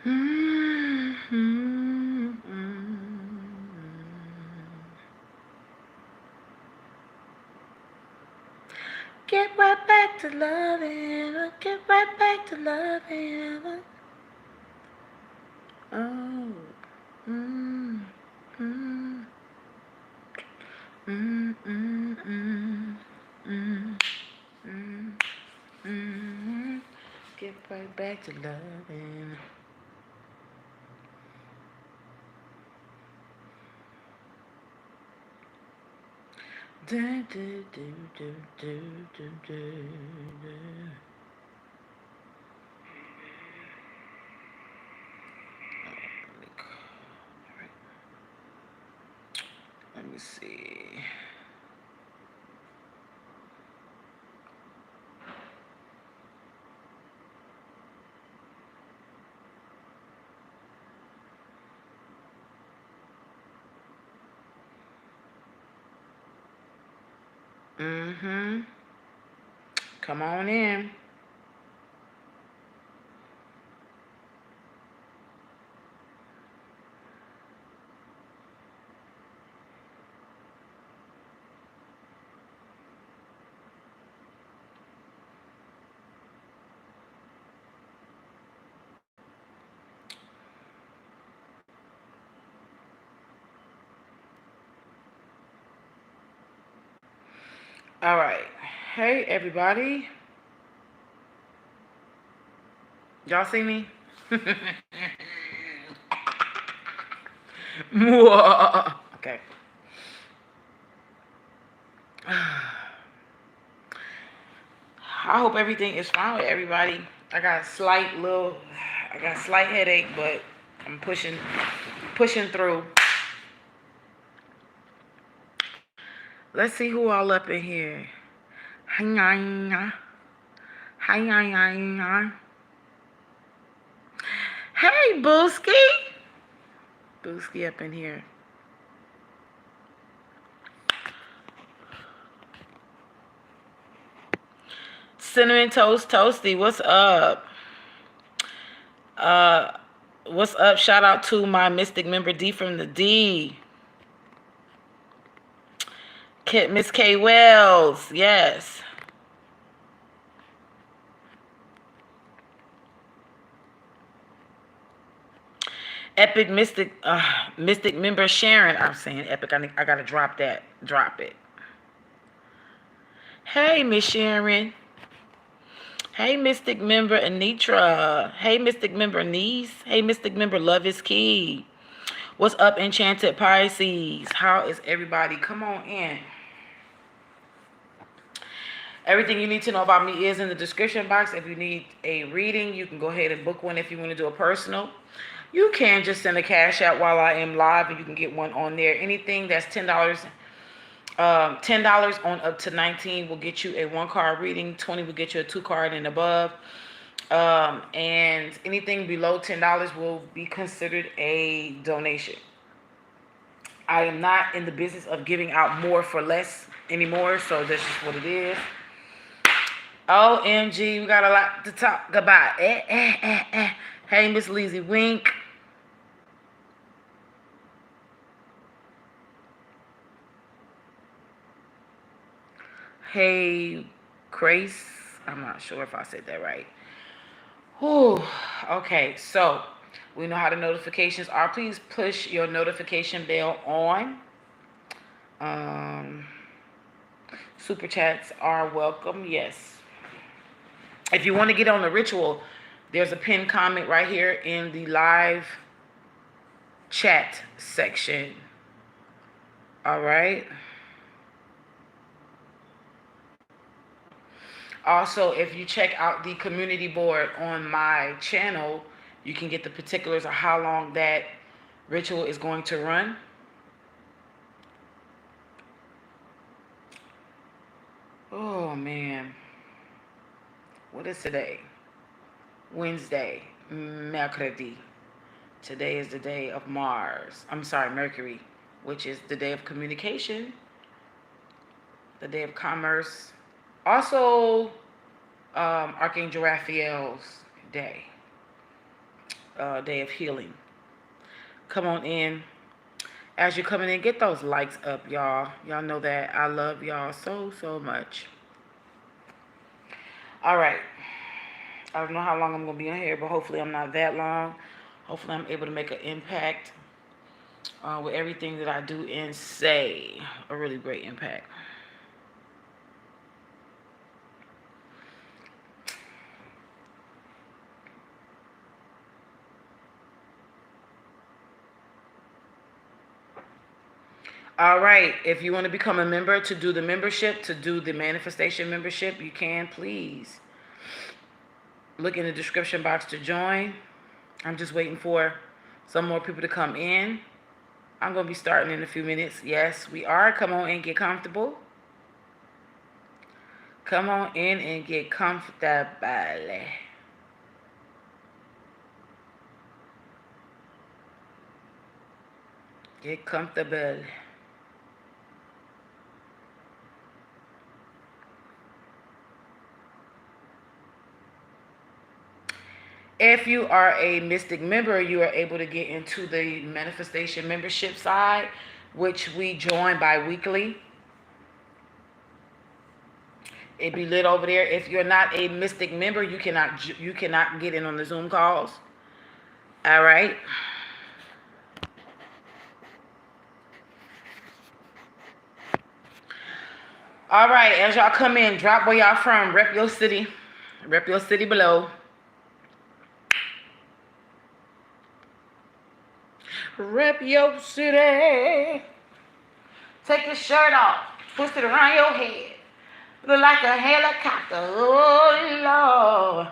Get right back to loving. Get right back to loving. Oh. Mm, mm, mm, mm, mm, mm, mm, mm. Get right back to loving. Do, do, do, do, do, do, do, do. Let me see. Mm-hmm. Come on in. All right. Hey, everybody. Y'all see me? Okay. I hope everything is fine with everybody. I got a slight headache, but I'm pushing through. Let's see who all up in here. Hi, hey, Booski. Booski up in here. Cinnamon Toast Toasty, what's up? Uh, what's up? Shout out to my Mystic member D from the D. Miss K Wells, yes. Epic Mystic member Sharon. I'm saying Epic. I gotta drop that. Drop it. Hey, Miss Sharon. Hey, Mystic member Anitra. Hey, Mystic member Niece. Hey, Mystic member Love is Key. What's up, Enchanted Pisces? How is everybody? Come on in. Everything you need to know about me is in the description box. If you need a reading, you can go ahead and book one. If you want to do a personal, you can just send a cash out while I am live, and you can get one on there. Anything that's $10, $10 on up to 19 will get you a 1 card reading. 20 will get you a 2 card and above. And anything below $10 will be considered a donation. I am not in the business of giving out more for less anymore, so that's just what it is. OMG, we got a lot to talk about. Hey, Miss Lizzie Wink. Hey, Grace. I'm not sure if I said that right. Whew. Okay, so we know how the notifications are. Please push your notification bell on. Super chats are welcome. Yes. If you want to get on the ritual, there's a pinned comment right here in the live chat section. All right. Also, if you check out the community board on my channel, you can get the particulars of how long that ritual is going to run. Oh, man. What is today? Wednesday. Mercredi. Today is the day of Mars. I'm sorry, Mercury, which is the day of communication, the day of commerce. Also, Archangel Raphael's day. day of healing. Come on in. As you're coming in, get those likes up, y'all. Y'all know that I love y'all so, so much. All right. I don't know how long I'm going to be on here, but hopefully I'm not that long. Hopefully I'm able to make an impact with everything that I do and say. A really great impact. All right. If you want to become a member to do the membership, to do the manifestation membership, you can, please. Look in the description box to join. I'm just waiting for some more people to come in. I'm going to be starting in a few minutes. Yes, we are. Come on and get comfortable. Come on in and get comfortable. Get comfortable. If you are a Mystic member, you are able to get into the manifestation membership side, which we join bi-weekly. It be lit over there. If you're not a Mystic member, you cannot get in on the Zoom calls. All right. All right. As y'all come in, drop where y'all from. Rep your city. Rep your city below. Rep your city. Take your shirt off. Twist it around your head. Look like a helicopter. Oh,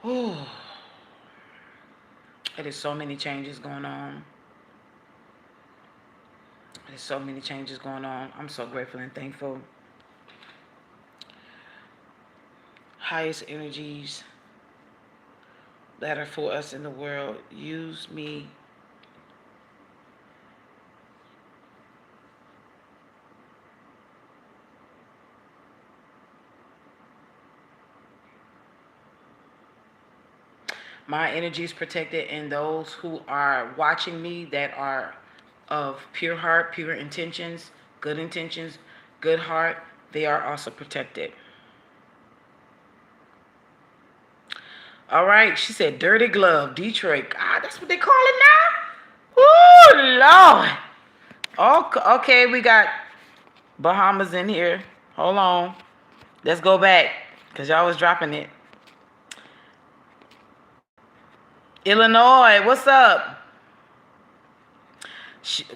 Lord. Ooh. It is so many changes going on. There's so many changes going on. I'm so grateful and thankful. Highest energies that are for us in the world, use me. My energy is protected, and those who are watching me that are of pure heart, pure intentions, good heart, they are also protected. All right, she said dirty glove, Detroit. God, that's what they call it now? Ooh, Lord. Okay, we got Bahamas in here. Hold on. Let's go back, because y'all was dropping it. Illinois, what's up?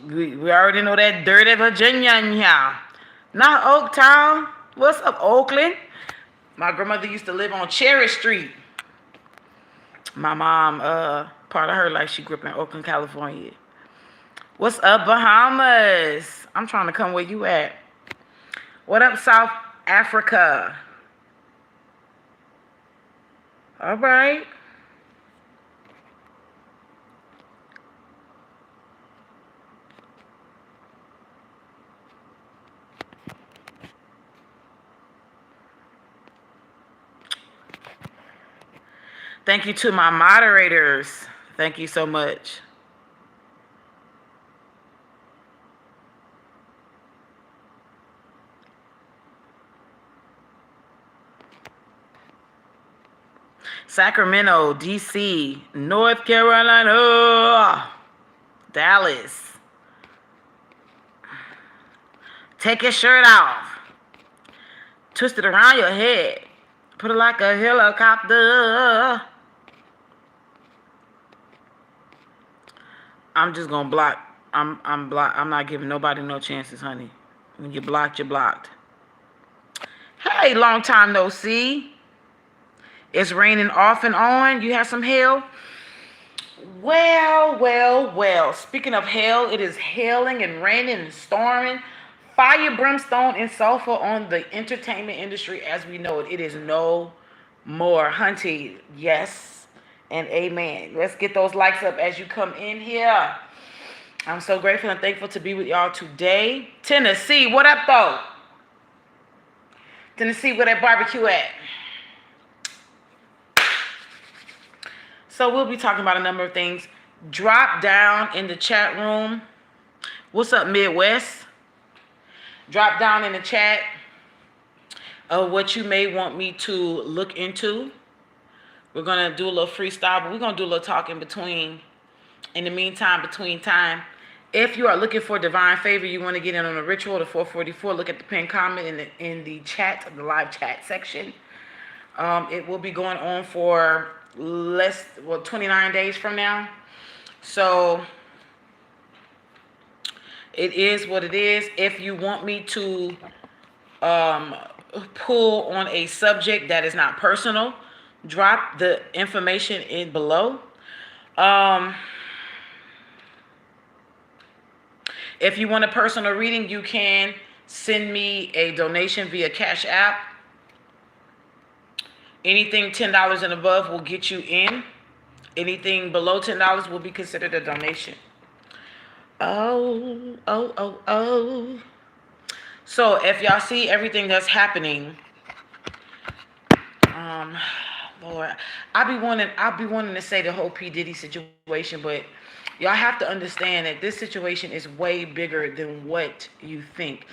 We already know that dirty Virginia in here. Not Oaktown. What's up, Oakland? My grandmother used to live on Cherry Street. My mom, part of her life, she grew up in Oakland, California. What's up, Bahamas? I'm trying to come where you at. What up, South Africa? All right. Thank you to my moderators. Thank you so much. Sacramento, D.C., North Carolina, Dallas. Take your shirt off. Twist it around your head. Put it like a helicopter. I'm just gonna block. I'm blocked. I'm not giving nobody no chances, honey. When you're blocked, you're blocked. Hey, long time no see. It's raining off and on. You have some hail? Well. Speaking of hail, it is hailing and raining and storming. Fire, brimstone, and sulfur on the entertainment industry as we know it. It is no more. Hunty, yes, and amen. Let's get those likes up as you come in here. I'm so grateful and thankful to be with y'all today. Tennessee, what up though? Tennessee, where that barbecue at? So we'll be talking about a number of things. Drop down in the chat room. What's up, Midwest? Drop down in the chat of what you may want me to look into. We're going to do a little freestyle, but we're going to do a little talk in between. In the meantime, between time, if you are looking for divine favor, you want to get in on a ritual, the 444, look at the pinned comment in the chat, the live chat section. It will be going on for 29 days from now. So it is what it is. If you want me to pull on a subject that is not personal, drop the information in below. If you want a personal reading, you can send me a donation via Cash App. Anything $10 and above will get you in. Anything below $10 will be considered a donation. Oh. So if y'all see everything that's happening, Lord, I'll be wanting to say the whole P. Diddy situation, but y'all have to understand that this situation is way bigger than what you think.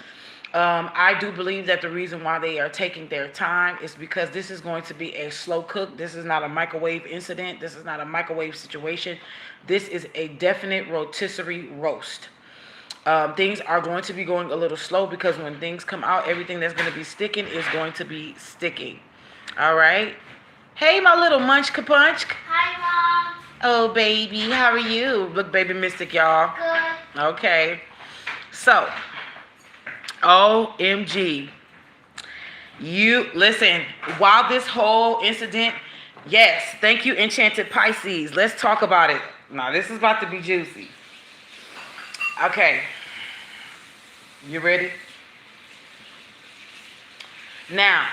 I do believe that the reason why they are taking their time is because this is going to be a slow cook. This is not a microwave incident. This is not a microwave situation. This is a definite rotisserie roast. Things are going to be going a little slow because when things come out, everything that's going to be sticking is going to be sticking. All right. Hey, my little munch kapunch. Hi, Mom. Oh, baby. How are you? Look, baby mystic, y'all. Good. Okay. So, OMG. You, listen, while this whole incident, yes, thank you, Enchanted Pisces. Let's talk about it. Now, this is about to be juicy. Okay. You ready? Now,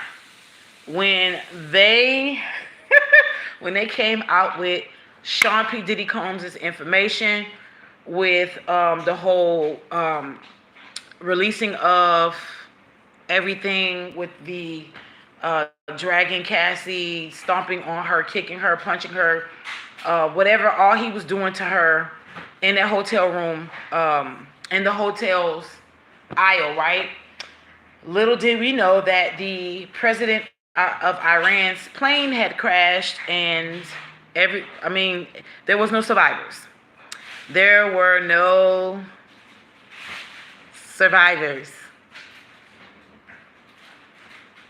when they came out with Sean P. Diddy Combs' information with the whole releasing of everything with the dragging Cassie, stomping on her, kicking her, punching her, whatever, all he was doing to her in that hotel room, in the hotel's aisle, right? Little did we know that the president of Iran's plane had crashed and there was no survivors. There were no survivors.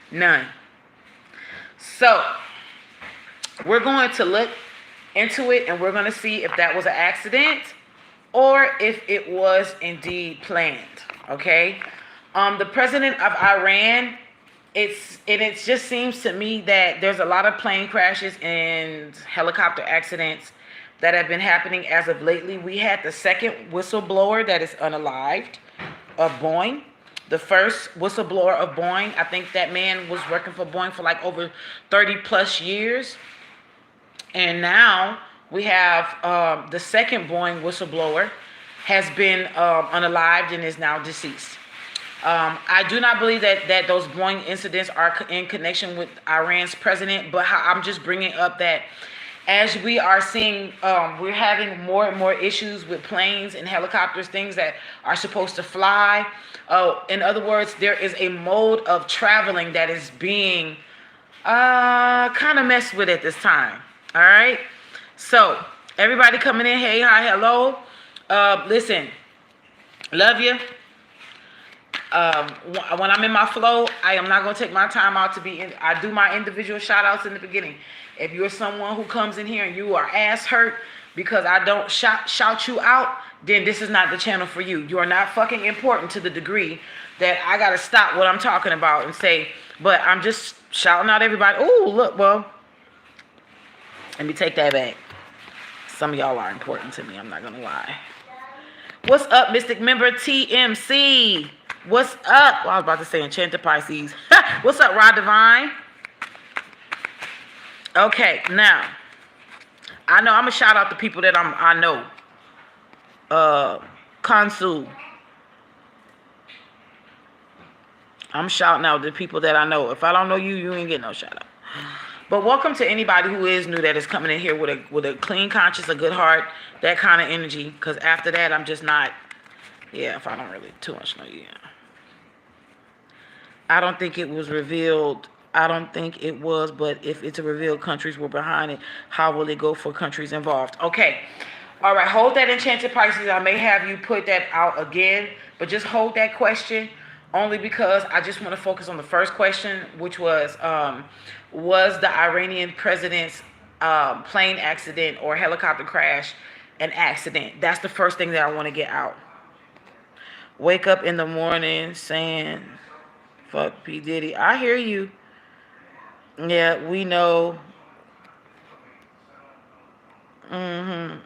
None. So we're going to look into it and we're going to see if that was an accident or if it was indeed planned. Okay. The president of Iran, it just seems to me that there's a lot of plane crashes and helicopter accidents that have been happening as of lately. We had the second whistleblower that is unalived of Boeing. The first whistleblower of Boeing, I think that man was working for Boeing for like over 30 plus years. And now we have the second Boeing whistleblower has been unalived and is now deceased. I do not believe that those Boeing incidents are in connection with Iran's president, but I'm just bringing up that as we are seeing, we're having more and more issues with planes and helicopters, things that are supposed to fly. In other words, there is a mode of traveling that is being kind of messed with at this time. All right. So everybody coming in, hey, hi, hello. Listen, love you. When I'm in my flow, I am not going to take my time out to be in. I do my individual shout outs in the beginning. If you're someone who comes in here and you are ass hurt because I don't shout you out, then this is not the channel for you. You are not fucking important to the degree that I got to stop what I'm talking about and say, but I'm just shouting out everybody. Oh, look, well, let me take that back. Some of y'all are important to me. I'm not going to lie. What's up, Mystic Member TMC? What's up? Well, I was about to say Enchanted Pisces. What's up, Rod Divine? Okay, now, I know I'm gonna shout out the people that I know. Kansu. I'm shouting out the people that I know. If I don't know you, you ain't getting no shout out. But welcome to anybody who is new that is coming in here with a clean conscience, a good heart, that kind of energy. Because after that, I'm just not. Yeah, if I don't really too much know you. I don't think it was revealed. I don't think it was, but if it's a revealed, countries were behind it. How will it go for countries involved? Okay. All right, hold that, Enchanted Pisces. I may have you put that out again, but just hold that question only because I just want to focus on the first question, which was the Iranian president's plane accident or helicopter crash an accident? That's the first thing that I want to get out. Wake up in the morning saying, fuck P. Diddy. I hear you. Yeah, we know. I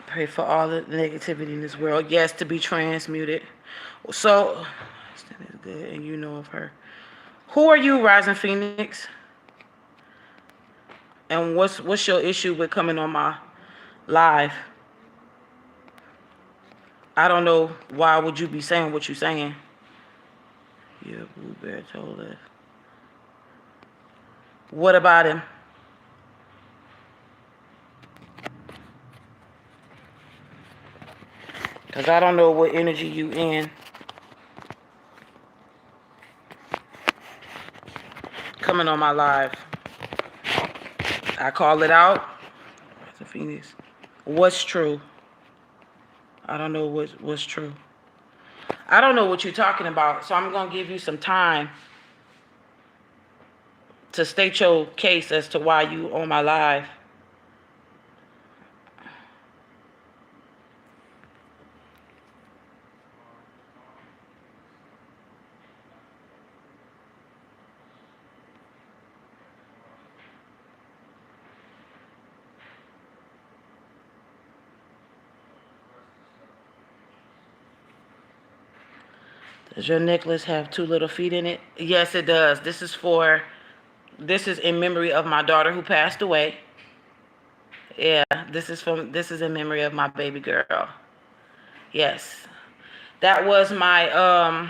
pray for all the negativity in this world. Yes, to be transmuted. So, that is good, and you know of her. Who are you, Rising Phoenix? And what's your issue with coming on my live? I don't know why would you be saying what you're saying. Yeah, Blue Bear told us. What about him? Because I don't know what energy you in. Coming on my live. I call it out. Phoenix. What's true? I don't know what's true. I don't know what you're talking about, so I'm going to give you some time to state your case as to why you on my live. Does your necklace have 2 little feet in it? Yes, it does. This is in memory of my daughter who passed away. Yeah, this is in memory of my baby girl. Yes. That was my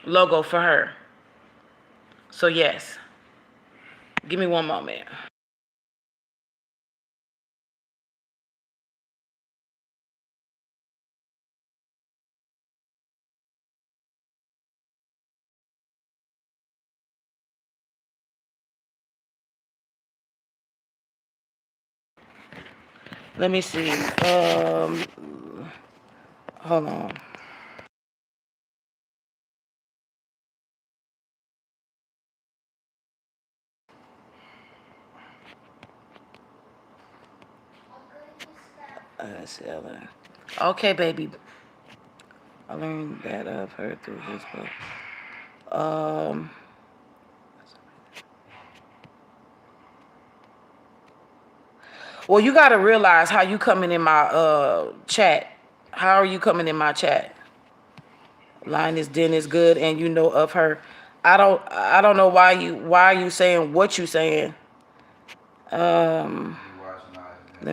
logo for her. So yes. Give me one moment. Let me see. Hold on. Okay, baby. I learned that of her through his book. Well, you got to realize how you coming in my chat. How are you coming in my chat? Line is Den is good, and you know of her. I don't know why you saying what you saying. Let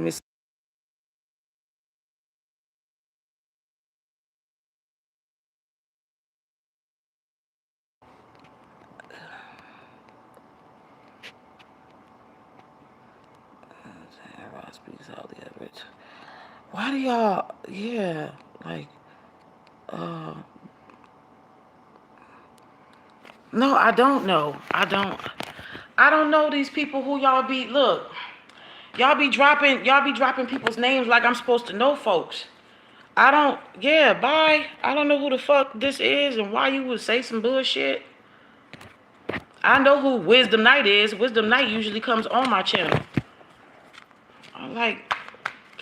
me see. Why do y'all, yeah, like, no, I don't know. I don't know these people who y'all be, look, y'all be dropping people's names like I'm supposed to know folks. Bye. I don't know who the fuck this is and why you would say some bullshit. I know who Wisdom Knight is. Wisdom Knight usually comes on my channel. I'm like,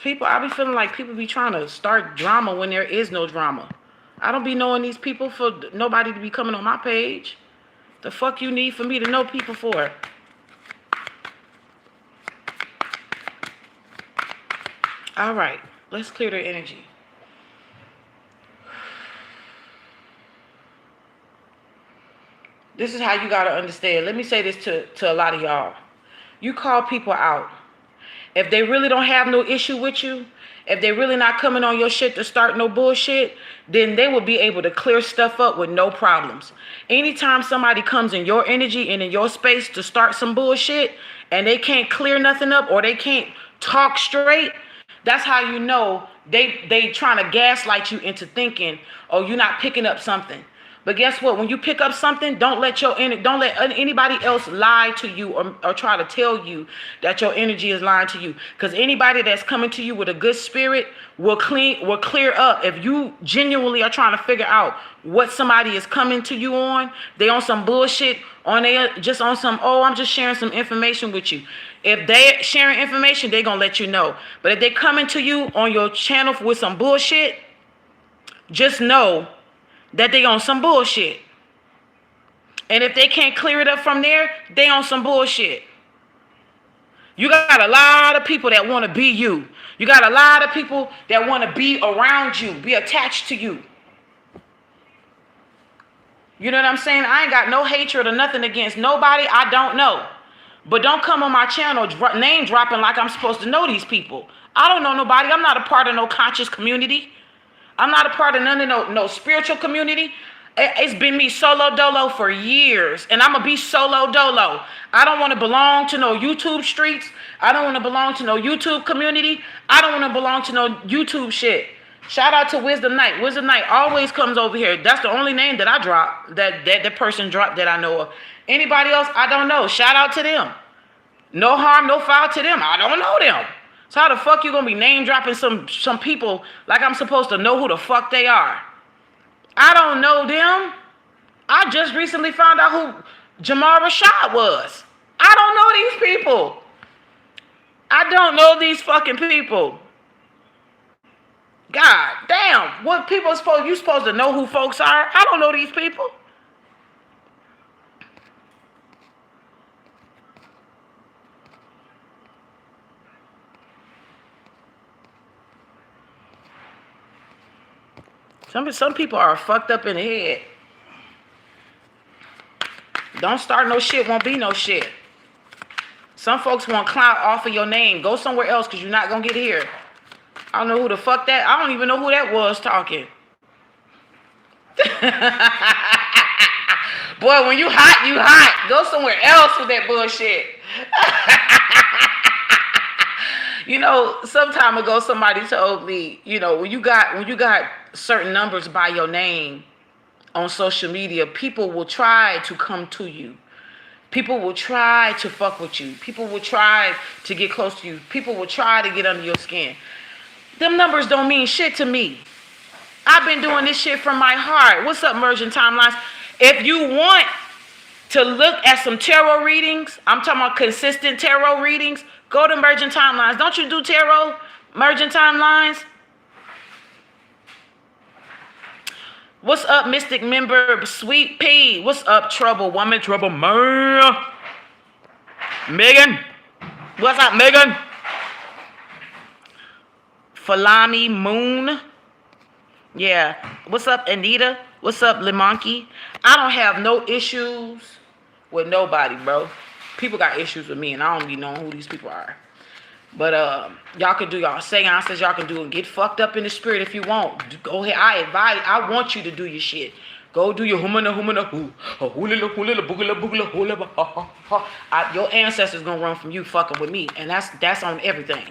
I be feeling like people be trying to start drama when there is no drama. I don't be knowing these people for nobody to be coming on my page. The fuck you need for me to know people for? All right, let's clear their energy. This is how you got to understand. Let me say this to a lot of y'all. You call people out. If they really don't have no issue with you, if they really not coming on your shit to start no bullshit, then they will be able to clear stuff up with no problems. Anytime somebody comes in your energy and in your space to start some bullshit and they can't clear nothing up or they can't talk straight, that's how you know they trying to gaslight you into thinking, oh, you're not picking up something. But guess what? When you pick up something, don't let anybody else lie to you or try to tell you that your energy is lying to you. Because anybody that's coming to you with a good spirit will clear up. If you genuinely are trying to figure out what somebody is coming to you on, they on some bullshit, just on some, oh, I'm just sharing some information with you. If they're sharing information, they're gonna let you know. But if they coming to you on your channel with some bullshit, just know that they on some bullshit. And if they can't clear it up from there, they on some bullshit. You got a lot of people that want to be you. You got a lot of people that want to be around you, be attached to you. You know what I'm saying? I ain't got no hatred or nothing against nobody I don't know. But don't come on my channel name dropping like I'm supposed to know these people. I don't know nobody. I'm not a part of no conscious community. I'm not a part of none of no spiritual community. It's been me solo dolo for years, and I'm going to be solo dolo. I don't want to belong to no YouTube streets. I don't want to belong to no YouTube community. I don't want to belong to no YouTube shit. Shout out to Wisdom Knight. Wisdom Knight always comes over here. That's the only name that I drop, that person dropped that I know of. Anybody else, I don't know. Shout out to them. No harm, no foul to them. I don't know them. So how the fuck you gonna be name dropping some people like I'm supposed to know who the fuck they are? I don't know them. I just recently found out who Jamal Rashad was. I don't know these people. I don't know these fucking people. God damn. What people you supposed to know who folks are? I don't know these people. Some people are fucked up in the head. Don't start no shit, won't be no shit. Some folks want clout off of your name. Go somewhere else because you're not going to get here. I don't know who the fuck that. I don't even know who that was talking. Boy, when you hot, you hot. Go somewhere else with that bullshit. You know, some time ago, somebody told me, you know, when you got certain numbers by your name on social media, people will try to come to you. People will try to fuck with you. People will try to get close to you. People will try to get under your skin. Them numbers don't mean shit to me. I've been doing this shit from my heart. What's up, Merging Timelines? If you want to look at some tarot readings, I'm talking about consistent tarot readings, go to Merging Timelines. Don't you do tarot, Merging Timelines? What's up, Mystic Member, Sweet P? What's up, Trouble Woman, Trouble Man? Megan? What's up, Megan? Falami Moon? Yeah. What's up, Anita? What's up, Limonky? I don't have no issues with nobody, bro. People got issues with me, and I don't be knowing who these people are. But y'all can do y'all seances, y'all can do and get fucked up in the spirit if you want. Go ahead. I want you to do your shit. Go do your humana hoo. Your ancestors gonna run from you fucking with me. And that's on everything.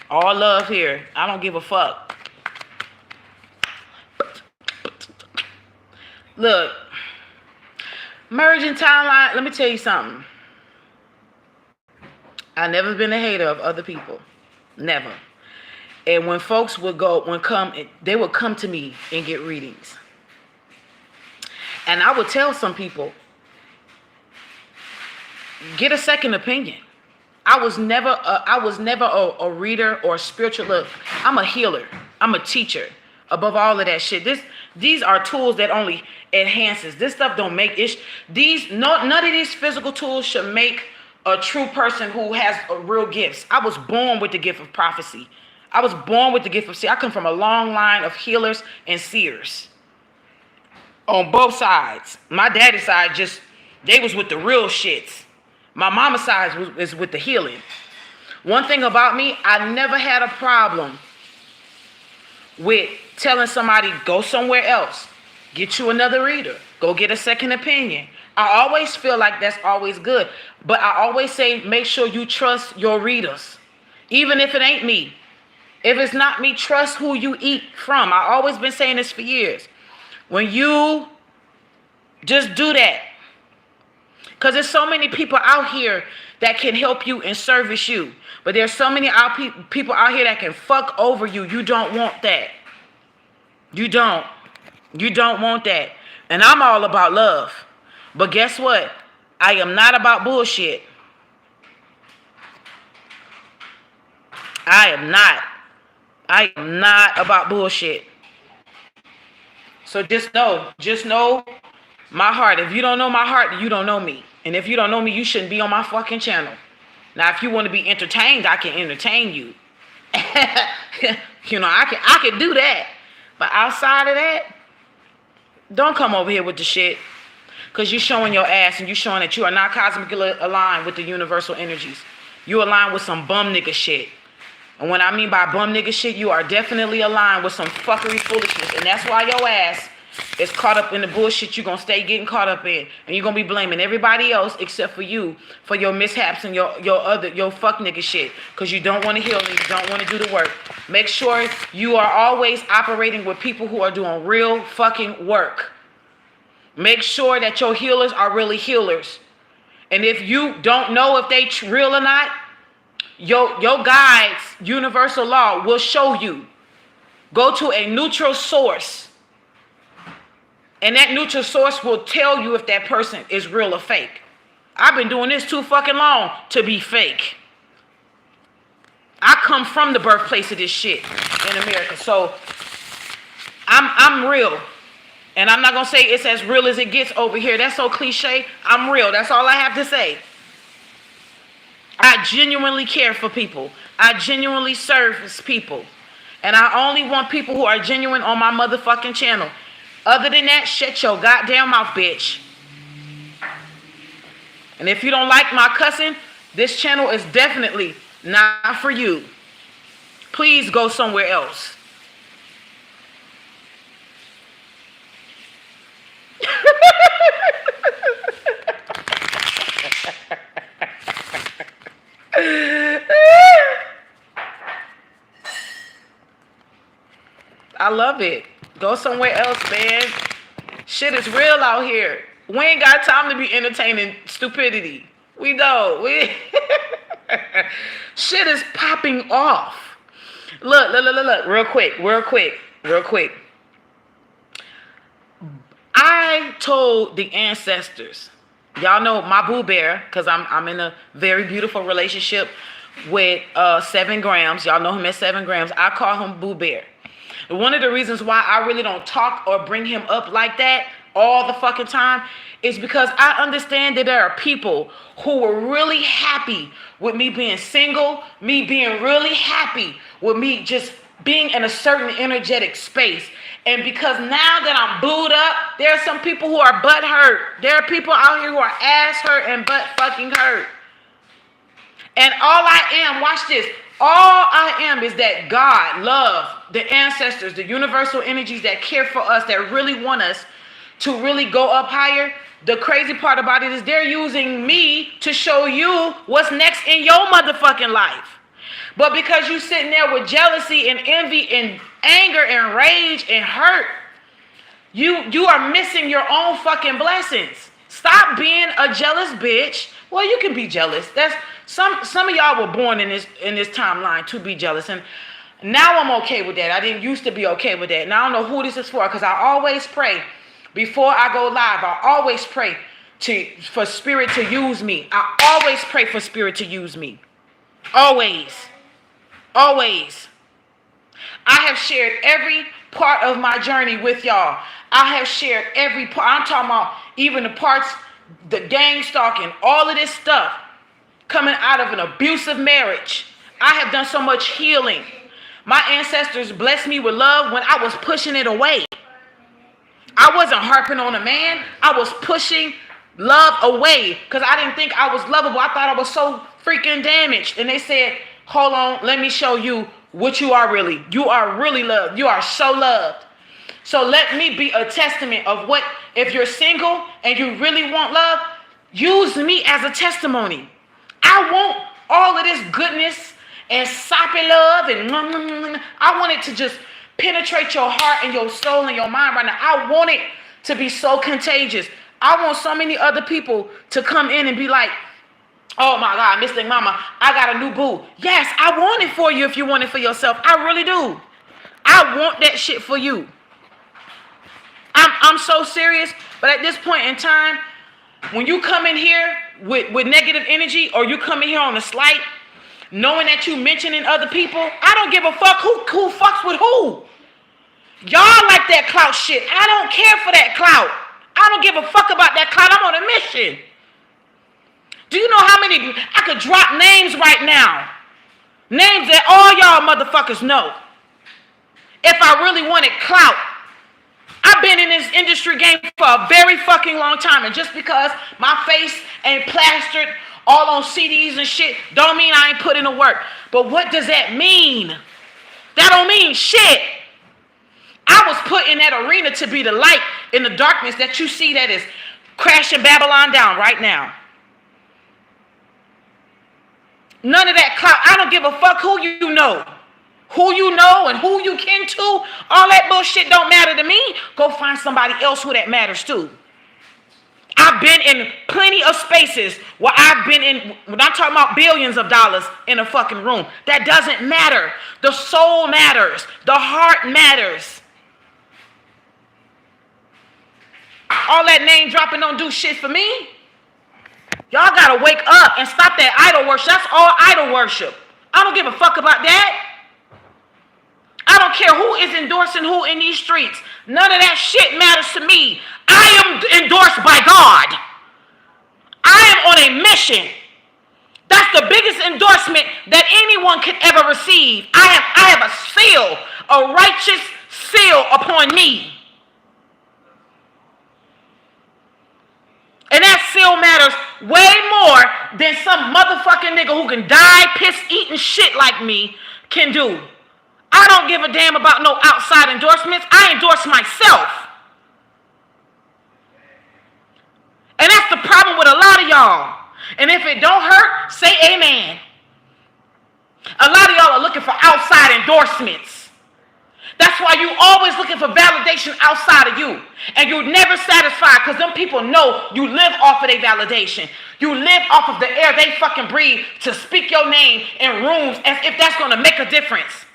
All love here. I don't give a fuck. Look. Merging Timeline, let me tell you something. I've never been a hater of other people. Never. And when folks they would come to me and get readings. And I would tell some people, get a second opinion. I was never a reader or a spiritual. Look, I'm a healer. I'm a teacher. Above all of that shit. These are tools that only enhances. This stuff don't make it. None of these physical tools should make a true person who has a real gifts. I was born with the gift of prophecy. I was born with the gift of seer. I come from a long line of healers and seers on both sides. My daddy's side they was with the real shits. My mama's side is with the healing. One thing about me, I never had a problem with telling somebody, go somewhere else, get you another reader, go get a second opinion. I always feel like that's always good. But I always say, make sure you trust your readers. Even if it ain't me. If it's not me, trust who you eat from. I've always been saying this for years. When you just do that. Because there's so many people out here that can help you and service you. But there's so many people out here that can fuck over you. You don't want that. You don't. You don't want that. And I'm all about love. But guess what? I am not about bullshit. I am not about bullshit. So just know my heart. If you don't know my heart, you don't know me. And if you don't know me, you shouldn't be on my fucking channel. Now, if you want to be entertained, I can entertain you. You know, I can do that. But outside of that, don't come over here with the shit. Because you're showing your ass and you're showing that you are not cosmically aligned with the universal energies. You align with some bum nigga shit. And when I mean by bum nigga shit, you are definitely aligned with some fuckery foolishness. And that's why your ass is caught up in the bullshit you're going to stay getting caught up in. And you're going to be blaming everybody else except for you for your mishaps and your fuck nigga shit. Because you don't want to heal and you don't want to do the work. Make sure you are always operating with people who are doing real fucking work. Make sure that your healers are really healers. And if you don't know if they real or not, your guides, universal law, will show you. Go to a neutral source. And that neutral source will tell you if that person is real or fake. I've been doing this too fucking long to be fake. I come from the birthplace of this shit in America. So I'm real. And I'm not going to say it's as real as it gets over here. That's so cliche. I'm real. That's all I have to say. I genuinely care for people. I genuinely service people. And I only want people who are genuine on my motherfucking channel. Other than that, shut your goddamn mouth, bitch. And if you don't like my cussing, this channel is definitely not for you. Please go somewhere else. I love it. Go somewhere else, man. Shit is real out here. We ain't got time to be entertaining stupidity. We don't. Shit is popping off. Look. Real quick. I told the ancestors, y'all know my boo bear, because I'm in a very beautiful relationship with 7 grams. Y'all know him as 7 grams. I call him Boo Bear. One of the reasons why I really don't talk or bring him up like that all the fucking time is because I understand that there are people who were really happy with me being single, me being really happy with me just being in a certain energetic space. And because now that I'm booed up, there are some people who are butt hurt. There are people out here who are ass hurt and butt fucking hurt. And all I am, watch this, all I am is that God, love, the ancestors, the universal energies that care for us, that really want us to really go up higher. The crazy part about it is they're using me to show you what's next in your motherfucking life. But because you sitting there with jealousy and envy and anger and rage and hurt, you are missing your own fucking blessings. Stop being a jealous bitch. Well, you can be jealous. That's some of y'all were born in this timeline to be jealous, and now I'm okay with that. I didn't used to be okay with that. Now I don't know who this is for, because I always pray before I go live. I always pray for spirit to use me. I always pray for spirit to use me. Always. I have shared every part of my journey with y'all. I have shared every part. I'm talking about even the parts, the gang stalking, all of this stuff. coming out of an abusive marriage. I have done so much healing. My ancestors blessed me with love when I was pushing it away. I wasn't harping on a man. I was pushing love away because I didn't think I was lovable. I thought I was so freaking damaged. And they said, hold on, let me show you what you are really. You are really loved. You are so loved. So let me be a testament of what, if you're single and you really want love, use me as a testimony. I want all of this goodness and soppy love, and I want it to just penetrate your heart and your soul and your mind right now. I want it to be so contagious. I want so many other people to come in and be like, oh my God, Miss Thing Mama, I got a new boo. Yes, I want it for you if you want it for yourself. I really do. I want that shit for you. I'm so serious, but at this point in time, when you come in here with negative energy, or you come in here on a slight, knowing that you mentioning other people, I don't give a fuck who fucks with who. Y'all like that clout shit. I don't care for that clout. I don't give a fuck about that clout. I'm on a mission. Do you know how many, I could drop names right now. Names that all y'all motherfuckers know. If I really wanted clout. I've been in this industry game for a very fucking long time. And just because my face ain't plastered all on CDs and shit, don't mean I ain't put in the work. But what does that mean? That don't mean shit. I was put in that arena to be the light in the darkness that you see that is crashing Babylon down right now. None of that clout. I don't give a fuck who you know. Who you know and who you kin to. All that bullshit don't matter to me. Go find somebody else who that matters to. I've been in plenty of spaces where I've been in, when I'm talking about billions of dollars in a fucking room. That doesn't matter. The soul matters. The heart matters. All that name dropping don't do shit for me. Y'all gotta wake up and stop that idol worship. That's all idol worship. I don't give a fuck about that. I don't care who is endorsing who in these streets. None of that shit matters to me. I am endorsed by God. I am on a mission. That's the biggest endorsement that anyone could ever receive. I have a seal, a righteous seal upon me. And that seal matters way more than some motherfucking nigga who can die, piss, eating shit like me can do. I don't give a damn about no outside endorsements. I endorse myself. And that's the problem with a lot of y'all. And if it don't hurt, say amen. A lot of y'all are looking for outside endorsements. That's why you always looking for validation outside of you. And you're never satisfied because them people know you live off of their validation. You live off of the air they fucking breathe to speak your name in rooms as if that's going to make a difference.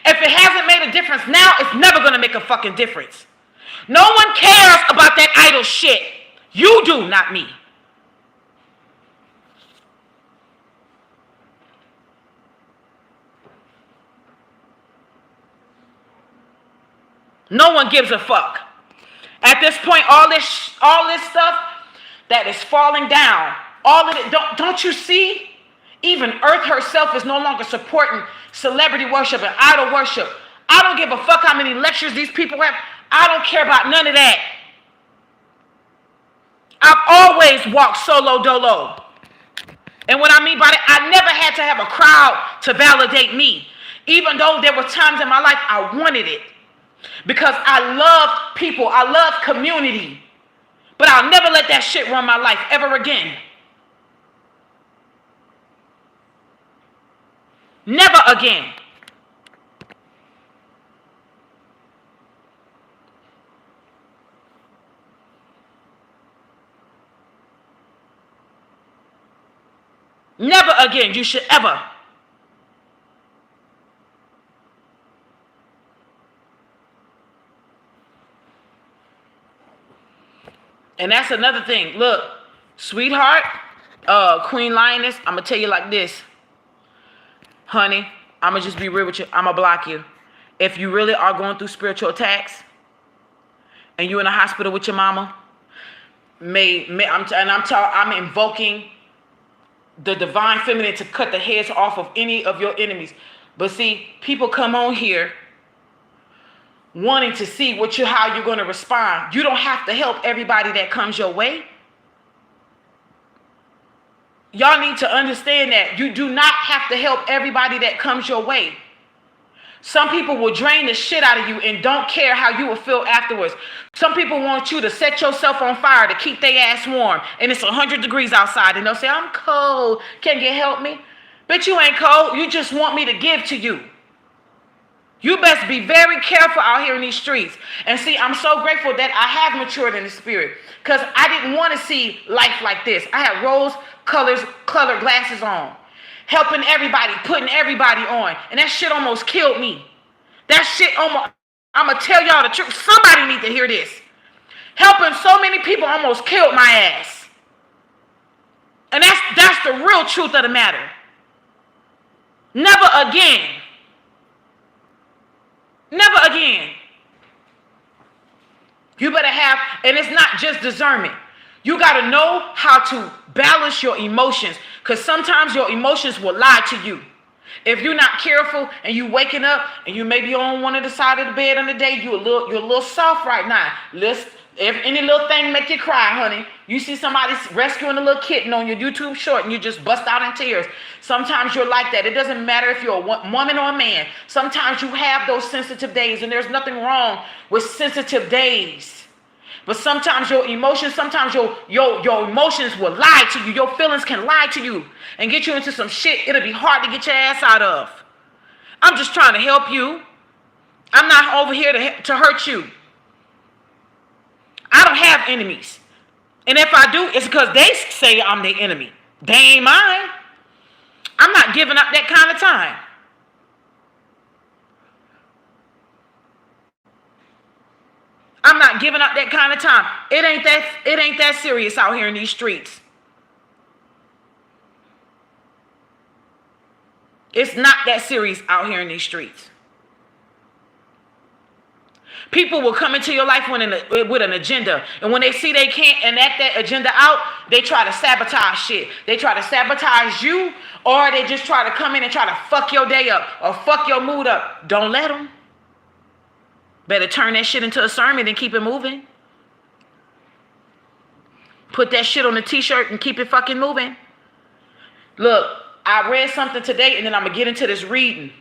If it hasn't made a difference now, it's never going to make a fucking difference. No one cares about that idol shit. You do, not me. No one gives a fuck. At this point, all this stuff that is falling down, all of it, don't you see? Even Earth herself is no longer supporting celebrity worship and idol worship. I don't give a fuck how many lectures these people have. I don't care about none of that. I've always walked solo dolo. And what I mean by that, I never had to have a crowd to validate me. Even though there were times in my life I wanted it. Because I love people. I love community. But I'll never let that shit run my life ever again. Never again. Never again. You should ever. And that's another thing. Look, sweetheart, Queen Lioness, I'm going to tell you like this. Honey, I'm going to just be real with you. I'm going to block you. If you really are going through spiritual attacks and you're in a hospital with your mama, I'm invoking the divine feminine to cut the heads off of any of your enemies. But see, people come on here wanting to see how you're going to respond. You don't have to help everybody that comes your way. Y'all need to understand that you do not have to help everybody that comes your way. Some people will drain the shit out of you and don't care how you will feel afterwards. Some people want you to set yourself on fire to keep their ass warm, and it's 100 degrees outside, and they'll say, I'm cold. Can you help me? Bitch, you ain't cold. You just want me to give to you. You best be very careful out here in these streets. And see, I'm so grateful that I have matured in the spirit, because I didn't want to see life like this. I had rose-colored glasses on, helping everybody, putting everybody on. And that shit almost killed me. That shit almost, I'm going to tell y'all the truth. Somebody need to hear this. Helping so many people almost killed my ass. And that's the real truth of the matter. Never again. Never again. You better have, and it's not just discernment. You got to know how to balance your emotions, because sometimes your emotions will lie to you. If you're not careful and you waking up and you maybe on one of the side of the bed on the day, you're a little soft right now. If any little thing make you cry, honey, you see somebody rescuing a little kitten on your YouTube short and you just bust out in tears. Sometimes you're like that. It doesn't matter if you're a woman or a man. Sometimes you have those sensitive days, and there's nothing wrong with sensitive days. But sometimes your emotions will lie to you. Your feelings can lie to you and get you into some shit it'll be hard to get your ass out of. I'm just trying to help you. I'm not over here to hurt you. I don't have enemies. And if I do, it's because they say I'm their enemy. They ain't mine. I'm not giving up that kind of time. I'm not giving up that kind of time. It ain't that serious out here in these streets. It's not that serious out here in these streets. People will come into your life with an agenda. And when they see they can't enact that agenda out, they try to sabotage shit. They try to sabotage you, or they just try to come in and try to fuck your day up or fuck your mood up. Don't let them. Better turn that shit into a sermon and keep it moving. Put that shit on a t-shirt and keep it fucking moving. Look, I read something today, and then I'm going to get into this reading.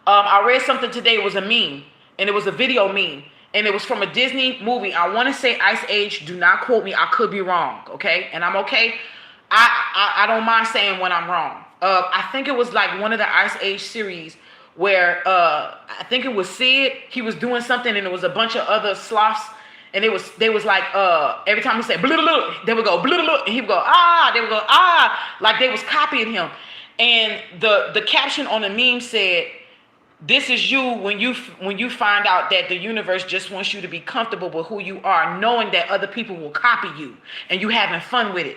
I read something today. It was a meme. And it was a video meme. And it was from a Disney movie. I want to say Ice Age. Do not quote me. I could be wrong. Okay? And I'm okay. I don't mind saying when I'm wrong. I think it was like one of the Ice Age series where I think it was Sid. He was doing something, and it was a bunch of other sloths. And they was like, every time he said, blah, blah, blah, they would go, blah, blah, blah, and he would go, ah, they would go, ah, like they was copying him. And the caption on the meme said, this is you when you find out that the universe just wants you to be comfortable with who you are, knowing that other people will copy you and you having fun with it.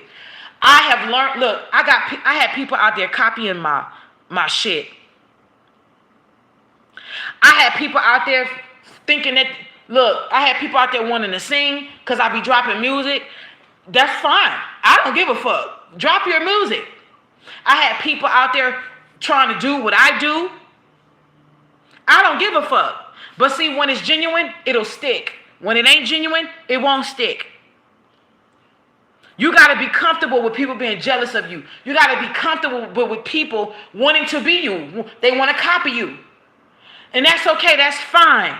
I have learned, look, I had people out there copying my shit. I had people out there thinking that, look, I had people out there wanting to sing because I be dropping music. That's fine. I don't give a fuck. Drop your music. I had people out there trying to do what I do. I don't give a fuck. But see, when it's genuine, it'll stick. When it ain't genuine, it won't stick. You got to be comfortable with people being jealous of you. You got to be comfortable with people wanting to be you. They want to copy you. And that's okay. That's fine.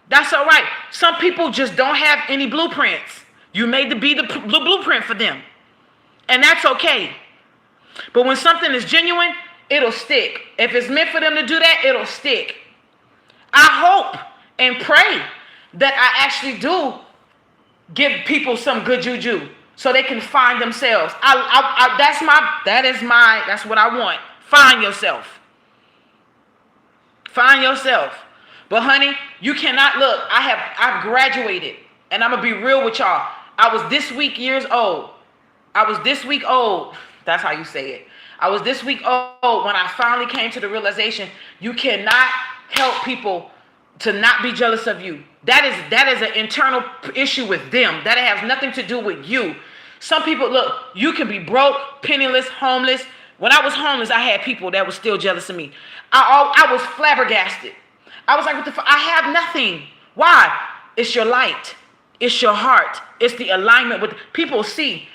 That's all right. Some people just don't have any blueprints. You made to be the blueprint for them. And that's okay. But when something is genuine, it'll stick. If it's meant for them to do that, it'll stick. I hope and pray that I actually do give people some good juju so they can find themselves. That's what I want. Find yourself. Find yourself. But honey, you cannot look. I've graduated, and I'm gonna be real with y'all. I was this week years old. That's how you say it. I was this week old when I finally came to the realization you cannot help people to not be jealous of you. That is an internal issue with them. That has nothing to do with you. Some people, look, you can be broke, penniless, homeless. When I was homeless, I had people that were still jealous of me. I was flabbergasted. I was like, what the fuck? I have nothing. Why? It's your light. It's your heart. It's the alignment with people see.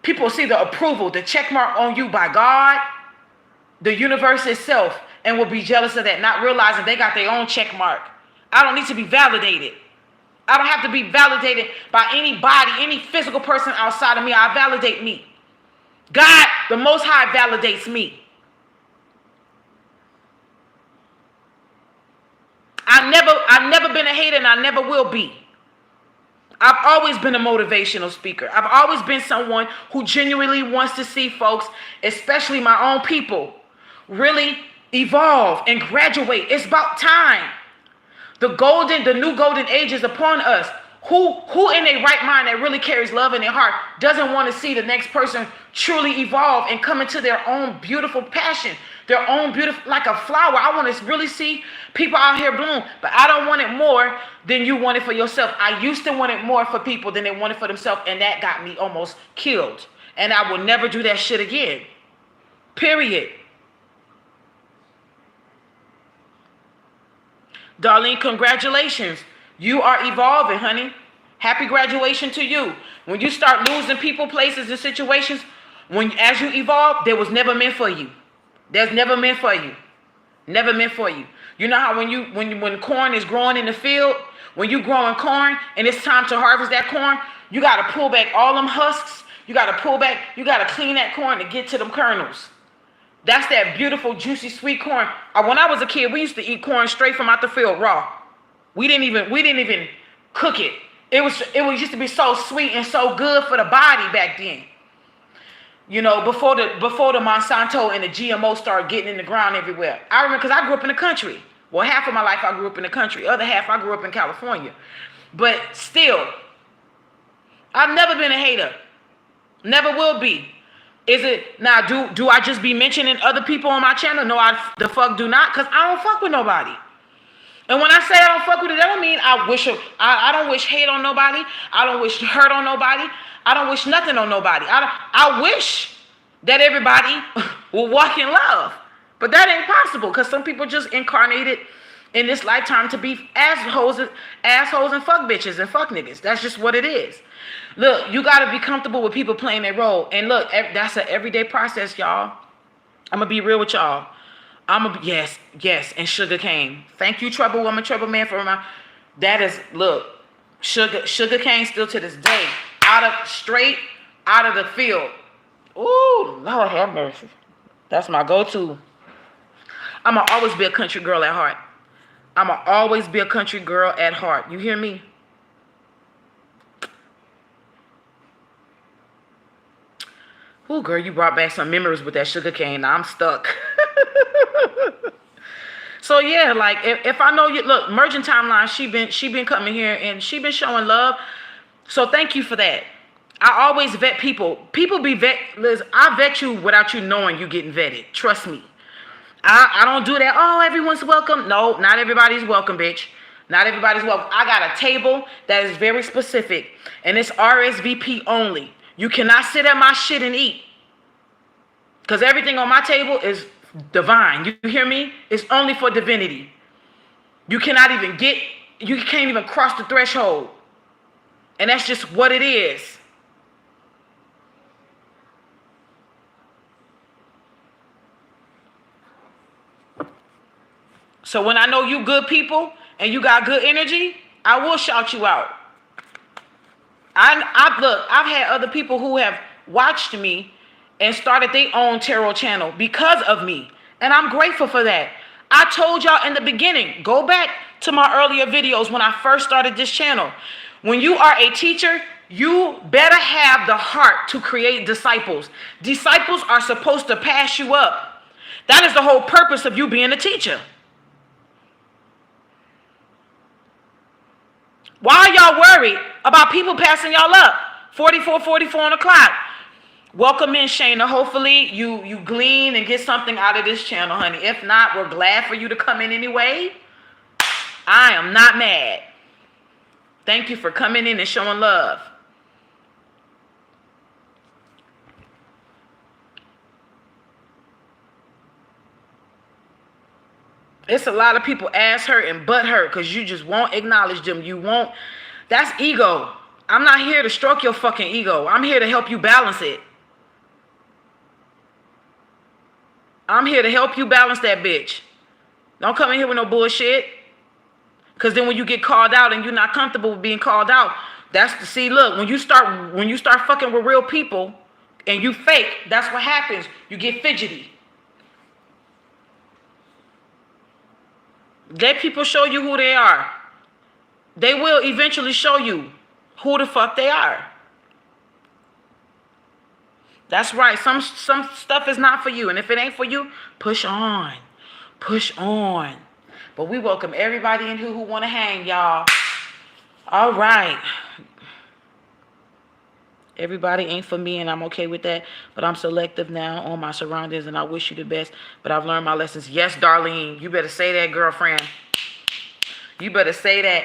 People see the approval, the check mark on you by God, the universe itself, and will be jealous of that, not realizing they got their own check mark. I don't need to be validated. I don't have to be validated by anybody, any physical person outside of me. I validate me. God, the Most High, validates me. I've never been a hater, and I never will be. I've always been a motivational speaker. I've always been someone who genuinely wants to see folks, especially my own people, really evolve and graduate. It's about time. The new golden age is upon us. Who in their right mind that really carries love in their heart doesn't want to see the next person truly evolve and come into their own beautiful passion, their own beautiful, like a flower. I want to really see people out here bloom, but I don't want it more than you want it for yourself. I used to want it more for people than they wanted for themselves, and that got me almost killed. And I will never do that shit again. Period. Darlene, congratulations. You are evolving, honey. Happy graduation to you. When you start losing people, places, and situations, as you evolve, there was never meant for you. There's never meant for you. Never meant for you. You know how when corn is growing in the field, when you growing corn and it's time to harvest that corn, you got to pull back all them husks. You got to pull back. You got to clean that corn to get to them kernels. That's that beautiful, juicy, sweet corn. When I was a kid, we used to eat corn straight from out the field raw. We didn't even cook it. It used to be so sweet and so good for the body back then. You know, before the Monsanto and the GMO started getting in the ground everywhere. I remember because I grew up in the country. Well, half of my life I grew up in the country. Other half I grew up in California. But still, I've never been a hater. Never will be. Is it now? Do I just be mentioning other people on my channel? No, the fuck do not, because I don't fuck with nobody. And when I say I don't fuck with it, that don't mean I don't wish hate on nobody. I don't wish hurt on nobody. I don't wish nothing on nobody. I wish that everybody will walk in love, but that ain't possible because some people just incarnated in this lifetime to be assholes and fuck bitches and fuck niggas. That's just what it is. Look, you got to be comfortable with people playing their role. And look, that's an everyday process, y'all. I'm going to be real with y'all. Yes, and Sugar Cane. Thank you, Trouble Woman, Trouble Man, for that is, look, Sugar Cane still to this day, straight out of the field. Ooh, Lord have mercy. That's my go-to. I'm going to always be a country girl at heart. I'm going to always be a country girl at heart. You hear me? Ooh, girl, you brought back some memories with that Sugar Cane. Now I'm stuck. So yeah, like if I know you, look, Merging Timeline, she been coming here and she been showing love. So thank you for that. I always vet people. People be Liz, I vet you without you knowing you getting vetted. Trust me. I don't do that. Oh, everyone's welcome. No, not everybody's welcome, bitch. Not everybody's welcome. I got a table that is very specific, and it's RSVP only. You cannot sit at my shit and eat, because everything on my table is divine. You hear me? It's only for divinity. You can't even cross the threshold. And that's just what it is. So when I know you good people and you got good energy, I will shout you out. I've had other people who have watched me and started their own tarot channel because of me. And I'm grateful for that. I told y'all in the beginning, go back to my earlier videos when I first started this channel. When you are a teacher, you better have the heart to create disciples. Disciples are supposed to pass you up. That is the whole purpose of you being a teacher. Why are y'all worried about people passing y'all up? 44 on the clock. Welcome in, Shayna. Hopefully you glean and get something out of this channel, honey. If not, we're glad for you to come in anyway. I am not mad. Thank you for coming in and showing love. It's a lot of people ass hurt and butt hurt because you just won't acknowledge them. You won't. That's ego. I'm not here to stroke your fucking ego. I'm here to help you balance it. I'm here to help you balance that bitch. Don't come in here with no bullshit. Because then when you get called out and you're not comfortable with being called out, that's the, see, look, when you start fucking with real people and you fake, that's what happens. You get fidgety. Let people show you who they are. They will eventually show you who the fuck they are. That's right. Some stuff is not for you. And if it ain't for you, push on. Push on. But we welcome everybody in here who want to hang, y'all. All right. Everybody ain't for me, and I'm okay with that. But I'm selective now on my surroundings, and I wish you the best. But I've learned my lessons. Yes, Darlene, you better say that, girlfriend. You better say that.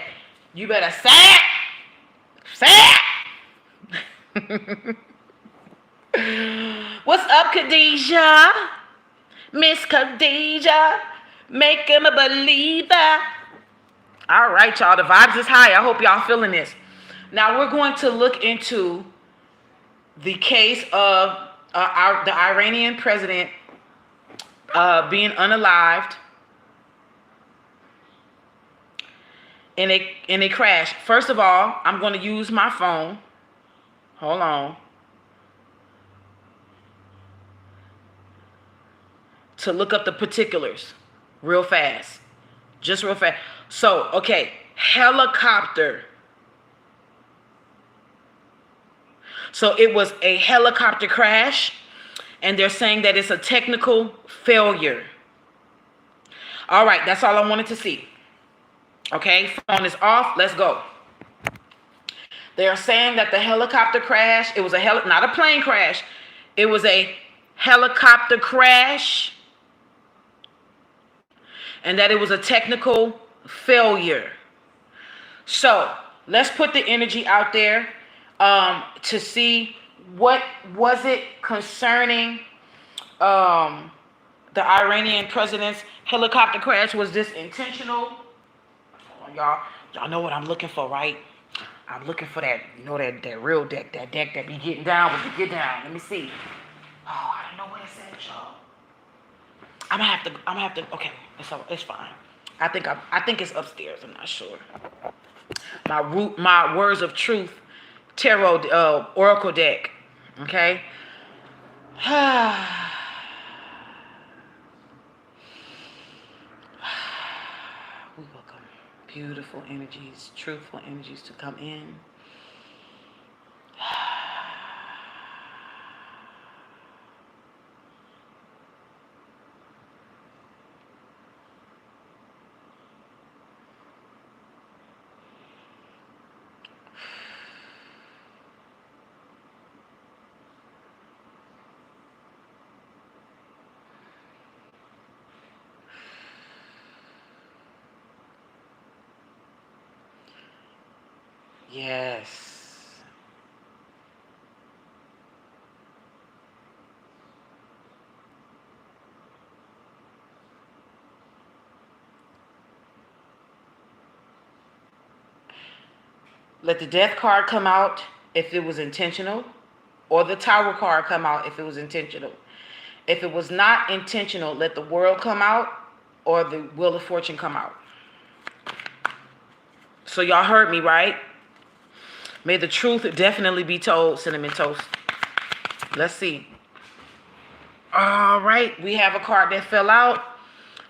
You better say it. Say it. What's up, Khadijah? Miss Khadijah. Make him a believer. All right, y'all. The vibes is high. I hope y'all feeling this. Now, we're going to look into the case of the Iranian president being unalived in a crash. First of all, I'm going to use my phone. Hold on. To look up the particulars real fast. Just real fast. So, okay. Helicopter. So it was a helicopter crash, and they're saying that it's a technical failure. All right, that's all I wanted to see. Okay, phone is off. Let's go. They're saying that the helicopter crash, it was not a plane crash. It was a helicopter crash, and that it was a technical failure. So let's put the energy out there to see what was it concerning the Iranian president's helicopter crash. Was this intentional? Y'all know what I'm looking for, right? I'm looking for that, you know, that real deck, that deck that be getting down with the get down. Let me see. Oh, I don't know what it said, y'all. I'm gonna have to. Okay, it's fine. I think it's upstairs. I'm not sure. My words of truth tarot oracle deck. Okay. We welcome beautiful energies, truthful energies to come in. Yes. Let the death card come out if it was intentional, or the tower card come out if it was intentional. If it was not intentional, let the world come out, or the wheel of fortune come out. So y'all heard me, right? May the truth definitely be told, Cinnamon Toast. Let's see. All right, we have a card that fell out.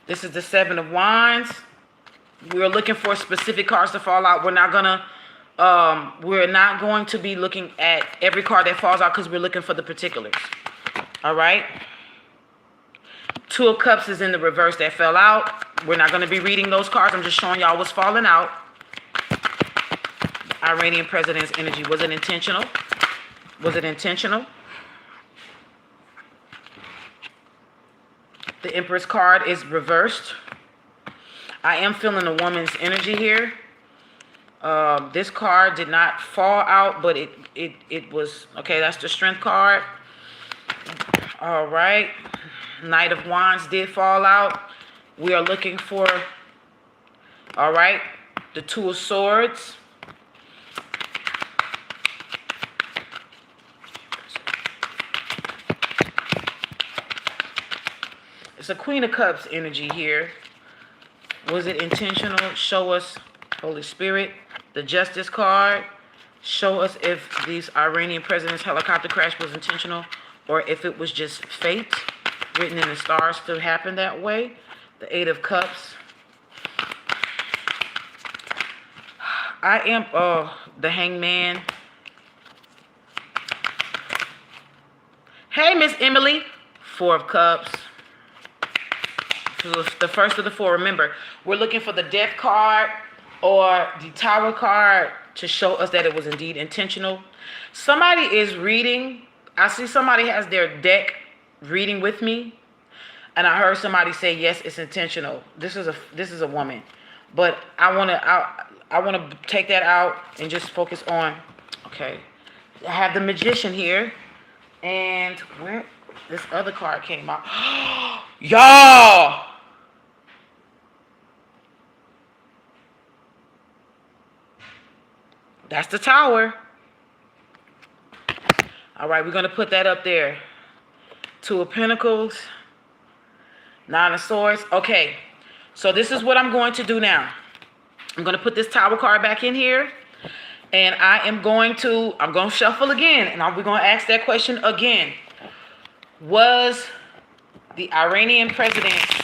This is the Seven of Wands. We're looking for specific cards to fall out. We're not going to be looking at every card that falls out because we're looking for the particulars. All right. Two of Cups is in the reverse that fell out. We're not going to be reading those cards. I'm just showing y'all what's falling out. Iranian president's energy. Was it intentional? Was it intentional? The Empress card is reversed. I am feeling a woman's energy here. This card did not fall out, but it was, okay, that's the Strength card. All right. Knight of Wands did fall out. We are looking for, all right, the Two of Swords. It's a Queen of Cups energy here. Was it intentional? Show us, Holy Spirit. The Justice card. Show us if these Iranian president's helicopter crash was intentional or if it was just fate written in the stars to happen that way. The Eight of Cups. I am, the Hangman. Hey, Miss Emily. Four of Cups. The first of the four. Remember, we're looking for the Death card or the Tower card to show us that it was indeed intentional. Somebody is reading. I see somebody has their deck reading with me, and I heard somebody say, yes, it's intentional. This is a woman, but I want to take that out and just focus on, okay, I have the Magician here, and where this other card came out. Y'all, that's the Tower. All right, we're going to put that up there. Two of Pentacles, Nine of Swords. Okay, so this is what I'm going to do now. I'm going to put this Tower card back in here, and I'm going to shuffle again, and we're going to ask that question again. Was the Iranian president's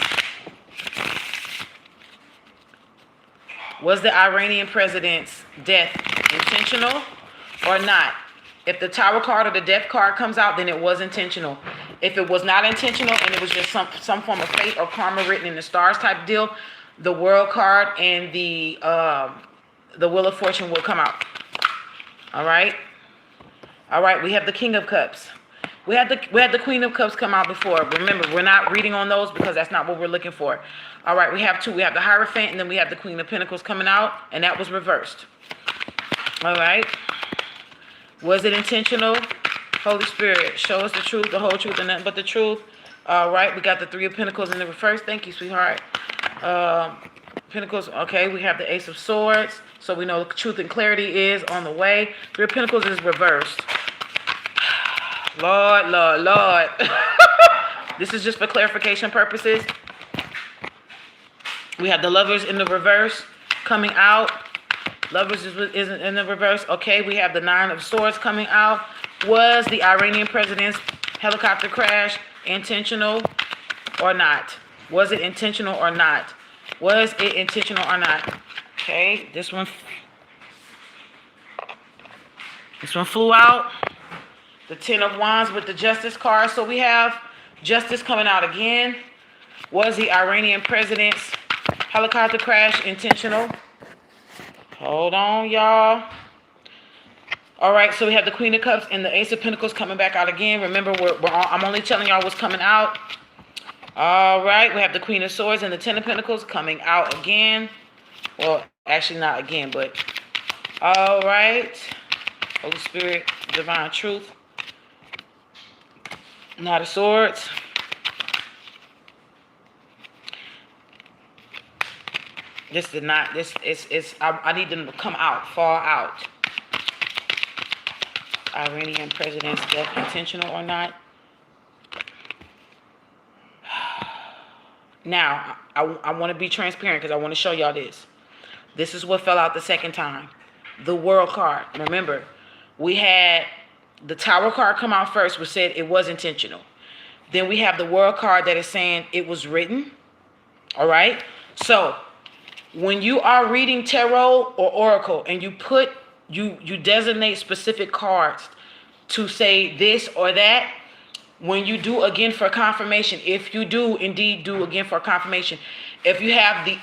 death intentional or not? If the Tower card or the Death card comes out, then it was intentional. If it was not intentional and it was just some form of fate or karma written in the stars type deal, the World card and the Wheel of Fortune will come out. All right. All right. We have the King of Cups. We had the Queen of Cups come out before. Remember, we're not reading on those because that's not what we're looking for. All right. We have two. We have the Hierophant, and then we have the Queen of Pentacles coming out, and that was reversed. All right. Was it intentional? Holy Spirit, show us the truth, the whole truth, and nothing but the truth. All right, we got the Three of Pentacles in the reverse. Thank you, sweetheart. Pentacles, okay, we have the Ace of Swords. So we know truth and clarity is on the way. Three of Pentacles is reversed. Lord, Lord, Lord. This is just for clarification purposes. We have the Lovers in the reverse coming out. Lovers is in the reverse. Okay, we have the Nine of Swords coming out. Was the Iranian president's helicopter crash intentional or not? Was it intentional or not? Was it intentional or not? Okay, this one flew out. The Ten of Wands with the Justice card. So we have Justice coming out again. Was the Iranian president's helicopter crash intentional? Hold on, y'all. All right, so we have the Queen of Cups and the Ace of Pentacles coming back out again. Remember, I'm only telling y'all what's coming out. All right, we have the Queen of Swords and the Ten of Pentacles coming out again. Well, actually not again, but all right. Holy Spirit, Divine Truth. Knight of Swords. This did not, I need them to come out, fall out. Iranian president's death intentional or not? Now, I want to be transparent because I want to show y'all this. This is what fell out the second time. The World card. Remember, we had the Tower card come out first, which said it was intentional. Then we have the World card that is saying it was written. All right? So, when you are reading tarot or oracle and you designate specific cards to say this or that, when you do again for confirmation, if you do indeed do again for confirmation, if you have the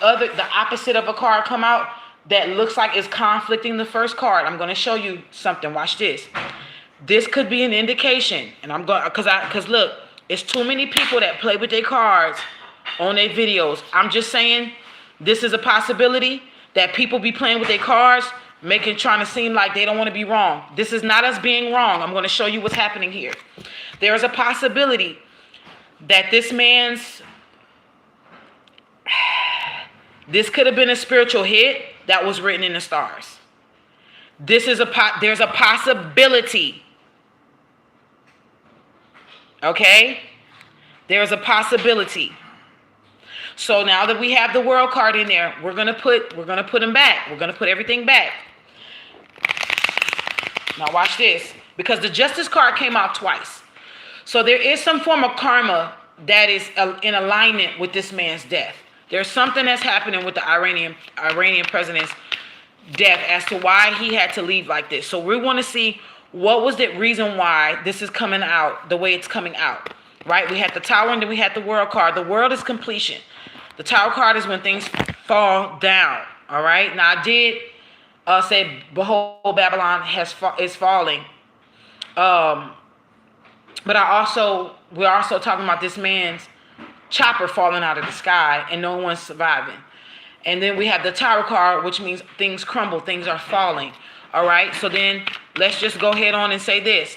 opposite of a card come out that looks like it's conflicting the first card, I'm going to show you something. Watch this. This could be an indication, and I'm going because look, it's too many people that play with their cards on their videos. I'm just saying. This is a possibility that people be playing with their cards, trying to seem like they don't want to be wrong. This is not us being wrong. I'm going to show you what's happening here. There is a possibility that this man's This could have been a spiritual hit that was written in the stars. There's a possibility. Okay? There's a possibility. So now that we have the world card in there, we're gonna put them back. We're gonna put everything back. Now watch this, because the Justice card came out twice. So there is some form of karma that is in alignment with this man's death. There's something that's happening with the Iranian president's death as to why he had to leave like this. So we want to see what was the reason why this is coming out the way it's coming out, right? We had the Tower and then we had the World card. The World is completion. The Tower card is when things fall down, all right? Now I did say, behold, Babylon is falling. But we're also talking about this man's chopper falling out of the sky and no one's surviving. And then we have the Tower card, which means things crumble, things are falling. All right, so then let's just go ahead on and say this.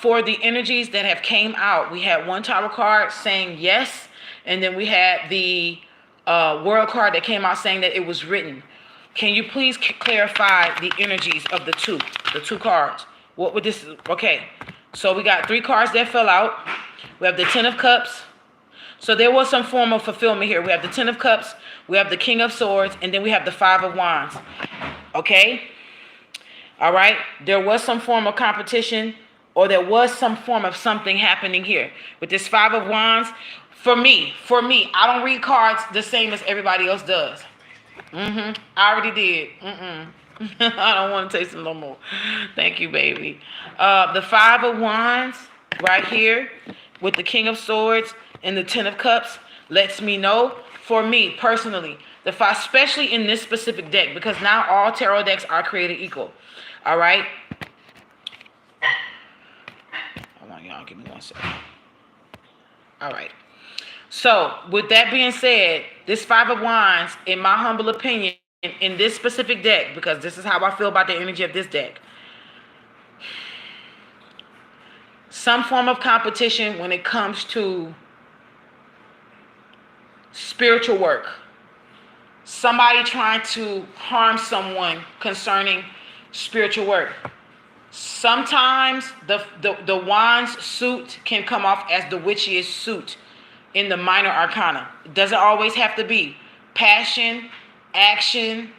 For the energies that have came out, we had one Tower card saying yes, and then we had the World card that came out saying that it was written. Can you please clarify the energies of the two cards? What would this? Okay, so we got 3 cards that fell out. We have the Ten of Cups. So there was some form of fulfillment here. We have the Ten of Cups, we have the King of Swords, and then we have the Five of Wands. Okay? All right? There was some form of competition, or there was some form of something happening here. With this Five of Wands, for me, I don't read cards the same as everybody else does. I already did. I don't want to taste them no more. Thank you, baby. The Five of Wands right here with the King of Swords and the Ten of Cups lets me know, for me personally, the five, especially in this specific deck, because now all tarot decks are created equal. All right. Hold on, y'all. Give me 1 second. All right. So with that being said, this Five of Wands, in my humble opinion, in this specific deck, because this is how I feel about the energy of this deck, some form of competition when it comes to spiritual work. Somebody trying to harm someone concerning spiritual work. Sometimes the Wands suit can come off as the witchiest suit in the minor arcana. It doesn't always have to be. Passion, action,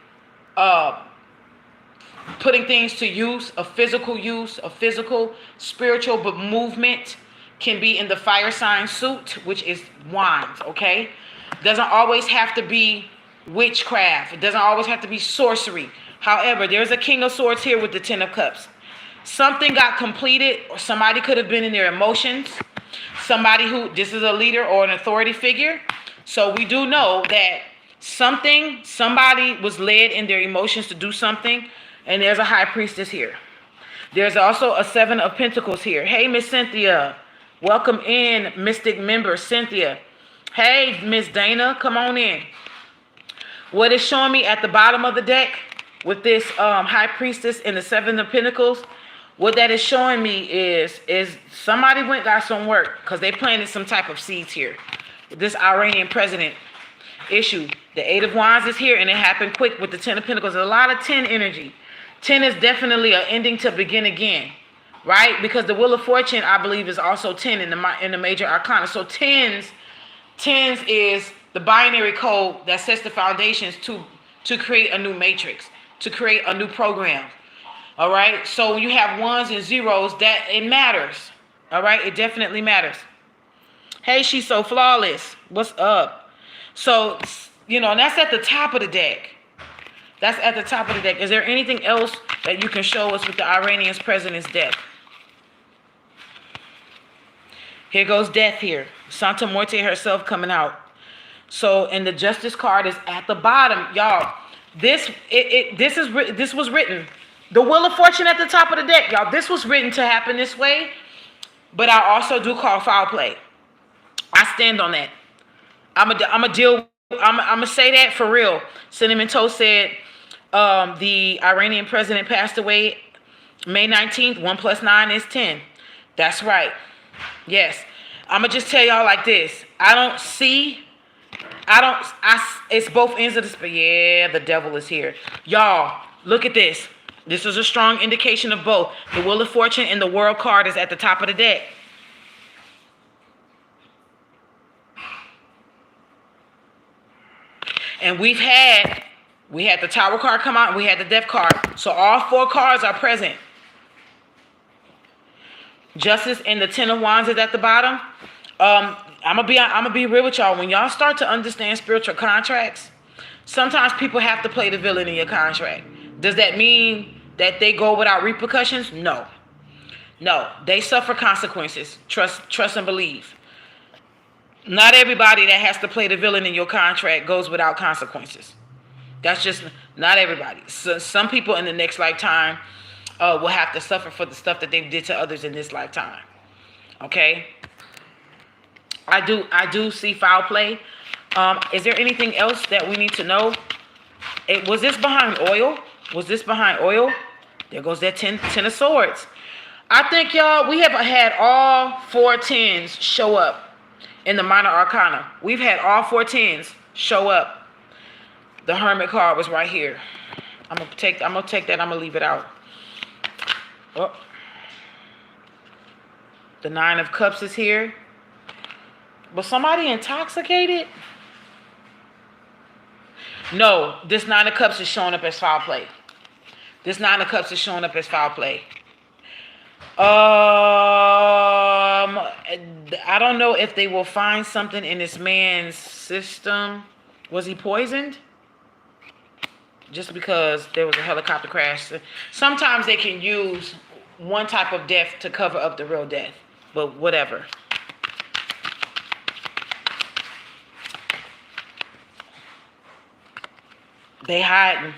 putting things to use, a physical, spiritual, but movement can be in the fire sign suit, which is Wands, okay? Doesn't always have to be witchcraft. It doesn't always have to be sorcery. However, there's a King of Swords here with the Ten of Cups. Something got completed, or somebody could have been in their emotions. This is a leader or an authority figure. So we do know that somebody was led in their emotions to do something, and there's a High Priestess here. There's also a Seven of Pentacles here. Hey, Miss Cynthia. Welcome in, Mystic member Cynthia. Hey, Miss Dana, come on in. What is showing me at the bottom of the deck with this High Priestess and the Seven of Pentacles, what that is showing me is somebody got some work, because they planted some type of seeds here. This Iranian president issue. The Eight of Wands is here, and it happened quick with the Ten of Pentacles. There's a lot of 10 energy. 10 is definitely an ending to begin again, right? Because the Wheel of Fortune, I believe, is also 10 in the major arcana. So tens is the binary code that sets the foundations to create a new matrix, to create a new program. All right. So when you have ones and zeros, that it matters. All right. It definitely matters. Hey, she's so flawless. What's up? So, and that's at the top of the deck. That's at the top of the deck. Is there anything else that you can show us with the Iranian president's death? Here goes death here. Santa Muerte herself coming out. So, and the Justice card is at the bottom. Y'all, this was written. The Wheel of Fortune at the top of the deck, y'all. This was written to happen this way. But I also do call foul play. I stand on that. I'm gonna say that for real. Cinnamon Toast said the Iranian president passed away May 19th. 1 + 9 is 10. That's right. Yes. I'm gonna just tell y'all like this. I don't see It's both ends of the spectrum. Yeah, the devil is here. Y'all, look at this. This is a strong indication of both. The Wheel of Fortune and the World card is at the top of the deck. And we had the Tower card come out, and we had the Death card. So all 4 cards are present. Justice and the Ten of Wands is at the bottom. I'm gonna be real with y'all. When y'all start to understand spiritual contracts, sometimes people have to play the villain in your contract. Does that mean that they go without repercussions? No. No, they suffer consequences. Trust and believe. Not everybody that has to play the villain in your contract goes without consequences. That's just not everybody. So some people in the next lifetime will have to suffer for the stuff that they did to others in this lifetime. Okay? I do see foul play. Is there anything else that we need to know? Was this behind oil? Was this behind oil? There goes that 10 of swords. I think, y'all, we have had all 4 tens show up in the minor arcana. We've had all 4 tens show up. The Hermit card was right here. I'm gonna take that. I'm gonna leave it out. Oh. The 9 of Cups is here. Was somebody intoxicated? No, this 9 of Cups is showing up as foul play. This 9 of Cups is showing up as foul play. I don't know if they will find something in this man's system. Was he poisoned? Just because there was a helicopter crash. Sometimes they can use one type of death to cover up the real death. But whatever. They're hiding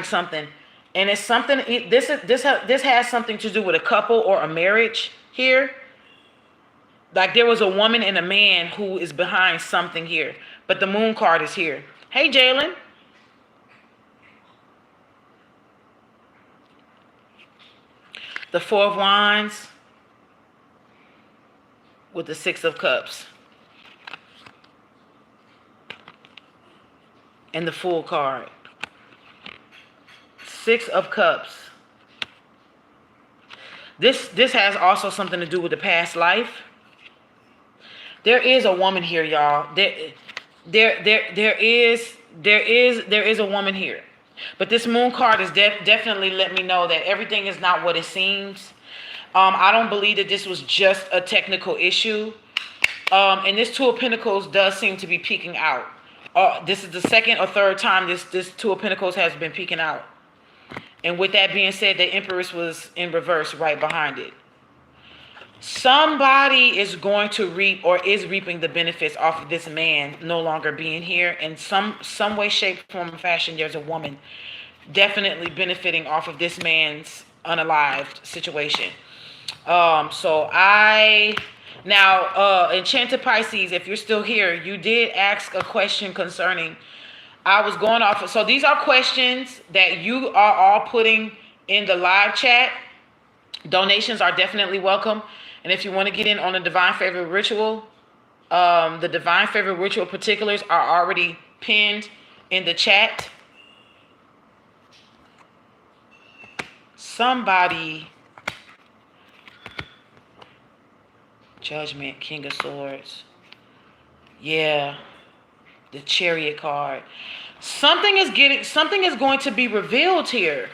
something. And it's something, this has something to do with a couple or a marriage here. Like there was a woman and a man who is behind something here. But the Moon card is here. Hey, Jalen. The 4 of Wands with the 6 of Cups. And the Fool card. 6 of Cups. This has also something to do with the past life. There is a woman here, y'all. There is a woman here. But this Moon card is definitely let me know that everything is not what it seems. I don't believe that this was just a technical issue. And this 2 of Pentacles does seem to be peeking out. This is the second or third time this 2 of Pentacles has been peeking out. And with that being said, the Empress was in reverse right behind it. Somebody is going to reap or is reaping the benefits off of this man no longer being here. In some way, shape, form, or fashion, there's a woman definitely benefiting off of this man's unalived situation. Enchanted Pisces, if you're still here, you did ask a question concerning, I was going off of, so these are questions that you are all putting in the live chat. Donations are definitely welcome. And if you want to get in on the Divine Favor Ritual, the Divine Favor Ritual particulars are already pinned in the chat. Somebody, Judgment, King of Swords. Yeah, the Chariot card. Something is going to be revealed here.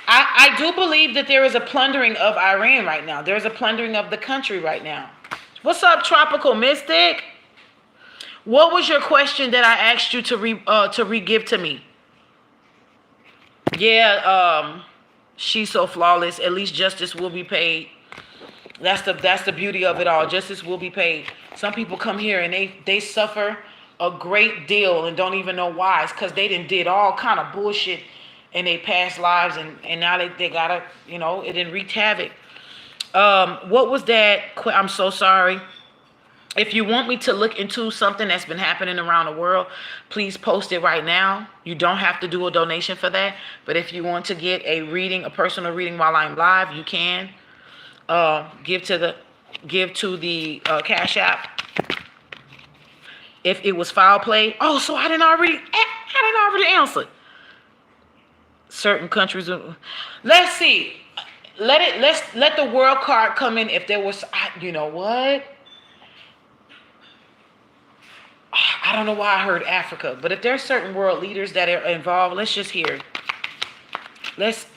I do believe that there is a plundering of Iran right now. There's a plundering of the country right now. What's up, Tropical Mystic? What was your question that I asked you to re-give to me? Yeah, she's so flawless. At least justice will be paid. That's the beauty of it all. Justice will be paid. Some people come here and they suffer a great deal and don't even know why. It's because they did all kind of bullshit in their past lives, and now they gotta, it didn't wreak havoc. What was that? I'm so sorry. If you want me to look into something that's been happening around the world, please post it right now. You don't have to do a donation for that. But if you want to get a personal reading while I'm live, you can. Give to the Cash App. If it was foul play, oh, so I didn't already answer. Certain countries, let's see. Let the world card come in. If there was, you know what? I don't know why I heard Africa, but if there's certain world leaders that are involved, let's just hear.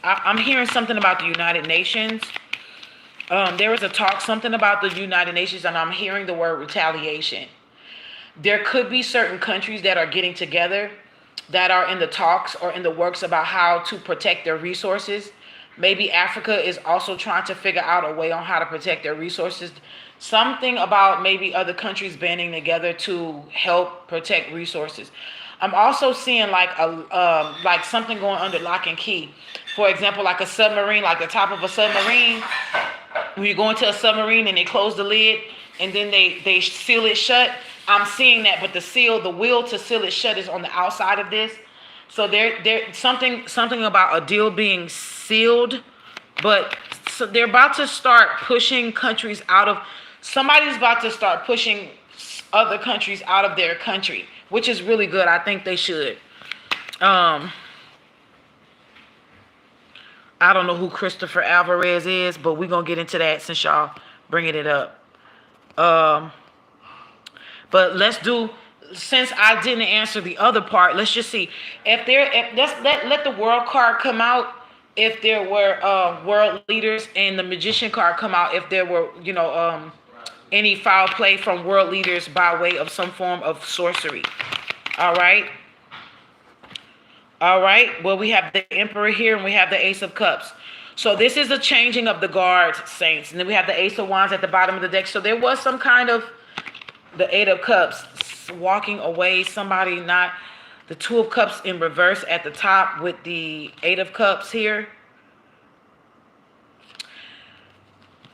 I'm hearing something about the United Nations. There was a talk, something about the United Nations, and I'm hearing the word retaliation. There could be certain countries that are getting together that are in the talks or in the works about how to protect their resources. Maybe Africa is also trying to figure out a way on how to protect their resources. Something about maybe other countries banding together to help protect resources. I'm also seeing like something going under lock and key. For example, like a submarine, like the top of a submarine. When you go into a submarine and they close the lid and then they seal it shut. I'm seeing that, but the wheel to seal it shut is on the outside of this. So there something about a deal being sealed, but so they're about to start pushing countries out of. Somebody's about to start pushing other countries out of their country, which is really good. I think they should. I don't know who Christopher Alvarez is, but we're gonna get into that since y'all bringing it up. But since I didn't answer the other part, let's just see let the world card come out. If there were world leaders, and the magician card come out if there were any foul play from world leaders by way of some form of sorcery. All right. Well, we have the Emperor here, and we have the Ace of Cups. So this is a changing of the guard, saints. And then we have the Ace of Wands at the bottom of the deck. So there was some kind of the Eight of Cups walking away. Somebody not the Two of Cups in reverse at the top with the Eight of Cups here.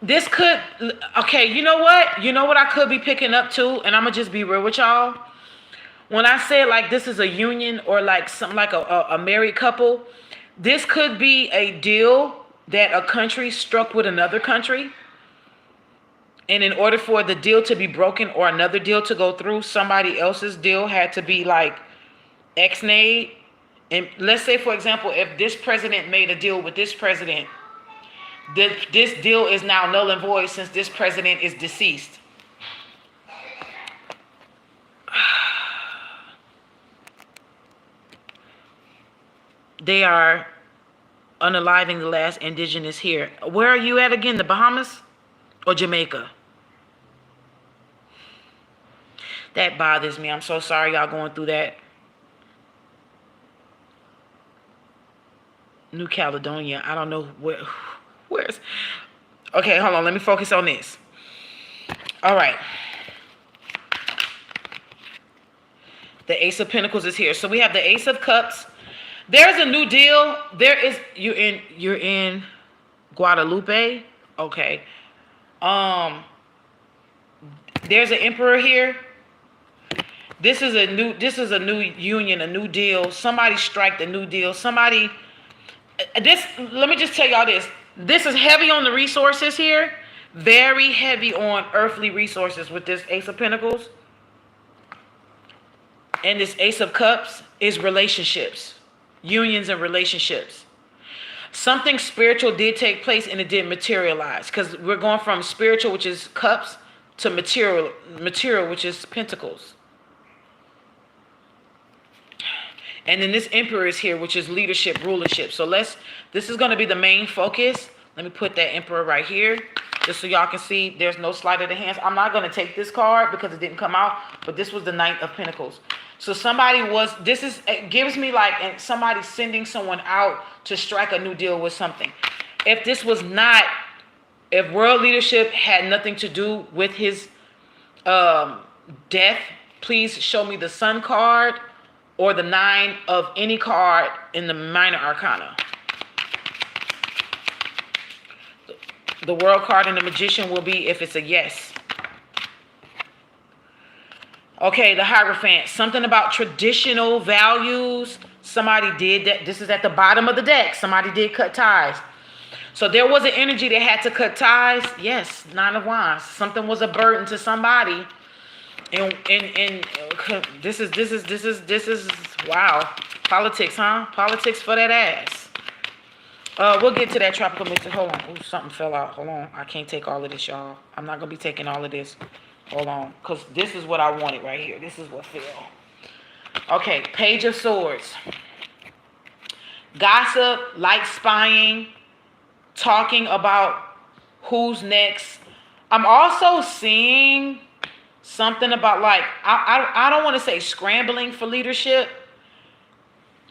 This could, okay, you know what I could be picking up too, and I'm gonna just be real with y'all. When I say like this is a union or like something like a married couple, this could be a deal that a country struck with another country. And in order for the deal to be broken or another deal to go through, somebody else's deal had to be like ex-nayed. And let's say, for example, if this president made a deal with this president, this deal is now null and void since this president is deceased. They are unaliving the last indigenous here. Where are you at again? The Bahamas or Jamaica? That bothers me. I'm so sorry y'all going through that. New Caledonia. I don't know where's. Okay, hold on. Let me focus on this. All right. The Ace of Pentacles is here. So we have the Ace of Cups. There's a new deal. You're in Guadalupe. Okay. There's an Emperor here. This is a new union, a new deal. Somebody strike the new deal. Let me just tell y'all this. This is heavy on the resources here. Very heavy on earthly resources with this Ace of Pentacles. And this Ace of Cups is relationships. Unions and relationships. Something spiritual did take place and it didn't materialize. Because we're going from spiritual, which is cups, to material, which is pentacles. And then this Emperor is here, which is leadership, rulership. So this is going to be the main focus. Let me put that Emperor right here, just so y'all can see there's no sleight of the hands. I'm not going to take this card because it didn't come out, but this was the Knight of Pentacles. So it gives me like somebody sending someone out to strike a new deal with something. If world leadership had nothing to do with his death, please show me the Sun card or the 9 of any card in the minor arcana. The World card and the Magician will be if it's a yes. Okay, the Hierophant. Something about traditional values. Somebody did that. This is at the bottom of the deck. Somebody did cut ties. So there was an energy that had to cut ties. Yes, 9 of Wands. Something was a burden to somebody. And this is wow. Politics, huh? Politics for that ass. We'll get to that tropical mystic. Hold on. Ooh, something fell out. Hold on. I can't take all of this, y'all. I'm not gonna be taking all of this. Hold on. Cause this is what I wanted right here. This is what fell. Okay, Page of Swords. Gossip, like spying, talking about who's next. I'm also seeing something about like I don't want to say scrambling for leadership,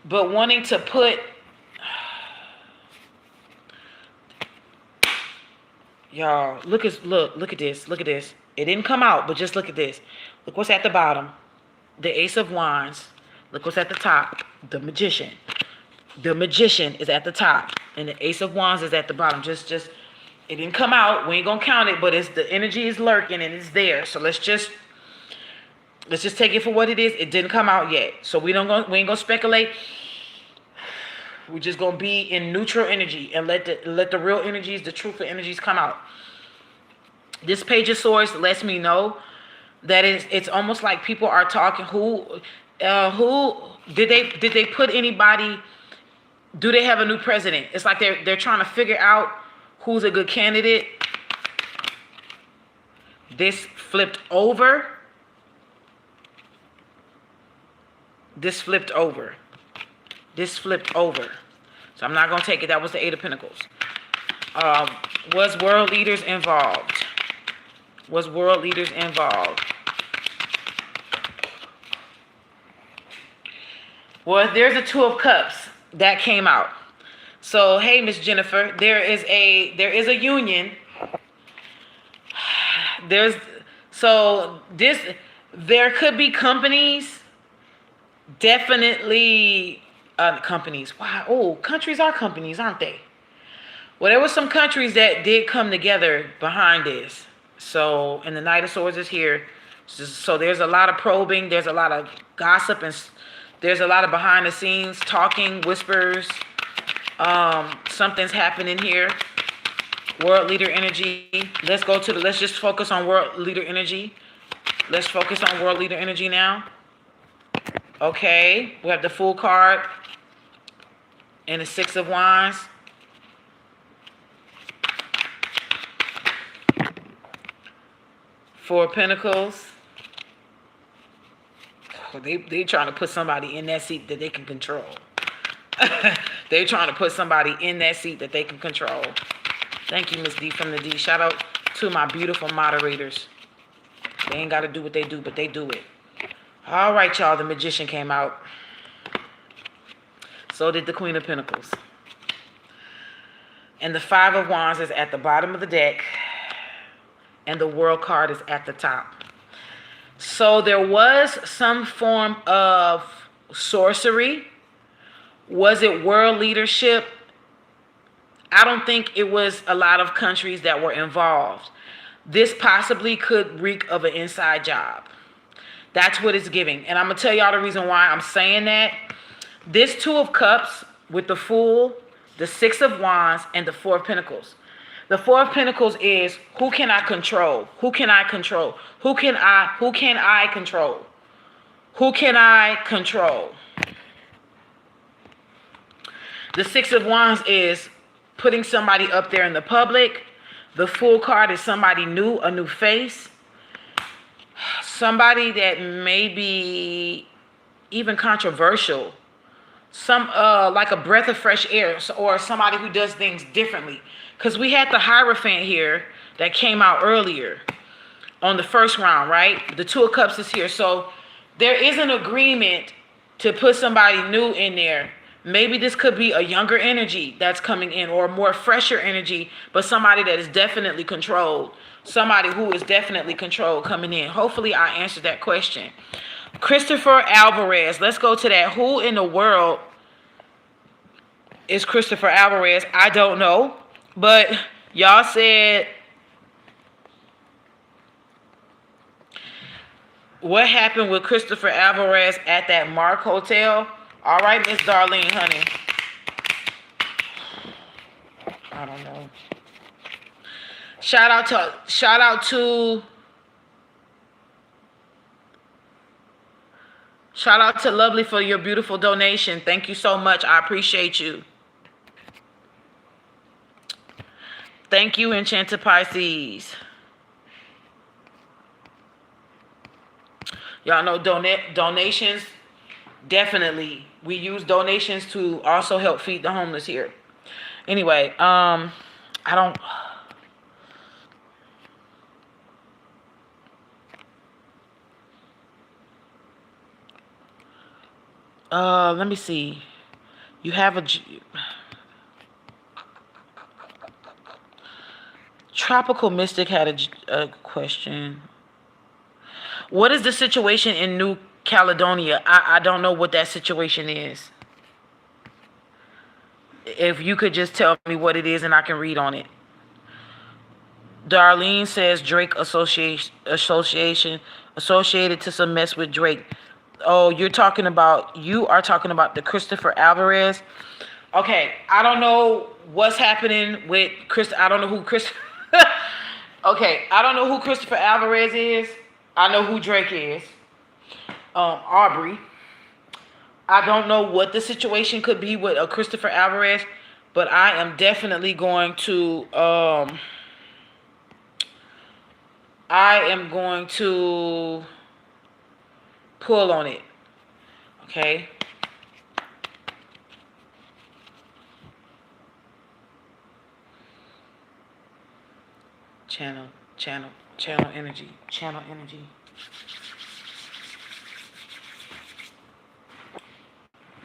but wanting to put y'all look at this. Look at this. It didn't come out, but just look at this. Look what's at the bottom. The Ace of Wands. Look what's at the top. The Magician. The Magician is at the top, and the Ace of Wands is at the bottom. Just it didn't come out. We ain't gonna count it, but it's the energy is lurking and it's there. So let's just take it for what it is. It didn't come out yet, so we ain't gonna speculate. We're just gonna be in neutral energy and let the real energies, the truthful energies, come out. This Page of Swords lets me know that it's almost like people are talking. Who did they put anybody? Do they have a new president? It's like they're trying to figure out who's a good candidate. This flipped over. This flipped over. This flipped over. So I'm not going to take it. That was the Eight of Pentacles. Was world leaders involved? Was world leaders involved? Well, there's a Two of Cups that came out. So, hey, Miss Jennifer, there is a union. There could be companies, definitely companies. Wow, oh, countries are companies, aren't they? Well, there were some countries that did come together behind this. So, and the Knight of Swords is here. So there's a lot of probing, there's a lot of gossip, and there's a lot of behind the scenes talking, whispers. Something's happening here. World leader energy. Let's just focus on world leader energy. Let's focus on world leader energy now. Okay, we have the Fool card and the Six of Wands. Four of Pentacles. They trying to put somebody in that seat that they can control. They're trying to put somebody in that seat that they can control. Thank you, Miss D from the D. Shout out to my beautiful moderators. They ain't got to do what they do, but they do it. All right, y'all. The Magician came out. So did the Queen of Pentacles. And the Five of Wands is at the bottom of the deck. And the World card is at the top. So there was some form of sorcery. Was it world leadership? I don't think it was a lot of countries that were involved. This possibly could reek of an inside job. That's what it's giving. And I'm going to tell y'all the reason why I'm saying that. This Two of Cups with the Fool, the Six of Wands, and the Four of Pentacles. The Four of Pentacles is, who can I control? Who can I control? Who can I control? Who can I control? The Six of Wands is putting somebody up there in the public. The Fool card is somebody new, a new face. Somebody that may be even controversial. Some like a breath of fresh air, or somebody who does things differently. Because we had the Hierophant here that came out earlier on the first round, right? The Two of Cups is here. So there is an agreement to put somebody new in there. Maybe this could be a younger energy that's coming in, or a more fresher energy, but somebody that is definitely controlled. Somebody who is definitely controlled coming in. Hopefully I answered that question. Christopher Alvarez. Let's go to that. Who in the world is Christopher Alvarez? I don't know. But y'all said, what happened with Christopher Alvarez at that Mark Hotel? All right, Miss Darlene, honey. I don't know. Shout out to Shout out to Lovely for your beautiful donation. Thank you so much. I appreciate you. Thank you, Enchanted Pisces. Y'all know donations, definitely. We use donations to also help feed the homeless here. Anyway, I don't. Let me see. You have a Tropical Mystic had a question. What is the situation in New Caledonia? I don't know what that situation is. If you could just tell me what it is and I can read on it. Darlene says Drake association associated to some mess with Drake. Oh, you are talking about the Christopher Alvarez. Okay, I don't know what's happening with Chris. I don't know who Chris. Okay, I don't know who Christopher Alvarez is. I know who Drake is. Aubrey. I don't know what the situation could be with a Christopher Alvarez, but I am definitely going to pull on it. Okay. Channel energy. Channel energy.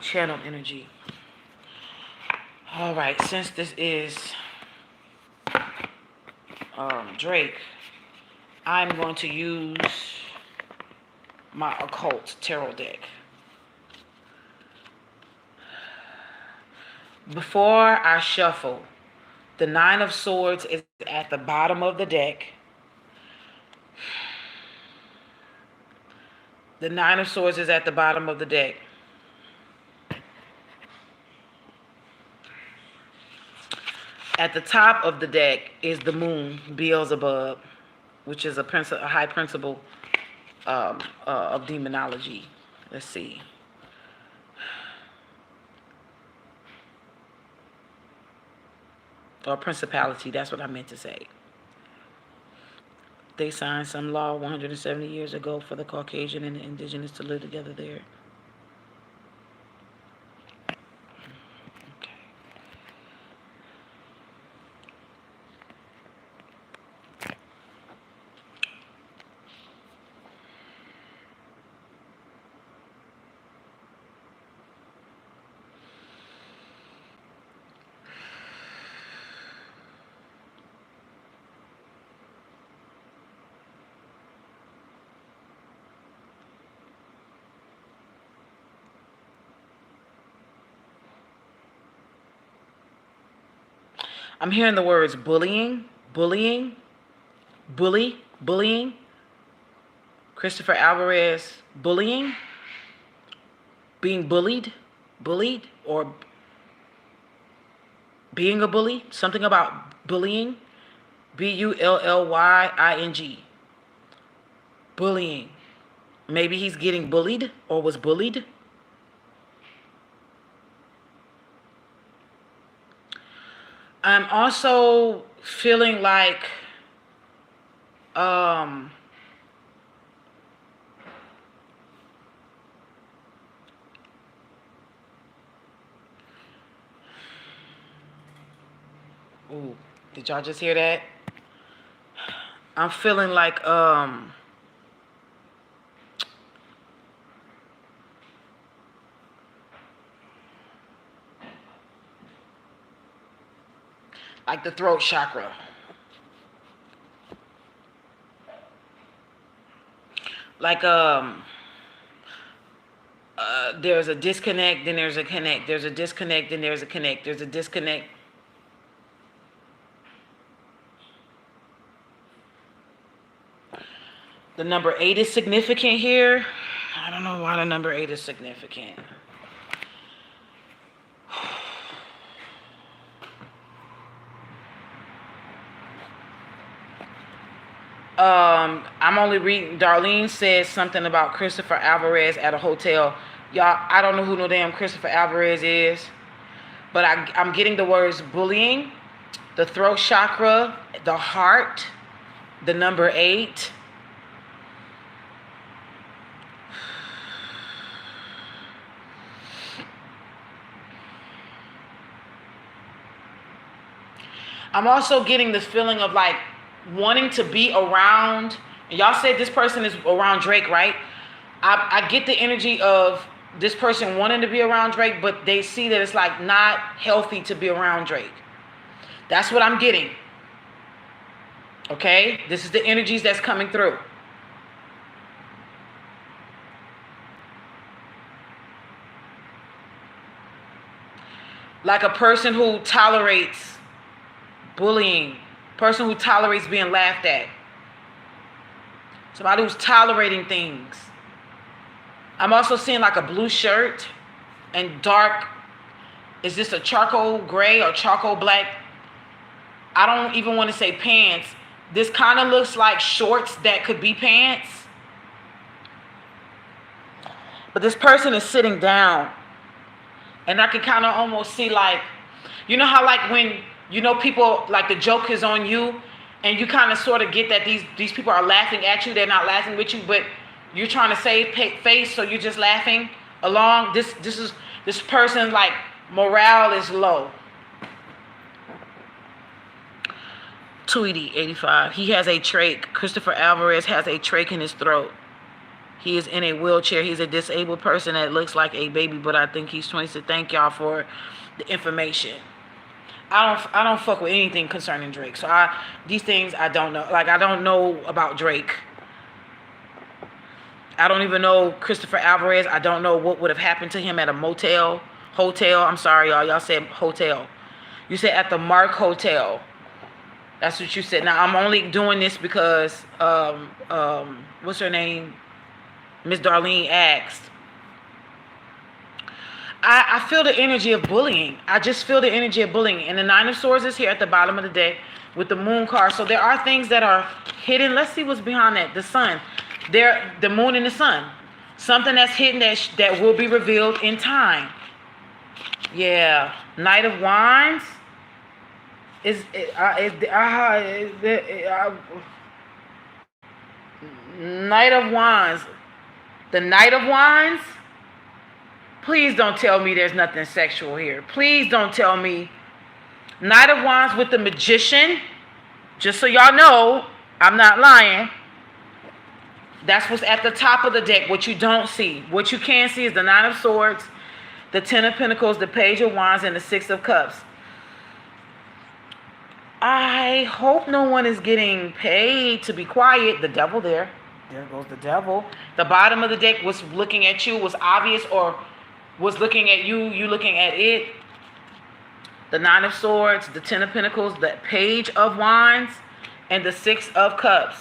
Channel energy. All right, since this is Drake, I'm going to use my occult tarot deck. Before I shuffle, the Nine of Swords is at the bottom of the deck. The Nine of Swords is at the bottom of the deck. At the top of the deck is the Moon, Beelzebub, which is a high principle of demonology. Let's see. Or principality, that's what I meant to say. They signed some law 170 years ago for the Caucasian and the indigenous to live together there. I'm hearing the words bullying. Bullying. Christopher Alvarez, bullying. Being bullied, or being a bully. Something about bullying. Bullying. Bullying. Maybe he's getting bullied or was bullied. I'm also feeling like ooh, did y'all just hear that? I'm feeling like the throat chakra. Like there's a disconnect, then there's a connect. There's a disconnect, then there's a connect. There's a disconnect. The number 8 is significant here. I don't know why the number 8 is significant. I'm only reading. Darlene said something about Christopher Alvarez at a hotel. Y'all, I don't know who no damn Christopher Alvarez is, but I'm getting the words bullying, the throat chakra, the heart, the number 8. I'm also getting this feeling of like wanting to be around. Y'all said this person is around Drake, right? I get the energy of this person wanting to be around Drake, but they see that it's like not healthy to be around Drake. That's what I'm getting. Okay? This is the energies that's coming through. Like a person who tolerates bullying, person who tolerates being laughed at, somebody who's tolerating things. I'm also seeing like a blue shirt and dark, is this a charcoal gray or charcoal black? I don't even want to say pants. This kind of looks like shorts that could be pants. But this person is sitting down. And I can kind of almost see like, you know how like when, you know, people, like the joke is on you, and you kind of sort of get that these people are laughing at you. They're not laughing with you, but you're trying to save face, so you're just laughing along. This person, like, morale is low. Tweety 85. He has a trach. Christopher Alvarez has a trach in his throat. He is in a wheelchair. He's a disabled person that looks like a baby, but I think he's 26. Thank y'all for the information. I don't fuck with anything concerning Drake. So these things I don't know. Like, I don't know about Drake. I don't even know Christopher Alvarez. I don't know what would have happened to him at a hotel. I'm sorry, y'all. Y'all said hotel. You said at the Mark Hotel. That's what you said. Now, I'm only doing this because, what's her name? Miss Darlene asked. I feel the energy of bullying. I just feel the energy of bullying. And the 9 of Swords is here at the bottom of the deck with the moon card. So there are things that are hidden. Let's see what's behind that. The sun. The moon and the sun. Something that's hidden that will be revealed in time. Yeah. Knight of Wands. Knight of Wands. The Knight of Wands. Please don't tell me there's nothing sexual here. Please don't tell me. Knight of Wands with the Magician. Just so y'all know, I'm not lying. That's what's at the top of the deck, what you don't see. What you can see is the 9 of Swords, the 10 of Pentacles, the Page of Wands, and the 6 of Cups. I hope no one is getting paid to be quiet. The devil there. There goes the devil. The bottom of the deck was looking at you, was obvious, or was looking at you, you looking at it. The 9 of Swords, the 10 of Pentacles, the Page of Wands, and the 6 of Cups.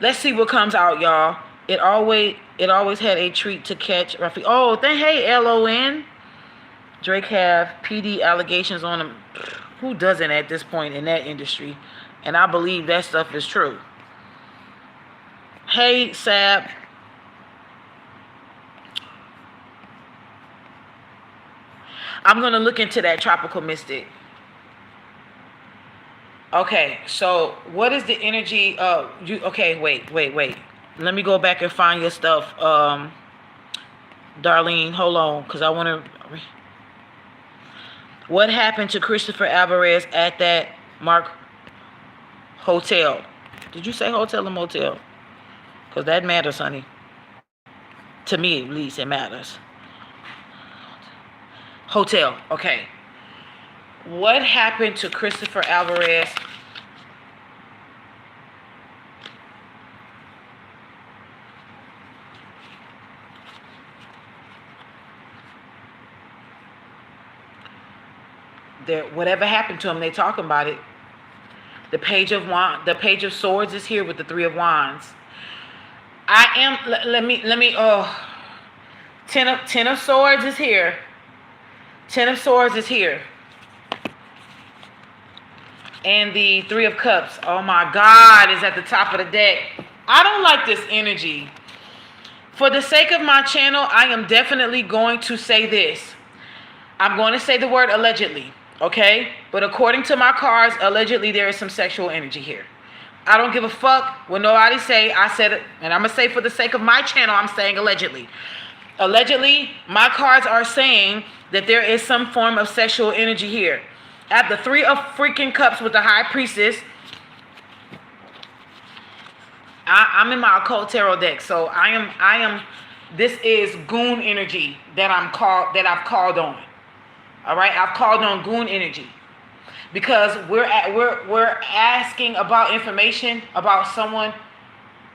Let's see what comes out, y'all. It always had a treat to catch Rafi. Oh, hey, LON. Drake have PD allegations on him. Who doesn't at this point in that industry? And I believe that stuff is true. Hey, Sab. I'm going to look into that tropical mystic. Okay, so what is the energy of you? Okay, wait. Let me go back and find your stuff. Darlene, hold on, because I want to. What happened to Christopher Alvarez at that Mark Hotel? Did you say hotel or motel? Because that matters, honey. To me, at least, it matters. Hotel, okay. What happened to Christopher Alvarez? Whatever happened to him, they talking about it. The Page of Swords is here with the 3 of Wands. Let me 10 of Swords is here. 10 of Swords is here. And the Three of Cups. Oh my God, is at the top of the deck. I don't like this energy. For the sake of my channel, I am definitely going to say this. I'm going to say the word allegedly, okay? But according to my cards, allegedly there is some sexual energy here. I don't give a fuck what nobody say. I said it, and I'm going to say for the sake of my channel, I'm saying allegedly. Allegedly, my cards are saying that there is some form of sexual energy here. At the Three of freaking Cups with the High Priestess, I'm in my occult tarot deck, so I am. This is goon energy that I've called on. All right, I've called on goon energy because we're asking about information about someone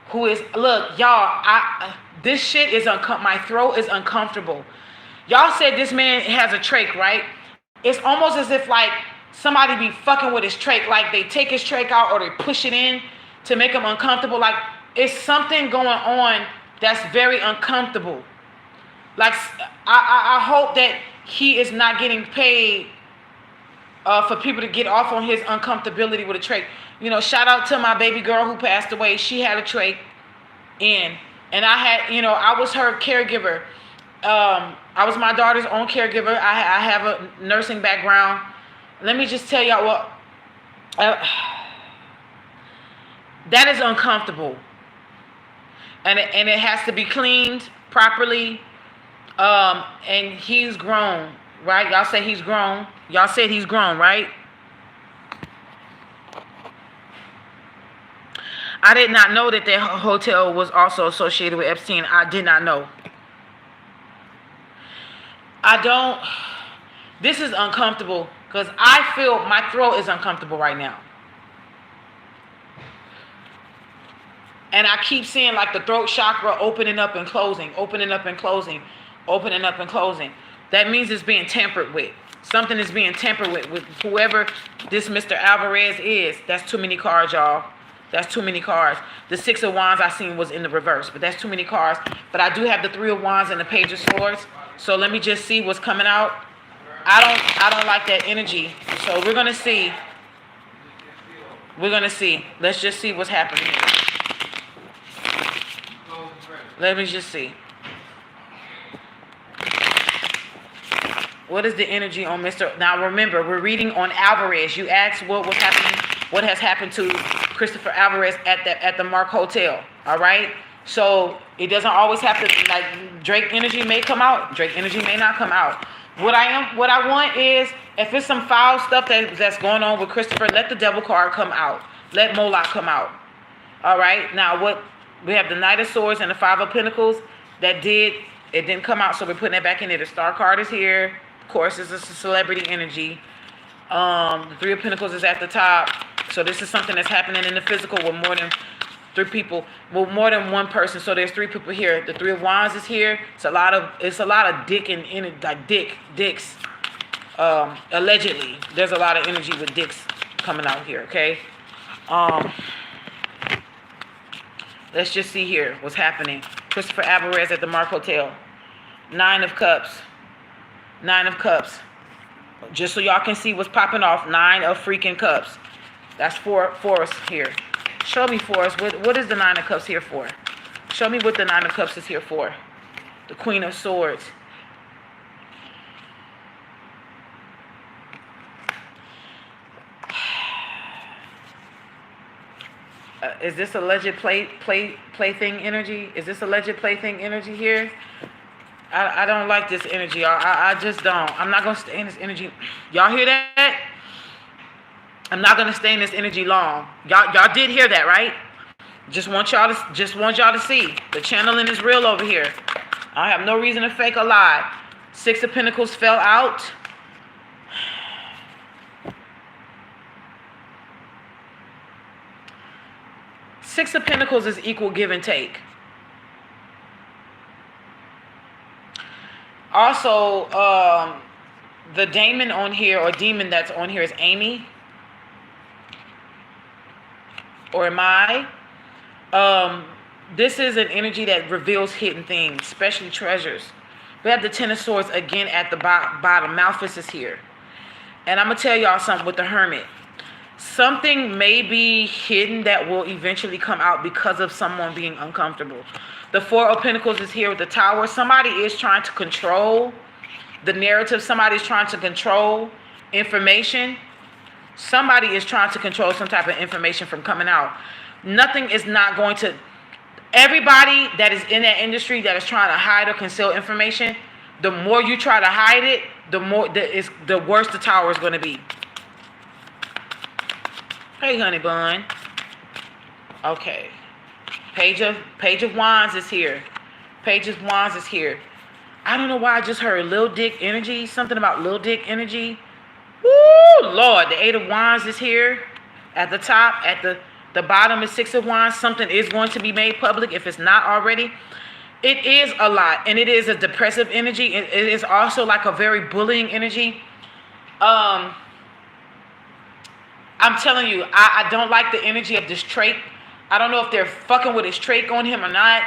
who is. Look, y'all, this shit is my throat is uncomfortable. Y'all said this man has a trach, right? It's almost as if like somebody be fucking with his trach, like they take his trach out or they push it in to make him uncomfortable. Like it's something going on that's very uncomfortable. Like I hope that he is not getting paid for people to get off on his uncomfortability with a trach. You know, shout out to my baby girl who passed away. She had a trach in, and I had, you know, I was her caregiver. I was my daughter's own caregiver. I have a nursing background. Let me just tell y'all what. That is uncomfortable, and it has to be cleaned properly. And he's grown, right? Y'all say he's grown. Y'all said he's grown, right? I did not know that hotel was also associated with Epstein. I did not know. This is uncomfortable because I feel my throat is uncomfortable right now. And I keep seeing like the throat chakra opening up and closing, opening up and closing, opening up and closing. That means it's being tampered with. Something is being tampered with whoever this Mr. Alvarez is. That's too many cards, y'all. That's too many cards. The Six of Wands I seen was in the reverse, but that's too many cards. But I do have the Three of Wands and the Page of Swords. So let me just see what's coming out. I don't like that energy. So we're gonna see. We're gonna see. Let's just see what's happening here. Let me just see. What is the energy on Mr. Now remember, we're reading on Alvarez. You asked what was happening, what has happened to Christopher Alvarez at the Mark Hotel. All right. So it doesn't always have to, like, Drake energy may come out, Drake energy may not come out. What I want is, if it's some foul stuff that's going on with Christopher, let the Devil card come out. Let Moloch come out. All right. Now what we have, the Knight of Swords and the Five of Pentacles. It didn't come out, so we're putting it back in there. The Star card is here. Of course, this is a celebrity energy. The Three of Pentacles is at the top. So this is something that's happening in the physical with more than three people, well, more than one person. So there's three people here. The Three of Wands is here. It's a lot of dick and like dicks. Allegedly, there's a lot of energy with dicks coming out here. Okay. Let's just see here what's happening. Christopher Alvarez at the Mark Hotel. Nine of Cups. Nine of Cups. Just so y'all can see what's popping off. Nine of freaking Cups. That's for us here. Show me for us. What is the Nine of Cups here for? Show me what the Nine of Cups is here for. The Queen of Swords. Is this alleged plaything energy? Is this alleged plaything energy here? I don't like this energy, y'all. I just don't. I'm not gonna stay in this energy. Y'all hear that? I'm not gonna stay in this energy long. Y'all did hear that, right? Just want y'all to see the channeling is real over here. I have no reason to fake a lie. Six of Pentacles fell out. Six of Pentacles is equal give and take. Also, the demon on here, or demon that's on here, is Amy. Or am I? This is an energy that reveals hidden things, especially treasures. We have the Ten of Swords again at the bottom. Malphus is here. And I'm going to tell y'all something with the Hermit. Something may be hidden that will eventually come out because of someone being uncomfortable. The Four of Pentacles is here with the Tower. Somebody is trying to control the narrative. Somebody is trying to control information. Somebody is trying to control some type of information from coming out. Nothing is not going to... Everybody that is in that industry that is trying to hide or conceal information, the more you try to hide it, the worse the Tower is going to be. Hey, honey bun. Okay. Page of Wands is here. Page of Wands is here. I don't know why I just heard Lil Dick energy. Something about Lil Dick energy. Woo, Lord. The Eight of Wands is here. At the top, at the bottom is Six of Wands. Something is going to be made public if it's not already. It is a lot, and it is a depressive energy. It is also like a very bullying energy. I'm telling you, I don't like the energy of this trait. I don't know if they're fucking with his trait on him or not.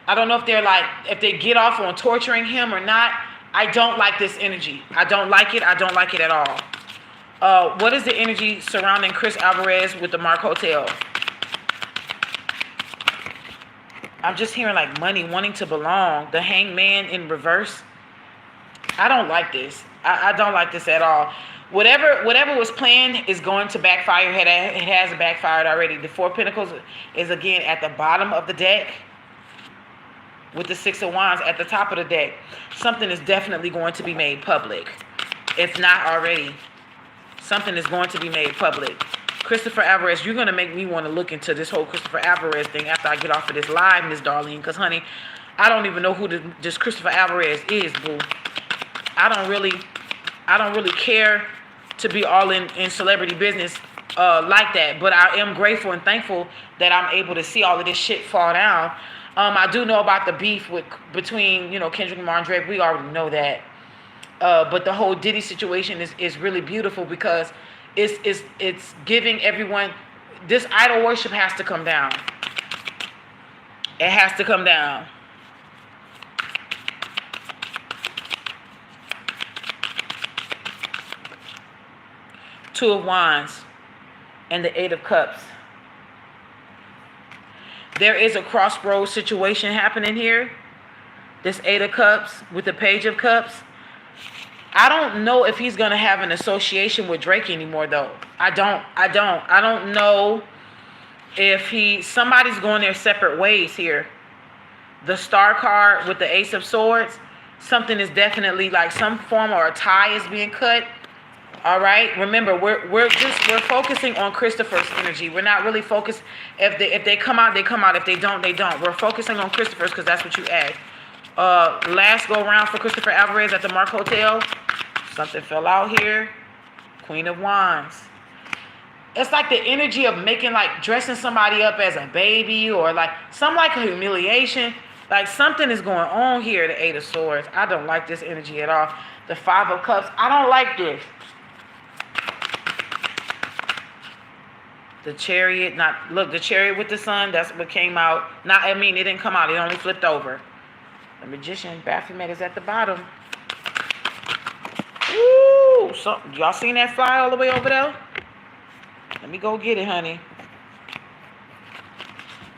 I don't know if they're like, if they get off on torturing him or not. I don't like this energy. I don't like it. I don't like it at all. What is the energy surrounding Chris Alvarez with the Mark Hotel? I'm just hearing like money, wanting to belong. The Hangman in reverse. I don't like this. I don't like this at all. Whatever was planned is going to backfire. It has backfired already. The Four of Pentacles is again at the bottom of the deck with the Six of Wands at the top of the deck. Something is definitely going to be made public. If not already, something is going to be made public. Christopher Alvarez, you're going to make me want to look into this whole Christopher Alvarez thing after I get off of this live, Miss Darlene. Because, honey, I don't even know who this Christopher Alvarez is, boo. I don't really care to be all in celebrity business like that. But I am grateful and thankful that I'm able to see all of this shit fall down. I do know about the beef between, Kendrick Lamar and Drake. We already know that. But the whole Diddy situation is really beautiful because it's giving everyone... This idol worship has to come down. It has to come down. Two of Wands and the Eight of Cups. There is a crossroads situation happening here. This Eight of Cups with the Page of Cups. I don't know if he's going to have an association with Drake anymore, though. I don't know if somebody's going their separate ways here. The Star card with the Ace of Swords. Something is definitely like some form or a tie is being cut. All right. Remember, we're focusing on Christopher's energy. We're not really focused. If they come out, they come out. If they don't, they don't. We're focusing on Christopher's because that's what you asked. Last go around for Christopher Alvarez at the Mark Hotel. Something fell out here. Queen of Wands. It's like the energy of dressing somebody up as a baby or like some like a humiliation. Like something is going on here. The Eight of Swords. I don't like this energy at all. The Five of Cups. I don't like this. The Chariot. The Chariot with the Sun. That's what came out. It didn't come out. It only flipped over. The Magician, Baphomet is at the bottom. Ooh, y'all seen that fly all the way over there? Let me go get it, honey.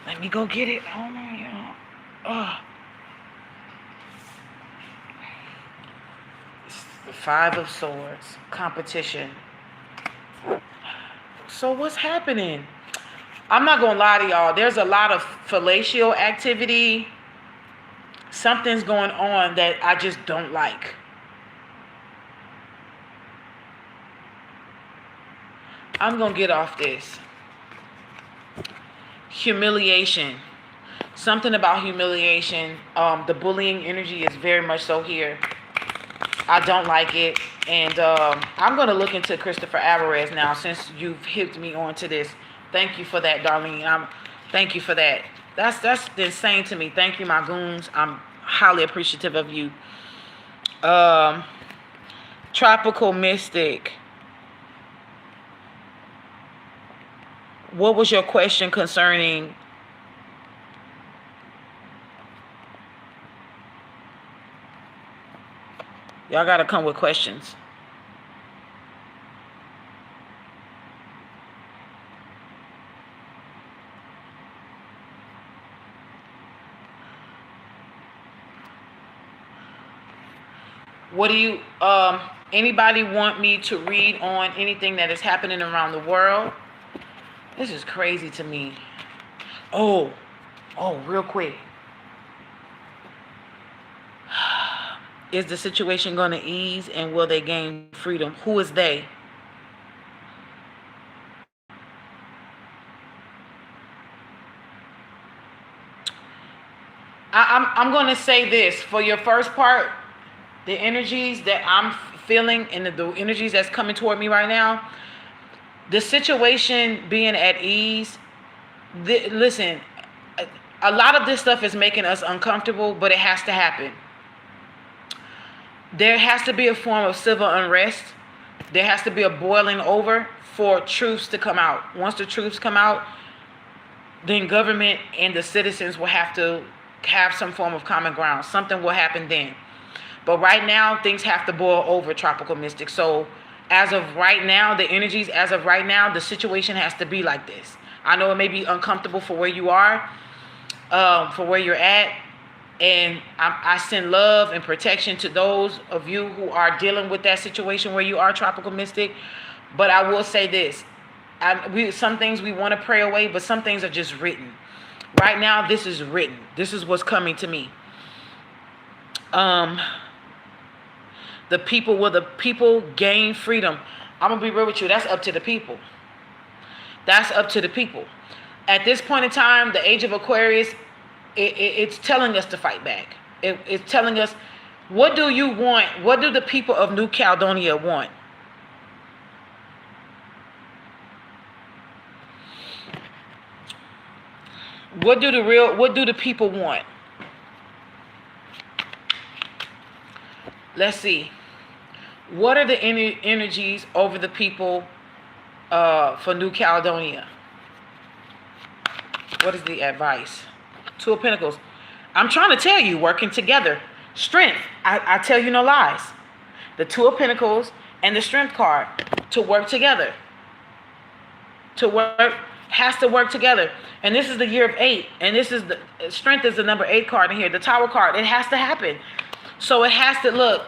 Let me go get it. Oh my God. It's the Five of Swords. Competition. So what's happening? I'm not going to lie to y'all. There's a lot of fellatio activity. Something's going on that I just don't like. I'm going to get off this. Humiliation. Something about humiliation. The bullying energy is very much so here. I don't like it. And I'm going to look into Christopher Alvarez now since you've hipped me onto this. Thank you for that, Darlene. Thank you for that. That's insane to me. Thank you, my goons. I'm highly appreciative of you. Tropical Mystic. What was your question concerning? Y'all got to come with questions. What do you anybody want me to read on anything that is happening around the world? This is crazy to me. Oh, real quick. Is the situation going to ease and will they gain freedom? Who is they? I'm going to say this for your first part. The energies that I'm feeling and the energies that's coming toward me right now, the situation being at ease. Listen, a lot of this stuff is making us uncomfortable, but it has to happen. There has to be a form of civil unrest. There has to be a boiling over for truths to come out. Once the truths come out, then government and the citizens will have to have some form of common ground. Something will happen then. But right now, things have to boil over, Tropical Mystic. So as of right now, the energies, as of right now, the situation has to be like this. I know it may be uncomfortable for where you are, for where you're at. And I send love and protection to those of you who are dealing with that situation where you are, Tropical Mystic. But I will say this. Some things we want to pray away, but some things are just written. Right now, this is written. This is what's coming to me. Will the people gain freedom? I'm going to be real with you. That's up to the people. That's up to the people. At this point in time, the age of Aquarius, it's telling us to fight back. It's telling us, what do you want? What do the people of New Caledonia want? What do the people want? Let's see. What are the energies over the people for New Caledonia? What is the advice? Two of Pentacles. I'm trying to tell you, working together. Strength. I tell you no lies. The Two of Pentacles and the Strength card. To work together. Has to work together. And this is the year of 8. And this is the Strength is the number 8 card in here. The Tower card. It has to happen. So it has to look.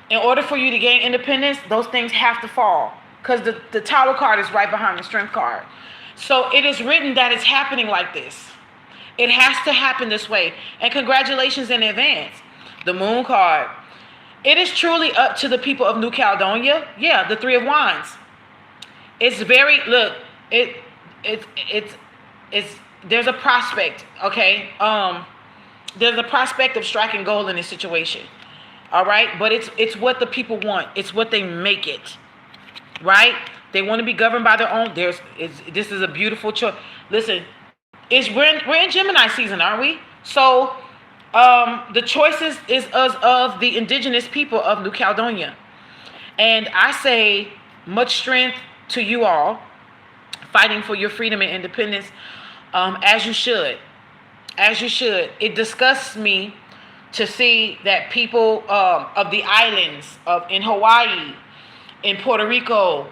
In order for you to gain independence, those things have to fall. Because the Tower card is right behind the Strength card. So it is written that it's happening like this. It has to happen this way. And congratulations in advance. The Moon card. It is truly up to the people of New Caledonia. Yeah, the Three of Wands. It's very, look, it's there's a prospect, okay? There's a prospect of striking gold in this situation. All right? But it's what the people want. It's what they make it. Right? They want to be governed by their own. This is a beautiful choice. Listen, we're in Gemini season, aren't we? So the choices is of the indigenous people of New Caledonia. And I say much strength to you all fighting for your freedom and independence, as you should. As you should. It disgusts me to see that people of the islands, in Hawaii, in Puerto Rico,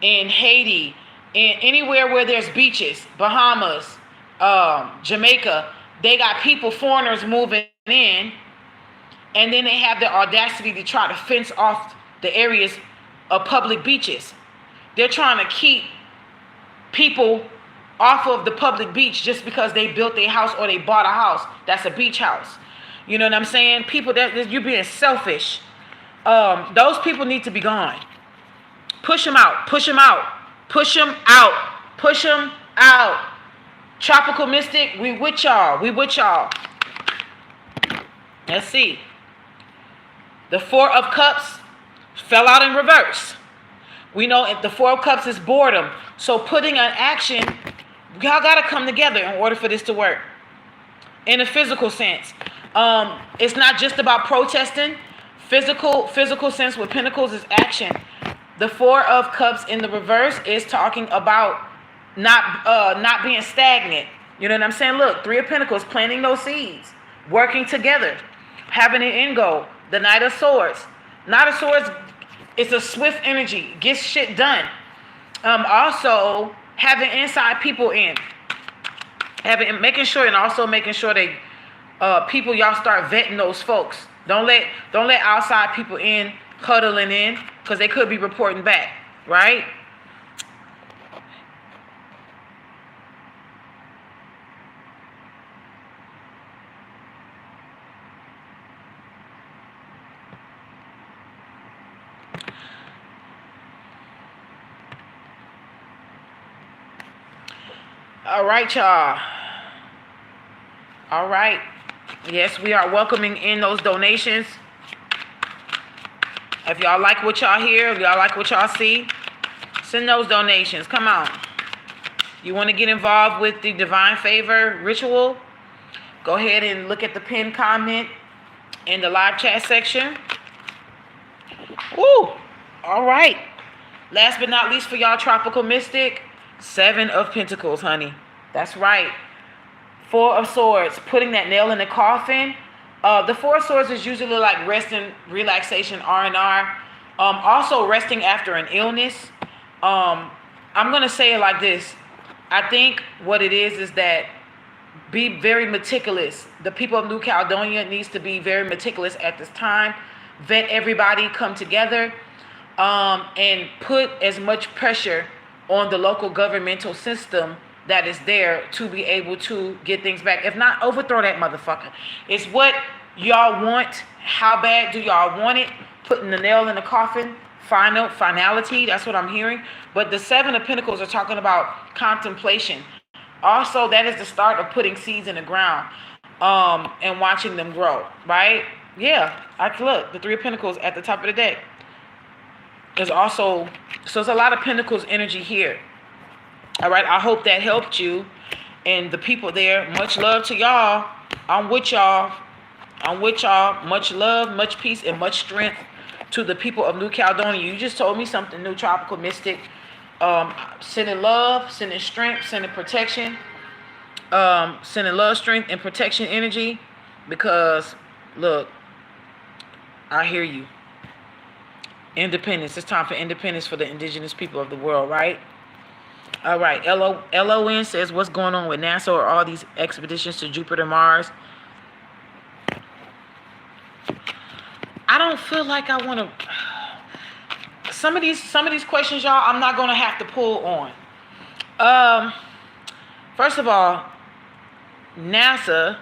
in Haiti, in anywhere where there's beaches, Bahamas, Jamaica, they got people, foreigners moving in, and then they have the audacity to try to fence off the areas of public beaches. They're trying to keep people off of the public beach just because they built a house or they bought a house that's a beach house. You know what I'm saying? People, you're being selfish. Those people need to be gone. Push them out. Push them out. Push them out. Push them out. Tropical Mystic, we with y'all. We with y'all. Let's see. The Four of Cups fell out in reverse. We know the Four of Cups is boredom. So putting an action, y'all got to come together in order for this to work. In a physical sense. It's not just about protesting. Physical sense with Pentacles is action. The Four of Cups in the reverse is talking about not being stagnant. You know what I'm saying? Look, Three of Pentacles, planting those seeds, working together, having an end goal. The Knight of Swords. Knight of Swords, it's a swift energy, gets shit done. Also having inside people in, making sure they people, y'all start vetting those folks. Don't let outside people in huddling in, because they could be reporting back, right? All right, y'all. All right. Yes, we are welcoming in those donations. If y'all like what y'all hear, if y'all like what y'all see, send those donations. Come on. You want to get involved with the Divine Favor ritual? Go ahead and look at the pinned comment in the live chat section. Woo! All right. Last but not least for y'all tropical mystic, 7 of Pentacles, honey. That's right. 4 of Swords, putting that nail in the coffin. The 4 of Swords is usually like rest and relaxation, R&R. Also resting after an illness. I'm going to say it like this. I think what it is that be very meticulous. The people of New Caledonia needs to be very meticulous at this time. Vet everybody, come together, and put as much pressure on the local governmental system that is there to be able to get things back. If not, overthrow that motherfucker. It's what y'all want. How bad do y'all want it? Putting the nail in the coffin. Finality. That's what I'm hearing. But the 7 of Pentacles are talking about contemplation. Also, that is the start of putting seeds in the ground, and watching them grow. Right? Yeah. Look, the 3 of Pentacles at the top of the deck. There's also, so it's a lot of Pentacles energy here. All right, I hope that helped you and the people there. Much love to y'all. I'm with y'all. Much love, much peace, and much strength to the people of New Caledonia. You just told me something new, tropical mystic. Sending love, sending strength, sending protection. Sending love, strength, and protection energy. Because, look, I hear you. Independence. It's time for independence for the indigenous people of the world, right? All right. LON says, what's going on with NASA or all these expeditions to Jupiter, Mars? I don't feel like I want to. Some of these questions, y'all, I'm not going to have to pull on. First of all, NASA,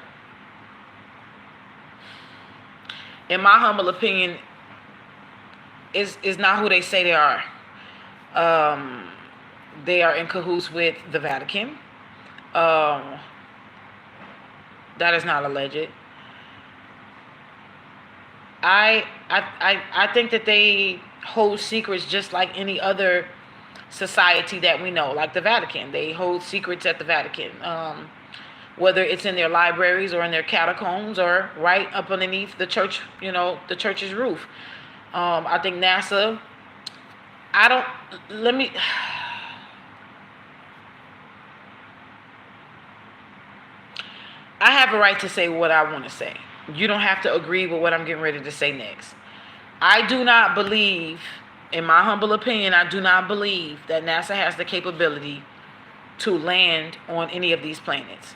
in my humble opinion, is not who they say they are. They are in cahoots with the Vatican. That is not alleged. I think that they hold secrets just like any other society that we know, like the Vatican. They hold secrets at the Vatican, whether it's in their libraries or in their catacombs or right up underneath the church, the church's roof. I think NASA, I have a right to say what I want to say. You don't have to agree with what I'm getting ready to say next. I do not believe, in my humble opinion, I do not believe that NASA has the capability to land on any of these planets.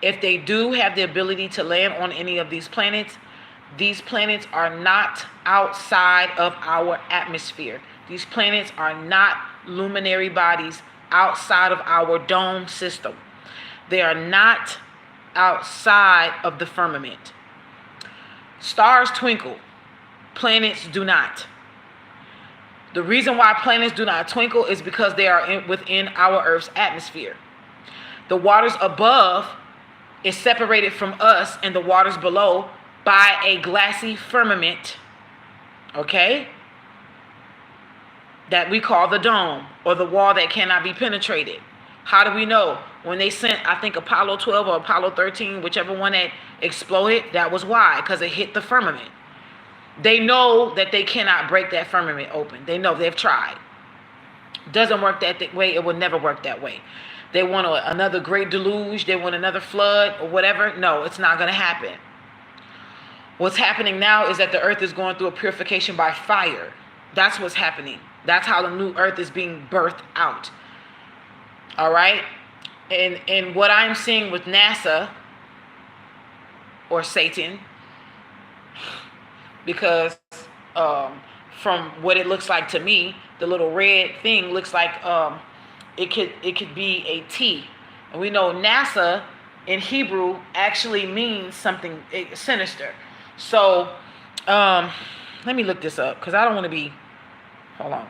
If they do have the ability to land on any of these planets are not outside of our atmosphere. These planets are not luminary bodies outside of our dome system. They are not outside of the firmament. Stars twinkle. Planets do not. The reason why planets do not twinkle is because they are within our Earth's atmosphere. The waters above is separated from us, and the waters below by a glassy firmament, okay, that we call the dome, or the wall that cannot be penetrated. How do we know? When they sent, I think, Apollo 12 or Apollo 13, whichever one that exploded, that was why, because it hit the firmament. They know that they cannot break that firmament open. They know, they've tried. Doesn't work that way. It will never work that way. They want another great deluge. They want another flood or whatever. No, it's not going to happen. What's happening now is that the earth is going through a purification by fire. That's what's happening. That's how the new earth is being birthed out. All right? And what I'm seeing with NASA or Satan because um, from what it looks like to me, the little red thing looks like it could be a T, and we know NASA in Hebrew actually means something sinister. So um, let me look this up because I don't want to be. Hold on.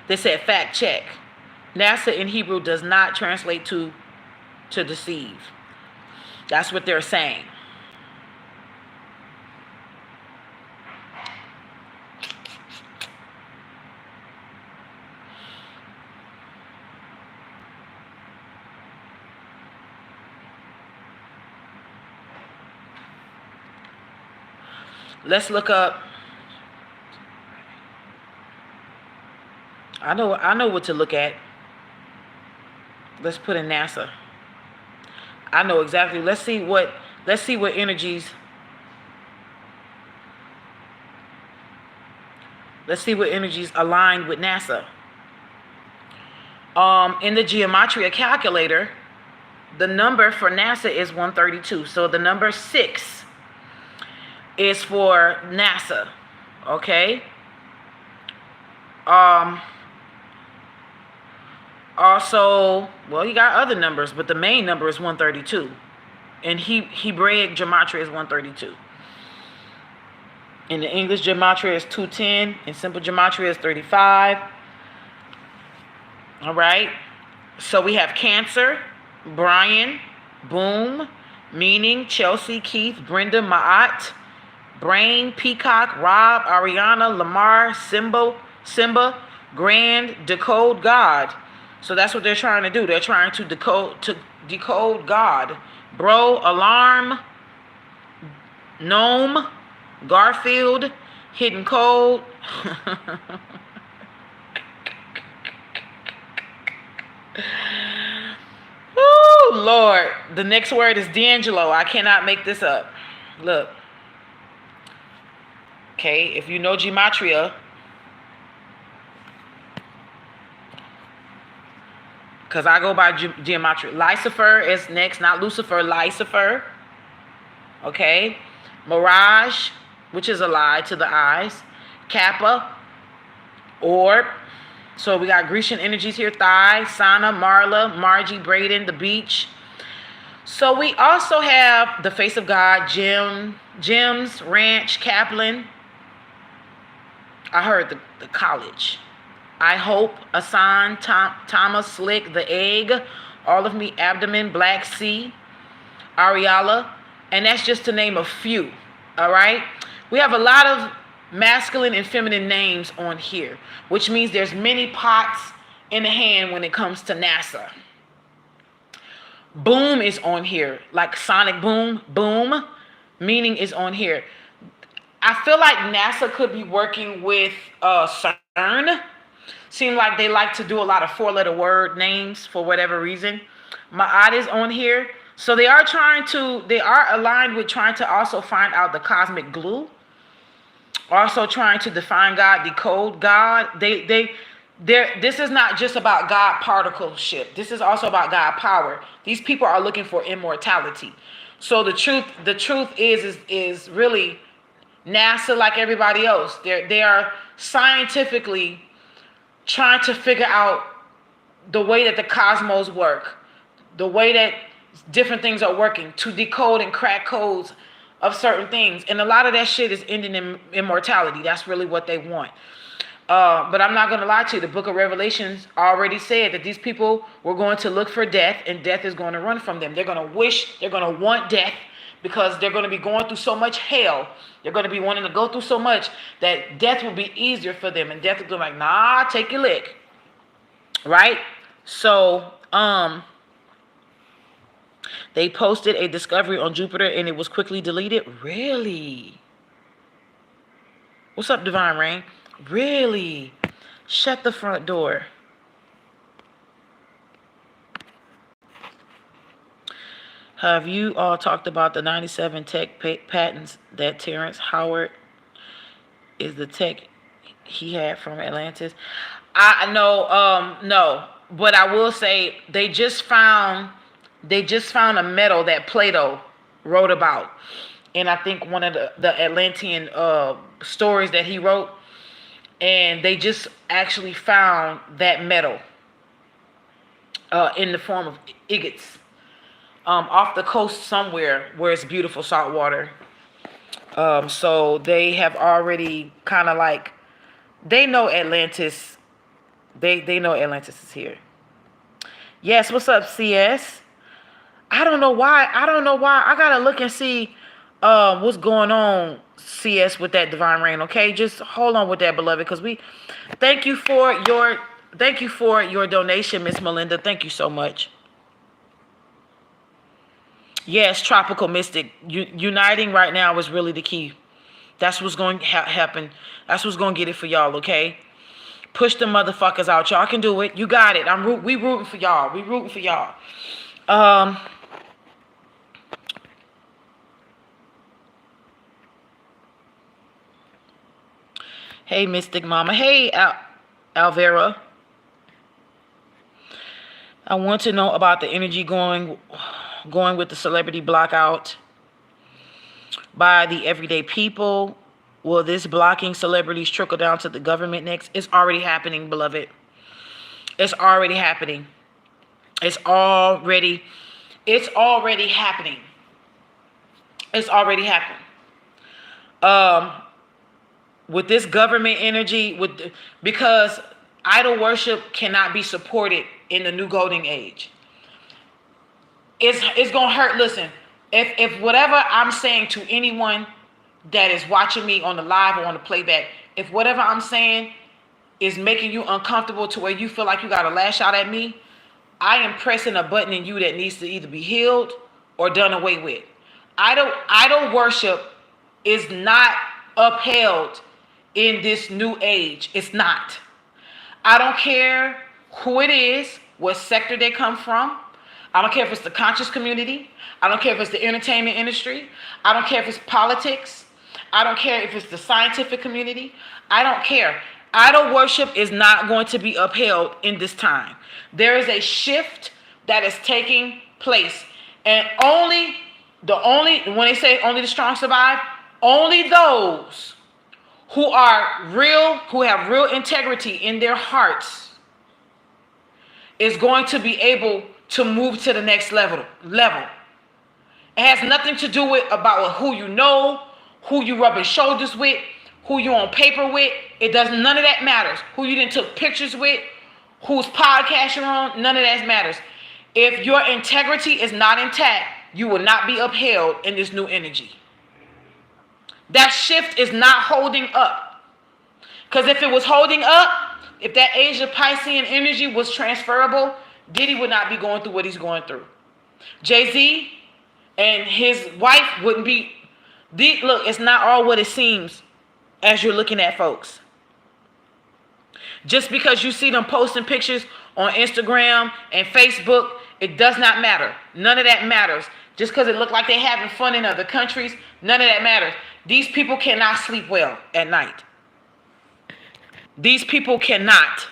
They said fact check. NASA in Hebrew does not translate to deceive. That's what they're saying. Let's look up. I know what to look at. Let's put in NASA. I know exactly. Let's see what energies. Let's see what energies align with NASA. In the gematria calculator, the number for NASA is 132. So the number 6 is for NASA. Okay. Also, well, you got other numbers, but the main number is 132. In Hebraic gematria is 132. In the English gematria is 210. In simple gematria is 35. All right. So we have Cancer, Brian, Boom, Meaning, Chelsea, Keith, Brenda, Maat, Brain, Peacock, Rob, Ariana, Lamar, Simba, Grand, Decode God. So that's what they're trying to do. They're trying to decode God. Bro, Alarm, Gnome, Garfield, Hidden Code. Oh Lord. The next word is D'Angelo. I cannot make this up. Look. Okay, if you know gematria, because I go by gematria. Lucifer is next, not Lucifer, Lucifer. Okay. Mirage, which is a lie to the eyes. Kappa, Orb. So we got Grecian energies here. Thigh, Sana, Marla, Margie, Braden, the beach. So we also have the face of God, Gems, Ranch, Kaplan. I heard the college. I Hope, Asan, Thomas, Slick, The Egg, All of Me, Abdomen, Black Sea, Ariala, and that's just to name a few. All right. We have a lot of masculine and feminine names on here, which means there's many pots in the hand when it comes to NASA. Boom is on here, like Sonic Boom, Boom, Meaning is on here. I feel like NASA could be working with CERN. Seem like they like to do a lot of 4-letter word names for whatever reason. Ma'at is on here. So they are aligned with trying to also find out the cosmic glue. Also trying to define God, decode God. This is not just about God particuleship. This is also about God power. These people are looking for immortality. So the truth is really NASA, like everybody else. They are scientifically trying to figure out the way that the cosmos work, the way that different things are working to decode and crack codes of certain things. And a lot of that shit is ending in immortality. That's really what they want. But I'm not going to lie to you. The book of Revelations already said that these people were going to look for death, and death is going to run from them. They're going to want death because they're going to be going through so much hell. They're going to be wanting to go through so much that death will be easier for them. And death will be like, nah, take your lick. Right? So, they posted a discovery on Jupiter and it was quickly deleted. Really? What's up, Divine Rain? Really? Shut the front door. Have you all talked about the 97 tech patents that Terrence Howard is the tech he had from Atlantis. I know, no, but I will say they just found a metal that Plato wrote about, and I think one of the Atlantean stories that he wrote, and they just actually found that metal in the form of agates off the coast somewhere where it's beautiful salt water. So they have already kind of like they know Atlantis. They know Atlantis is here. Yes, what's up, CS? I don't know why. I don't know why. I gotta look and see what's going on, CS, with that divine rain. Okay, just hold on with that, beloved, because we thank you for your donation, Miss Melinda. Thank you so much. Yes, tropical mystic. Uniting right now is really the key. That's what's going to happen. That's what's going to get it for y'all, okay? Push the motherfuckers out. Y'all can do it. You got it. We rooting for y'all. We rooting for y'all. Um, hey, Mystic Mama. Hey, Alvera. I want to know about the energy going with the celebrity blockout by the everyday people. Will this blocking celebrities trickle down to the government next? It's already happening, beloved. It's already happening. It's already happening. It's already happening. With this government energy, because idol worship cannot be supported in the new golden age. It's gonna hurt. Listen, if whatever I'm saying to anyone that is watching me on the live or on the playback, if whatever I'm saying is making you uncomfortable to where you feel like you gotta lash out at me, I am pressing a button in you that needs to either be healed or done away with. Idol worship is not upheld in this new age. It's not. I don't care who it is, what sector they come from. I don't care if it's the conscious community. I don't care if it's the entertainment industry. I don't care if it's politics. I don't care if it's the scientific community. I don't care. Idol worship is not going to be upheld in this time. There is a shift that is taking place. And when they say only the strong survive, only those who have real integrity in their hearts is going to be able to move to the next level. It has nothing to do with about who you know, who you rubbing shoulders with, who you on paper with. It does. None of that matters. Who you didn't took pictures with, whose podcast you're on. None of that matters. If your integrity is not intact, you will not be upheld in this new energy. That shift is not holding up. Because if it was holding up, if that Asia Piscean energy was transferable, Diddy would not be going through what he's going through. Jay-Z and his wife wouldn't be. Look, it's not all what it seems as you're looking at folks. Just because you see them posting pictures on Instagram and Facebook, it does not matter. None of that matters. Just because it looked like they're having fun in other countries, none of that matters. These people cannot sleep well at night. These people cannot.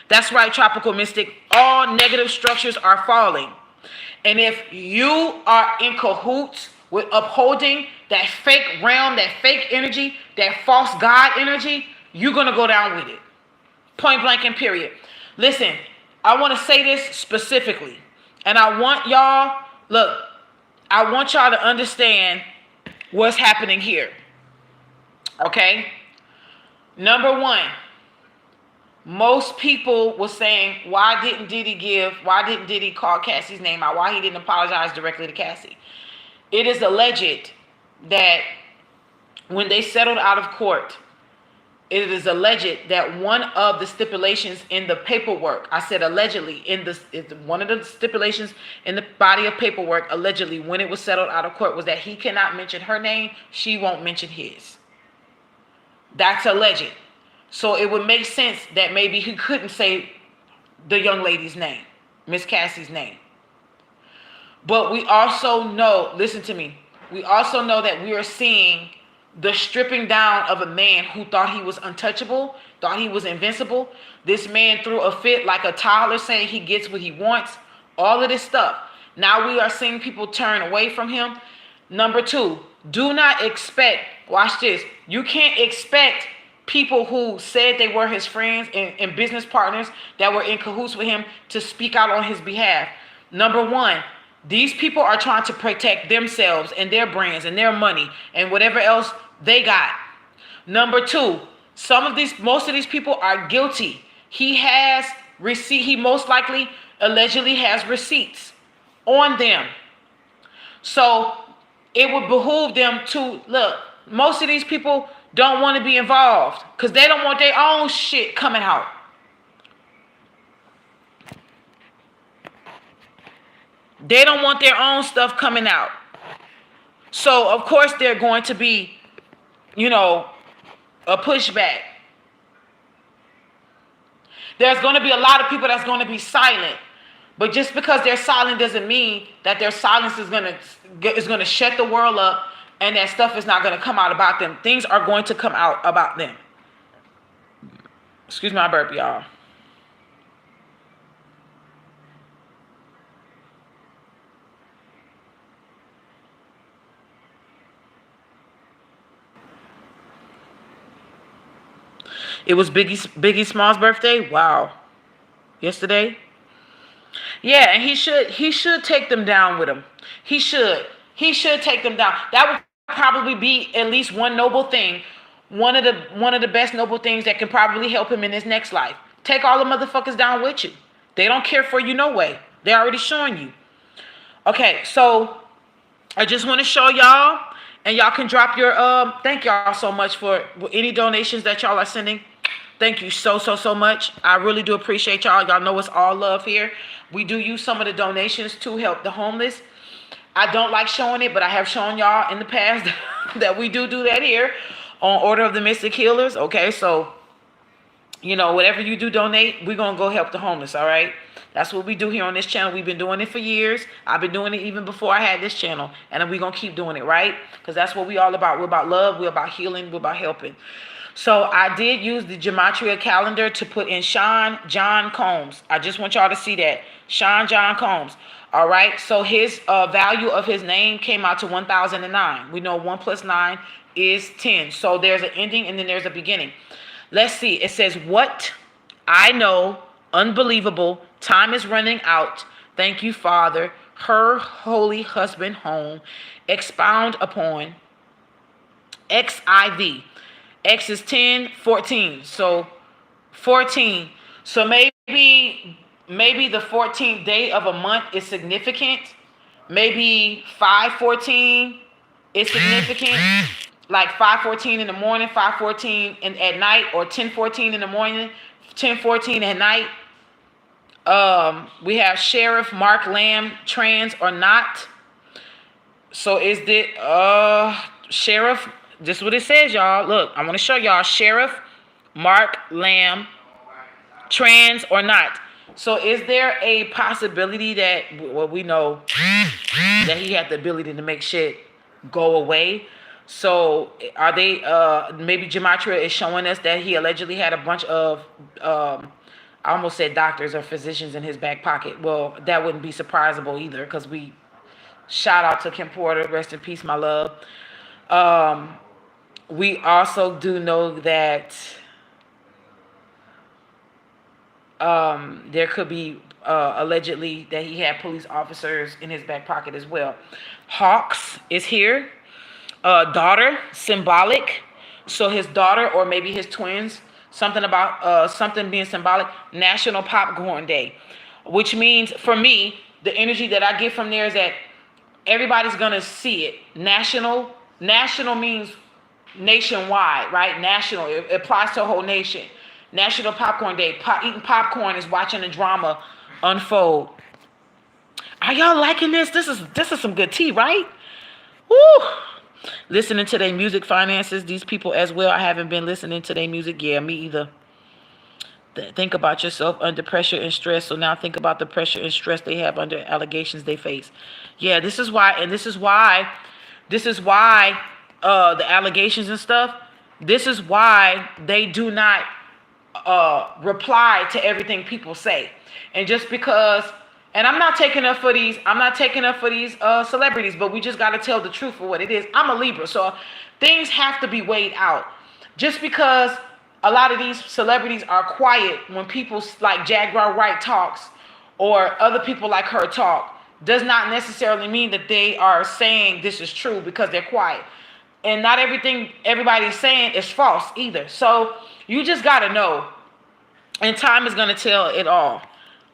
That's right, Tropical Mystic. All negative structures are falling. And if you are in cahoots with upholding that fake realm, that fake energy, that false God energy, you're going to go down with it. Point blank and period. Listen, I want to say this specifically. And I want y'all to understand what's happening here. Okay? Number one, most people were saying, why didn't Diddy call Cassie's name out? Why he didn't apologize directly to Cassie? It is alleged that when they settled out of court, it is alleged that one of the stipulations in the paperwork, I said allegedly, one of the stipulations in the body of paperwork, allegedly, when it was settled out of court, was that he cannot mention her name, she won't mention his. That's alleged. So it would make sense that maybe he couldn't say the young lady's name, Miss Cassie's name. But we also know, listen to me, we also know that we are seeing the stripping down of a man who thought he was untouchable, thought he was invincible. This man threw a fit like a toddler saying he gets what he wants. All of this stuff. Now we are seeing people turn away from him. Number two, do not expect, watch this, you can't expect people who said they were his friends and business partners that were in cahoots with him to speak out on his behalf. Number one, these people are trying to protect themselves and their brands and their money and whatever else they got. Number two, most of these people are guilty. He has receipt. He most likely, allegedly has receipts on them. So it would behoove them to look. Most of these people don't want to be involved because they don't want their own shit coming out. They don't want their own stuff coming out. So, of course, they're going to be, a pushback. There's going to be a lot of people that's going to be silent. But just because they're silent doesn't mean that their silence is going to shut the world up and that stuff is not going to come out about them. Things are going to come out about them. Excuse my burp, y'all. It was Biggie Small's birthday. Wow. Yesterday. Yeah, and he should take them down with him. He should take them down. That would probably be at least one noble thing. One of the best noble things that can probably help him in his next life. Take all the motherfuckers down with you. They don't care for you no way. They're already showing you. Okay, so I just want to show y'all, and y'all can drop your thank y'all so much for any donations that y'all are sending. Thank you so much. I really do appreciate y'all. Y'all know it's all love here. We do use some of the donations to help the homeless. I don't like showing it, but I have shown y'all in the past that we do that here on Order of the Mystic Healers. Okay, so, whatever you do donate, we're going to go help the homeless, all right? That's what we do here on this channel. We've been doing it for years. I've been doing it even before I had this channel. And we're going to keep doing it, right? Because that's what we all about. We're about love. We're about healing. We're about helping. So I did use the Gematria calendar to put in Sean John Combs. I just want y'all to see that. Sean John Combs. All right. So his value of his name came out to 1009. We know 1 + 9 is 10. So there's an ending and then there's a beginning. Let's see. It says, what I know, unbelievable. Time is running out. Thank you, Father. Her holy husband home. Expound upon. XIV. X is 10, 14. So 14. So maybe the 14th day of a month is significant. Maybe 514 is significant. Like 514 in the morning, 514 at night, or 1014 in the morning, 1014 at night. We have Sheriff Mark Lamb, trans or not. So is the Sheriff? This is what it says, y'all. Look, I want to show y'all. Sheriff Mark Lamb, trans or not. So is there a possibility that, well, we know that he had the ability to make shit go away. So are they, maybe Gematria is showing us that he allegedly had a bunch of, I almost said doctors or physicians in his back pocket. Well, that wouldn't be surprisable either, because we, shout out to Kim Porter, rest in peace, my love. We also do know that there could be allegedly that he had police officers in his back pocket as well. Hawks is here. Daughter, symbolic. So his daughter or maybe his twins. Something about something being symbolic. National Popcorn Day. Which means, for me, the energy that I get from there is that everybody's going to see it. National means nationwide, right? National, it applies to a whole nation. National Popcorn Day. Eating popcorn is watching the drama unfold. Are y'all liking this? This is some good tea, right? Woo! Listening to their music finances, these people as well. I haven't been listening to their music. Yeah, me either. Think about yourself under pressure and stress. So now think about the pressure and stress they have under allegations they face. Yeah, this is why the allegations and stuff. This is why they do not reply to everything people say. And just because, and I'm not taking up for these, celebrities, but we just got to tell the truth for what it is. I'm a Libra, so things have to be weighed out. Just because a lot of these celebrities are quiet when people like Jaguar Wright talks, or other people like her talk, does not necessarily mean that they are saying this is true because they're quiet. And not everything everybody's saying is false either. So you just got to know. And time is going to tell it all.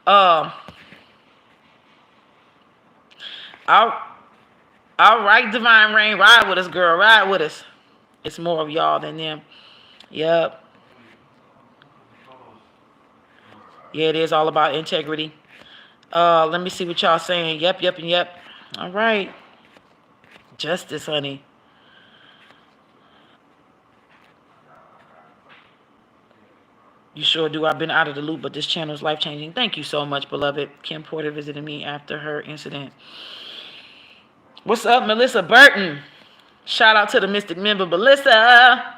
All right, Divine Rain, ride with us, girl. Ride with us. It's more of y'all than them. Yep. Yeah, it is all about integrity. Let me see what y'all saying. Yep, and yep. All right. Justice, honey. You sure do. I've been out of the loop, but this channel is life-changing. Thank you so much, beloved. Kim Porter visited me after her incident. What's up, Melissa Burton? Shout out to the Mystic member, Melissa.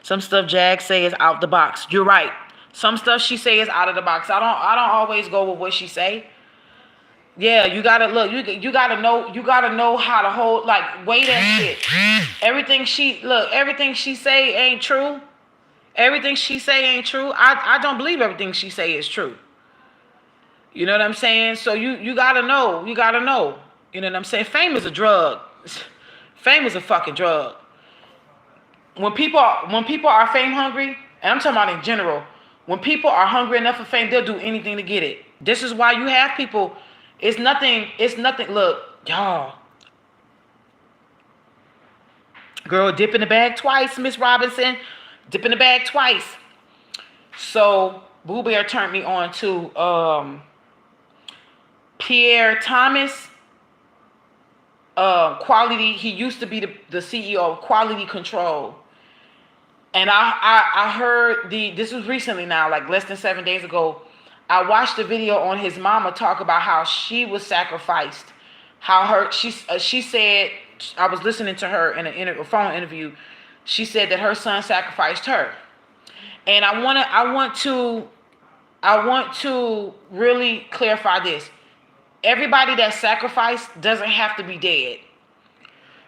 Some stuff Jag say is out the box. You're right. Some stuff she say is out of the box. I don't always go with what she say. Yeah, you gotta look. You gotta know how to hold, like, weigh that shit. Everything she say ain't true. Everything she say ain't true. I don't believe everything she say is true. You know what I'm saying? So you gotta know. You gotta know. You know what I'm saying? Fame is a drug. Fame is a fucking drug. When people are fame hungry, and I'm talking about in general, when people are hungry enough for fame, they'll do anything to get it. This is why you have people. It's nothing. Look, y'all. Girl, dip in the bag twice, Miss Robinson. Dip in the bag twice. So Boo Bear turned me on to Pierre Thomas. Quality. He used to be the CEO of Quality Control. And I heard this was recently now, like less than 7 days ago. I watched a video on his mama talk about how she was sacrificed. How she said, I was listening to her in a phone interview. She said that her son sacrificed her. And I want to really clarify this. Everybody that sacrificed doesn't have to be dead.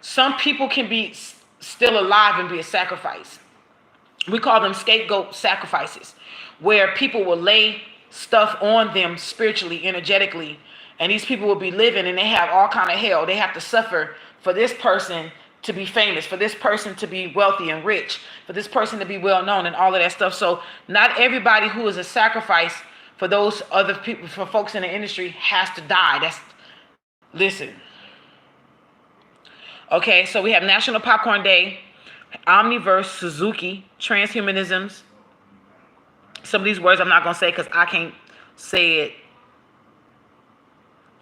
Some people can be still alive and be a sacrifice. We call them scapegoat sacrifices, where people will lay stuff on them spiritually, energetically, and these people will be living and they have all kind of hell. They have to suffer for this person to be famous, for this person to be wealthy and rich, for this person to be well known and all of that stuff. So not everybody who is a sacrifice for those other people, for folks in the industry, has to die. Listen. Okay, so we have National Popcorn Day, Omniverse, Suzuki, transhumanisms. Some of these words I'm not going to say because I can't say it.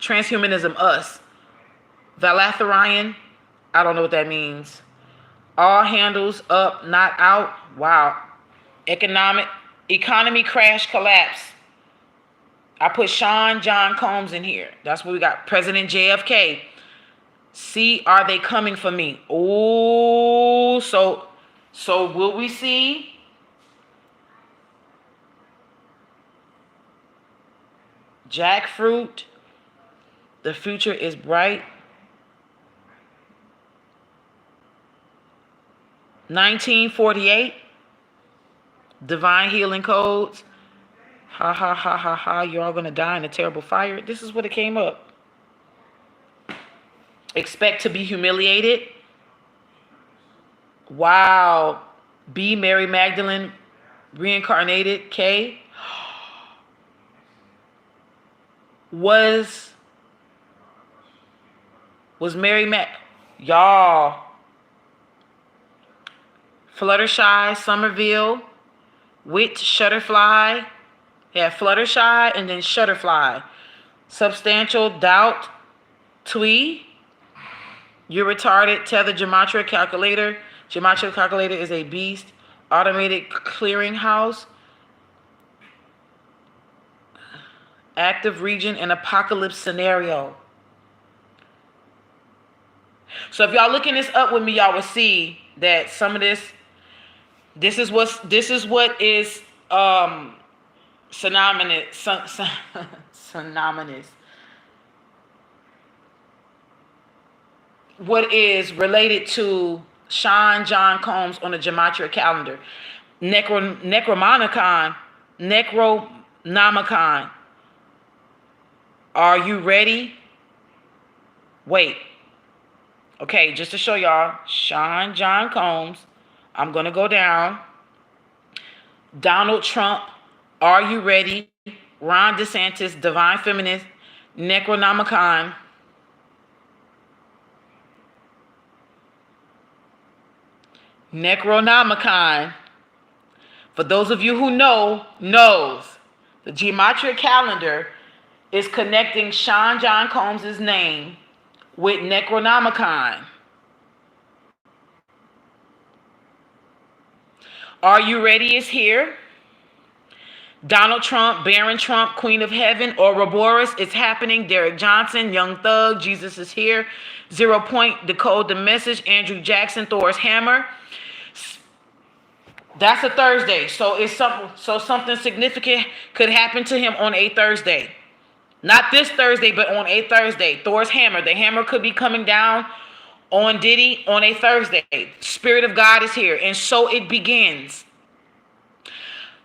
Transhumanism, us. Valatharian, I don't know what that means. All handles up, not out. Wow. Economy crash, collapse. I put Sean John Combs in here. That's what we got. President JFK. See, are they coming for me? Oh, so will we see? Jackfruit. The future is bright. 1948. Divine healing codes. Ha ha ha ha ha. You're all gonna die in a terrible fire. This is what it came up. Expect to be humiliated. Wow. B. Mary Magdalene reincarnated. K. Was Mary y'all. Fluttershy, Somerville, Wit, Shutterfly. Yeah, Fluttershy and then Shutterfly. Substantial Doubt, Twee. You're retarded. Tether Gematria Calculator. Gematria Calculator is a beast. Automated Clearinghouse. Active Region and Apocalypse Scenario. So if y'all looking this up with me, y'all will see that some of this is what is synonymous synonymous. What is related to Sean John Combs on the Gematria calendar? Necronomicon. Are you ready? Wait. Okay, just to show y'all, Sean John Combs. I'm going to go down. Donald Trump. Are you ready? Ron DeSantis, Divine Feminist, Necronomicon. Necronomicon. For those of you who knows, the Gematria calendar is connecting Sean John Combs' name with Necronomicon. Are you ready is here. Donald Trump, Baron Trump, Queen of Heaven, Ouroboros, it's happening. Derek Johnson, Young Thug, Jesus is here. 0 Point, Decode the Message, Andrew Jackson, Thor's Hammer. That's a Thursday. So it's something significant could happen to him on a Thursday. Not this Thursday, but on a Thursday. Thor's Hammer. The hammer could be coming down on Diddy on a Thursday. Spirit of God is here. And so it begins.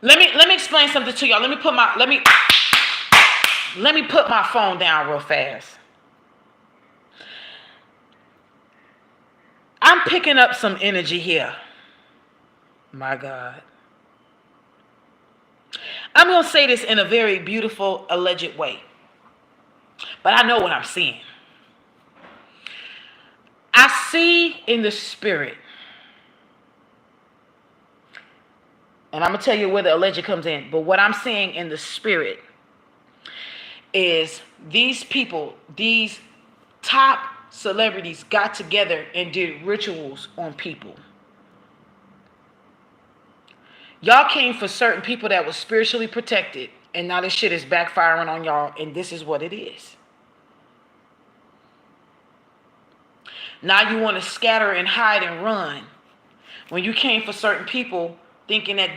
Let me explain something to y'all. Let me put my phone down real fast. I'm picking up some energy here. My God. I'm going to say this in a very beautiful, alleged way. But I know what I'm seeing. I see in the spirit. And I'm going to tell you where the alleged comes in. But what I'm seeing in the spirit is these people, these top celebrities got together and did rituals on people. Y'all came for certain people that was spiritually protected. And now this shit is backfiring on y'all. And this is what it is. Now you want to scatter and hide and run. When you came for certain people thinking that,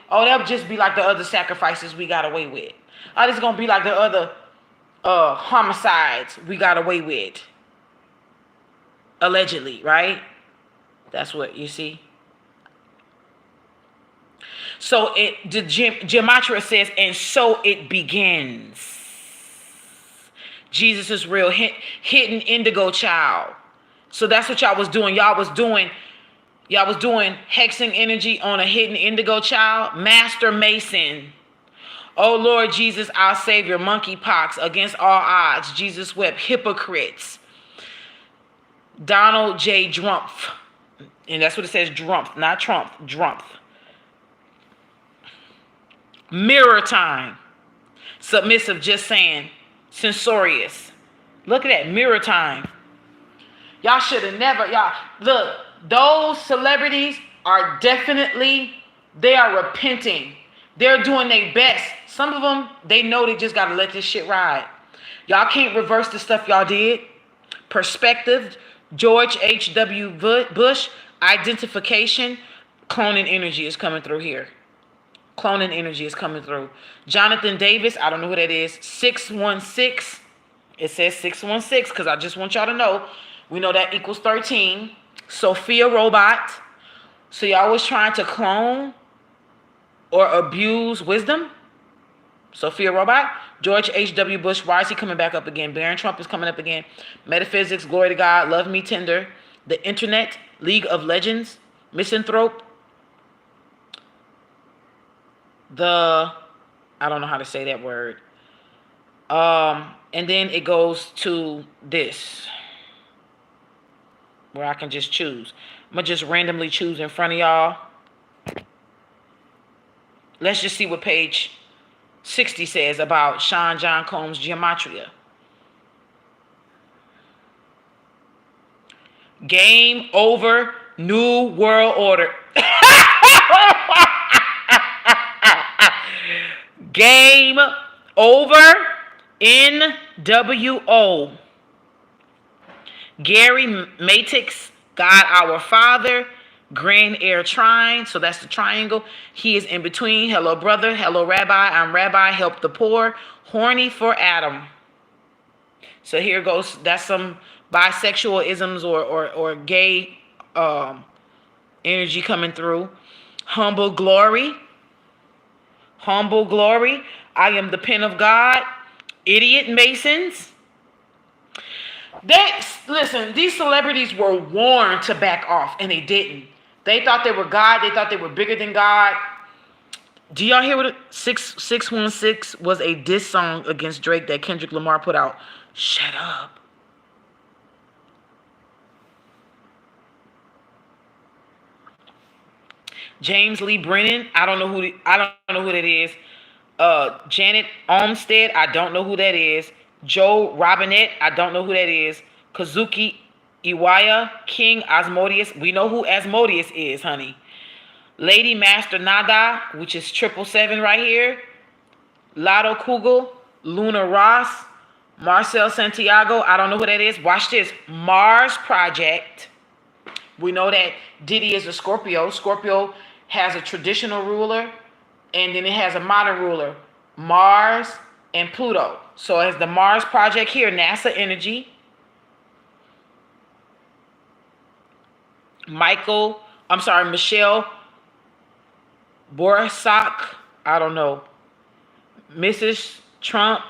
that'll just be like the other sacrifices we got away with. Oh, this is going to be like the other homicides we got away with. Allegedly, right? That's what you see. So the Gematria says, and so it begins. Jesus is real, hidden indigo child. So that's what y'all was doing. Y'all was doing hexing energy on a hidden indigo child. Master Mason. Oh Lord Jesus, our Savior, monkeypox, against all odds. Jesus wept. Hypocrites. Donald J. Drumpf. And that's what it says, Drumpf, not Trump, Drumpf. Mirror time. Submissive, just saying. Censorious. Look at that, mirror time. Y'all should have never, look, those celebrities are they are repenting. They're doing their best. Some of them, they know they just got to let this shit ride. Y'all can't reverse the stuff y'all did. Perspective, George H.W. Bush, identification, cloning energy is coming through here. Cloning energy is coming through. Jonathan Davis, I don't know who that is. 616. It says 616 because I just want y'all to know. We know that equals 13. Sophia Robot. So y'all was trying to clone or abuse wisdom. Sophia Robot. George H.W. Bush. Why is he coming back up again? Baron Trump is coming up again. Metaphysics. Glory to God. Love Me Tender. The Internet. League of Legends. Misanthrope. I don't know how to say that word. And then it goes to this, where I can just choose. I'm going to just randomly choose in front of y'all. Let's just see what page 60 says about Sean John Combs' Gematria. Game over, New World Order. Game over, NWO. Gary Matix, God our Father. Grand Air Trine, so that's the triangle. He is in between. Hello, brother. Hello, Rabbi. I'm Rabbi. Help the poor. Horny for Adam. So here goes. That's some bisexual isms or gay energy coming through. Humble glory. Humble glory. I am the pen of God. Idiot Masons. Listen, these celebrities were warned to back off and they didn't. They thought they were God. They thought they were bigger than God. Do y'all hear what 616 was a diss song against Drake that Kendrick Lamar put out? Shut up. James Lee Brennan, I don't know who that is. Janet Olmstead, I don't know who that is. Joe Robinette, I don't know who that is. Kazuki Iwaya, King Asmodeus, we know who Asmodeus is, honey. Lady Master Nada, which is 777 right here. Lotto Kugel, Luna Ross, Marcel Santiago, I don't know who that is. Watch this. Mars Project. We know that Diddy is a Scorpio. Scorpio has a traditional ruler, and then it has a modern ruler. Mars and Pluto. So as the Mars Project here, NASA Energy. Michelle Borsak, I don't know. Mrs. Trump,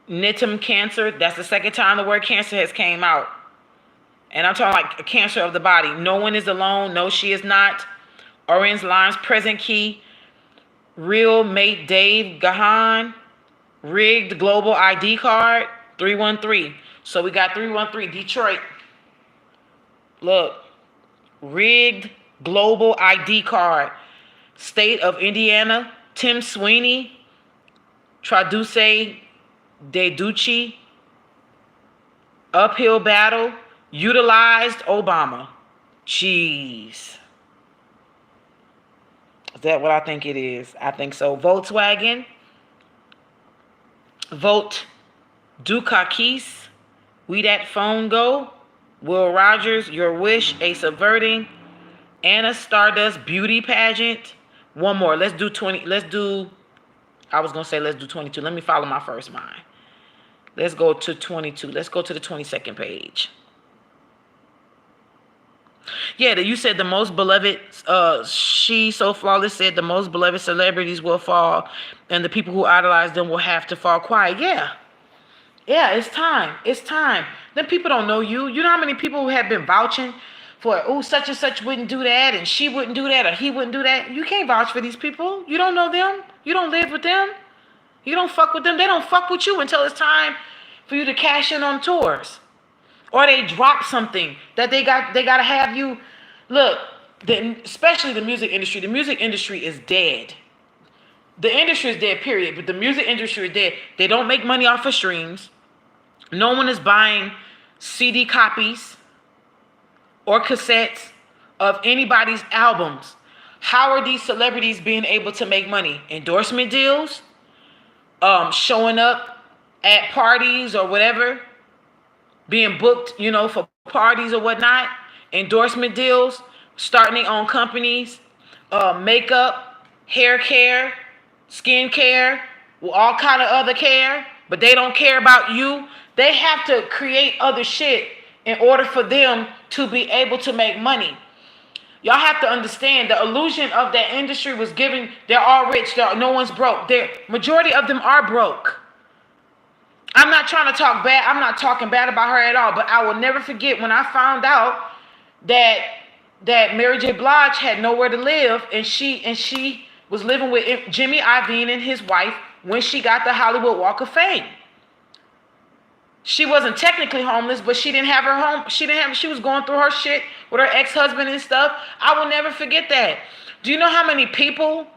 Nitum Cancer. That's the second time the word cancer has came out. And I'm talking like a cancer of the body. No one is alone. No, she is not. Orange Lines, Present Key. Real Mate Dave Gahan. Rigged Global ID Card. 313. So we got 313. Detroit. Look. Rigged Global ID Card. State of Indiana. Tim Sweeney. Traduce Deducci. Uphill Battle. Utilized Obama. Jeez. Is that what I think it is? I think so. Volkswagen. Vote Dukakis. We That Phone Go. Will Rogers. Your Wish. A Subverting. Anna Stardust Beauty Pageant. One more. Let's do 20. I was going to say let's do 22. Let me follow my first mind. Let's go to 22. Let's go to the 22nd page. Yeah, you said the most beloved, She So Flawless said the most beloved celebrities will fall and the people who idolize them will have to fall quiet. Yeah. Yeah, it's time. It's time. Then people don't know you. You know how many people who have been vouching for, oh, such and such wouldn't do that and she wouldn't do that or he wouldn't do that. You can't vouch for these people. You don't know them. You don't live with them. You don't fuck with them. They don't fuck with you until it's time for you to cash in on tours. Or they drop something that they got to have you. Look, especially the music industry. The music industry is dead. The industry is dead, period. But the music industry is dead. They don't make money off of streams. No one is buying CD copies or cassettes of anybody's albums. How are these celebrities being able to make money? Endorsement deals, showing up at parties or whatever, being booked, for parties or whatnot, endorsement deals, starting their own companies, makeup, hair care, skin care, all kind of other care, but they don't care about you. They have to create other shit in order for them to be able to make money. Y'all have to understand the illusion of that industry was given. They're all rich. No one's broke. Majority of them are broke. I'm not trying to talk bad. I'm not talking bad about her at all. But I will never forget when I found out that Mary J. Blige had nowhere to live, and she was living with Jimmy Iovine and his wife when she got the Hollywood Walk of Fame. She wasn't technically homeless, but she didn't have her home. She was going through her shit with her ex-husband and stuff. I will never forget that. Do you know how many people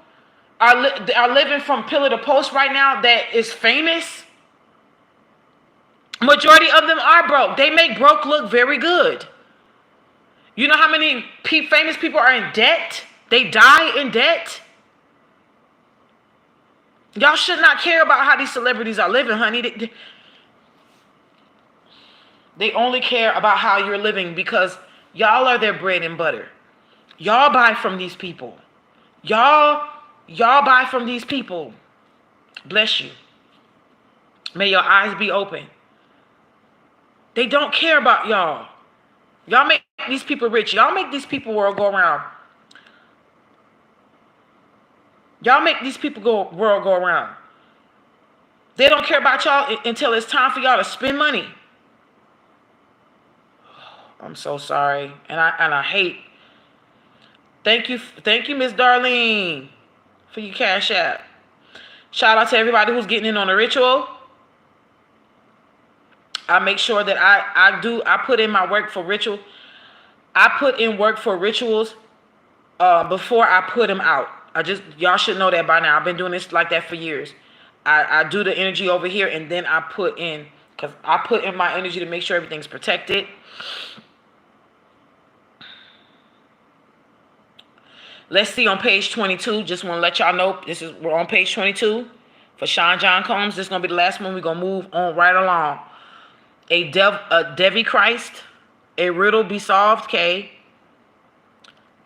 are living from pillar to post right now that is famous? Majority of them are broke. They make broke look very good. You know how many famous people are in debt? They die in debt. Y'all should not care about how these celebrities are living, honey. They only care about how you're living because y'all are their bread and butter. Y'all buy from these people. Y'all buy from these people. Bless you. May your eyes be open. They don't care about y'all. Y'all make these people rich. Y'all make these people world go around. Y'all make these people world go around. They don't care about y'all until it's time for y'all to spend money. I'm so sorry. And I hate. Thank you, Miss Darlene, for your cash app. Shout out to everybody who's getting in on the ritual. I make sure that I put in my work for ritual. I put in work for rituals before I put them out. Y'all should know that by now. I've been doing this like that for years. I do the energy over here and then I put in, because I put in my energy to make sure everything's protected. Let's see on page 22. Just want to let y'all know we're on page 22 for Sean John Combs. This is gonna be the last one. We're gonna move on right along. A Devi Christ, a riddle be solved. K.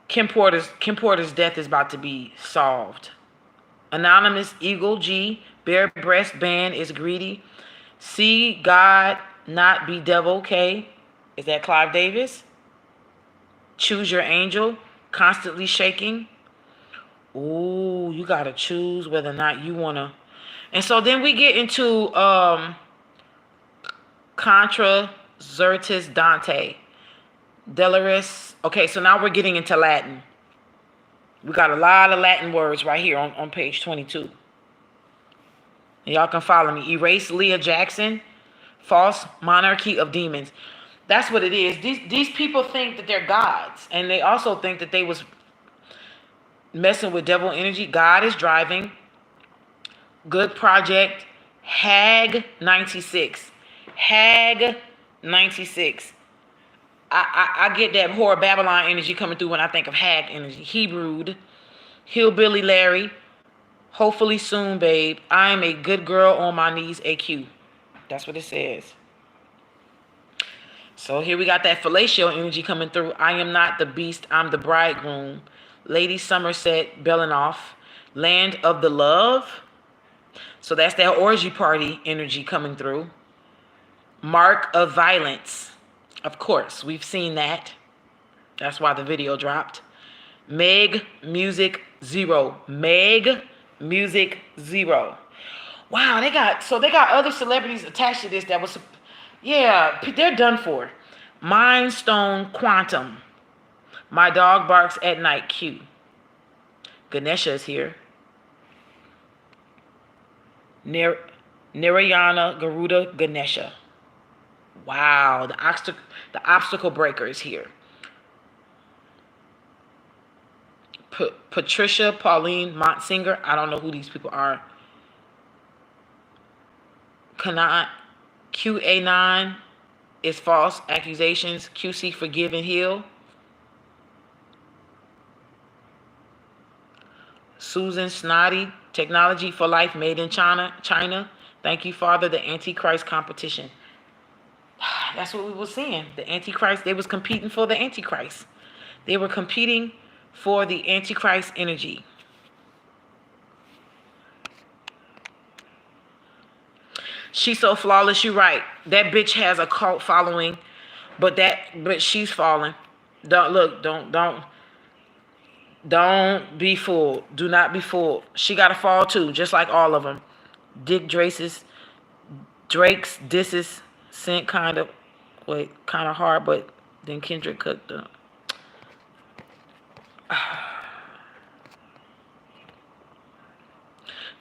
Kim Porter's death is about to be solved. Anonymous Eagle G. Bare breast band is greedy. See God not be devil. K. Is that Clive Davis? Choose your angel. Constantly shaking. Ooh, you gotta choose whether or not you wanna. And so then we get into Contra Zertis Dante. Delaris. Okay, so now we're getting into Latin. We got a lot of Latin words right here on page 22. And y'all can follow me. Erase Leah Jackson. False monarchy of demons. That's what it is. These people think that they're gods. And they also think that they was messing with devil energy. God is driving. Good project. Hag 96. Hag 96. I get that Whore Babylon energy coming through when I think of Hag energy. Hebrewed. Hillbilly Larry. Hopefully soon, babe. I am a good girl on my knees, AQ. That's what it says. So here we got that fellatio energy coming through. I am not the beast, I'm the bridegroom. Lady Somerset Belanoff. Land of the love. So that's that orgy party energy coming through. Mark of violence. Of course, we've seen that. That's why the video dropped. Meg Music Zero. Meg Music Zero. Wow, they got other celebrities attached to this that was, yeah, they're done for. Mind Stone Quantum. My dog barks at night. Q. Ganesha is here. Narayana Garuda Ganesha. Wow, the obstacle breaker is here. Patricia Pauline Montsinger. I don't know who these people are. QA9 is false accusations. QC forgive and heal. Susan Snoddy, technology for life made in China. Thank you, Father. The Antichrist competition. That's what we were seeing. The Antichrist, they was competing for the Antichrist. They were competing for the Antichrist energy. She's so flawless, you're right. That bitch has a cult following, but she's falling. Don't be fooled. Do not be fooled. She gotta fall too, just like all of them. Dick Drake's disses sent kind of hard, but then Kendrick cooked them.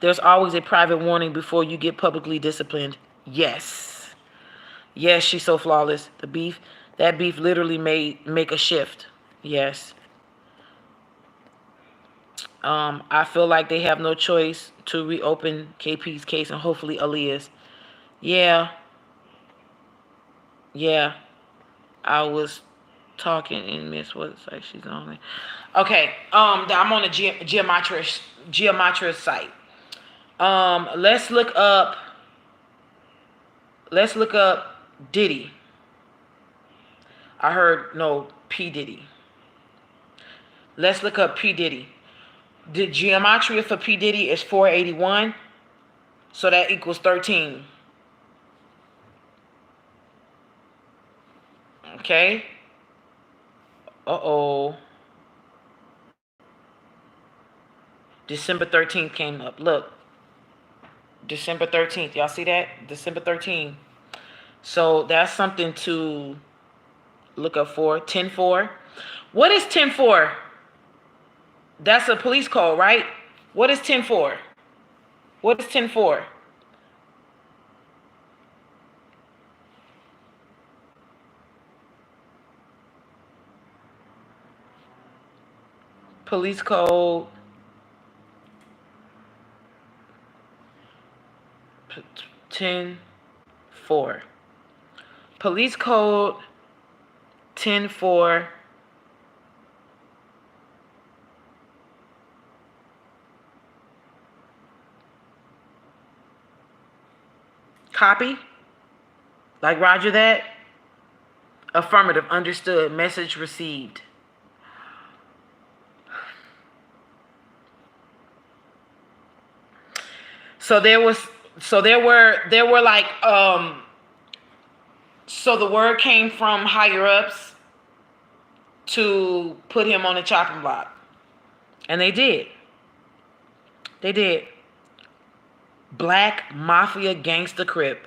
There's always a private warning before you get publicly disciplined. Yes, she's so flawless. That beef literally make a shift. Yes. I feel like they have no choice to reopen KP's case and hopefully Aaliyah's. Yeah. I was talking and Miss what's like she's on there. Okay. I'm on the Geometris site. Let's look up Diddy. I heard no P. Diddy. Let's look up P. Diddy. The gematria for P. Diddy is 481. So that equals 13. Okay. Uh-oh. December 13th came up. Look. December 13th. Y'all see that? December 13th. So that's something to look up for. 10-4. What is 10-4? That's a police call, right? What is 10-4? What is 10-4? Police code 10-4. Police code 10-4. Copy? Like Roger that? Affirmative. Understood. Message received. So there were like so the word came from higher ups to put him on the chopping block. And they did. They did. Black Mafia Gangsta Crip.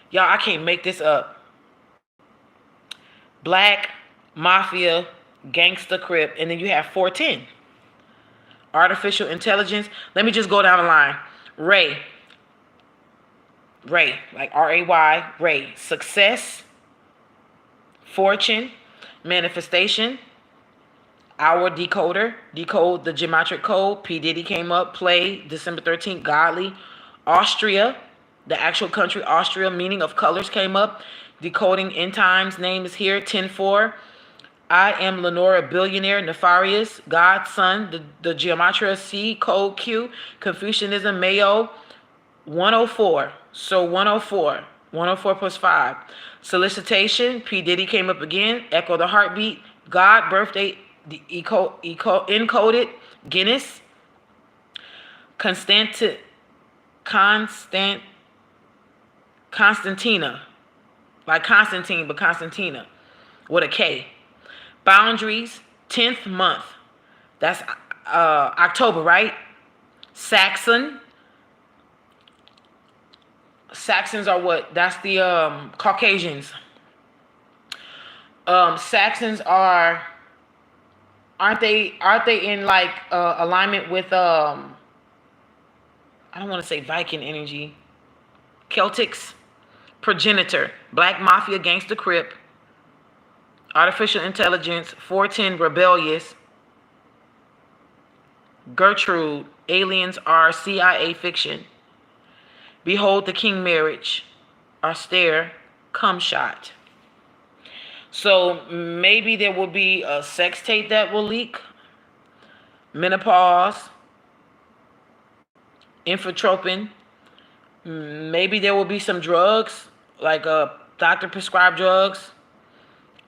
Y'all, I can't make this up. Black Mafia Gangsta Crip. And then you have 410. Artificial intelligence. Let me just go down the line. Ray, like R-A-Y, Ray. Success, fortune, manifestation, our decoder, decode the geometric code. P. Diddy came up, play, December 13th, godly. Austria, the actual country, Austria, meaning of colors came up. Decoding end times, name is here, 10-4. I am Lenora, billionaire, nefarious, God's son, the gematria C, code Q, Confucianism, Mayo, 104. So 104. 104 plus 5. Solicitation, P. Diddy came up again. Echo the heartbeat. God, birthday, encoded. Guinness. Constantina. Like Constantine, but Constantina. With a K. Boundaries, 10th month. That's October, right? Saxon. Saxons are what? That's the Caucasians. Saxons aren't they in like alignment with I don't want to say Viking energy. Celtics, progenitor, Black Mafia Gangsta Crip, artificial intelligence, 410 rebellious, Gertrude, aliens are CIA fiction. Behold the King marriage, austere, cum shot. So maybe there will be a sex tape that will leak. Menopause, infotropin. Maybe there will be some drugs, like doctor prescribed drugs.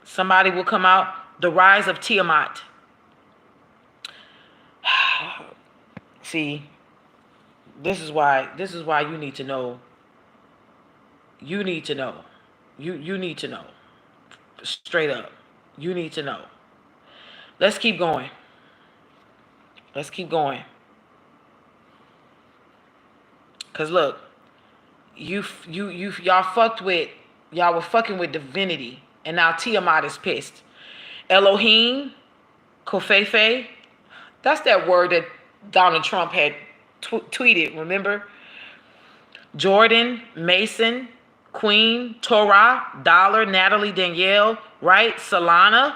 Somebody will come out. The rise of Tiamat. See, this is why you need to know. You need to know. You need to know. Straight up. You need to know. Let's keep going. Let's keep going. Cause look, y'all were fucking with divinity, and now Tiamat is pissed. Elohim, Kofefe, that's that word that Donald Trump had tweeted, remember? Jordan, Mason, Queen, Torah, Dollar, Natalie, Danielle, right? Solana,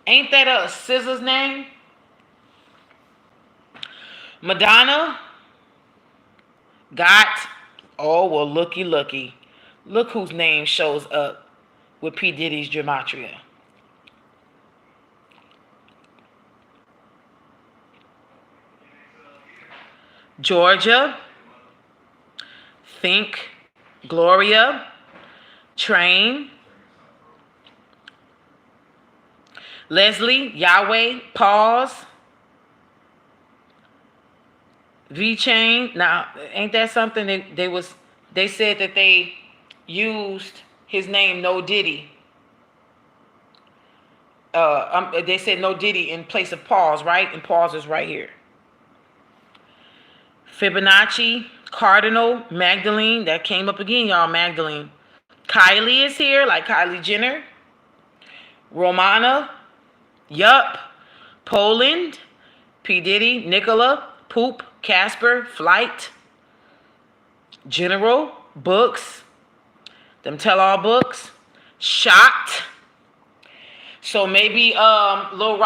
ain't that a SZA's name? Madonna, got, oh, well, looky. Look whose name shows up with P. Diddy's gematria. Georgia, Think, Gloria, Train, Leslie, Yahweh, Pause, V-Chain. Now, ain't that something that they said that they used his name, No Diddy. They said No Diddy in place of Pause, right? And Pause is right here. Fibonacci, Cardinal, Magdalene. That came up again, y'all. Magdalene. Kylie is here, like Kylie Jenner. Romana. Yup. Poland. P. Diddy. Nicola. Poop. Casper. Flight. General. Books. Them tell-all books. Shot. So maybe Lil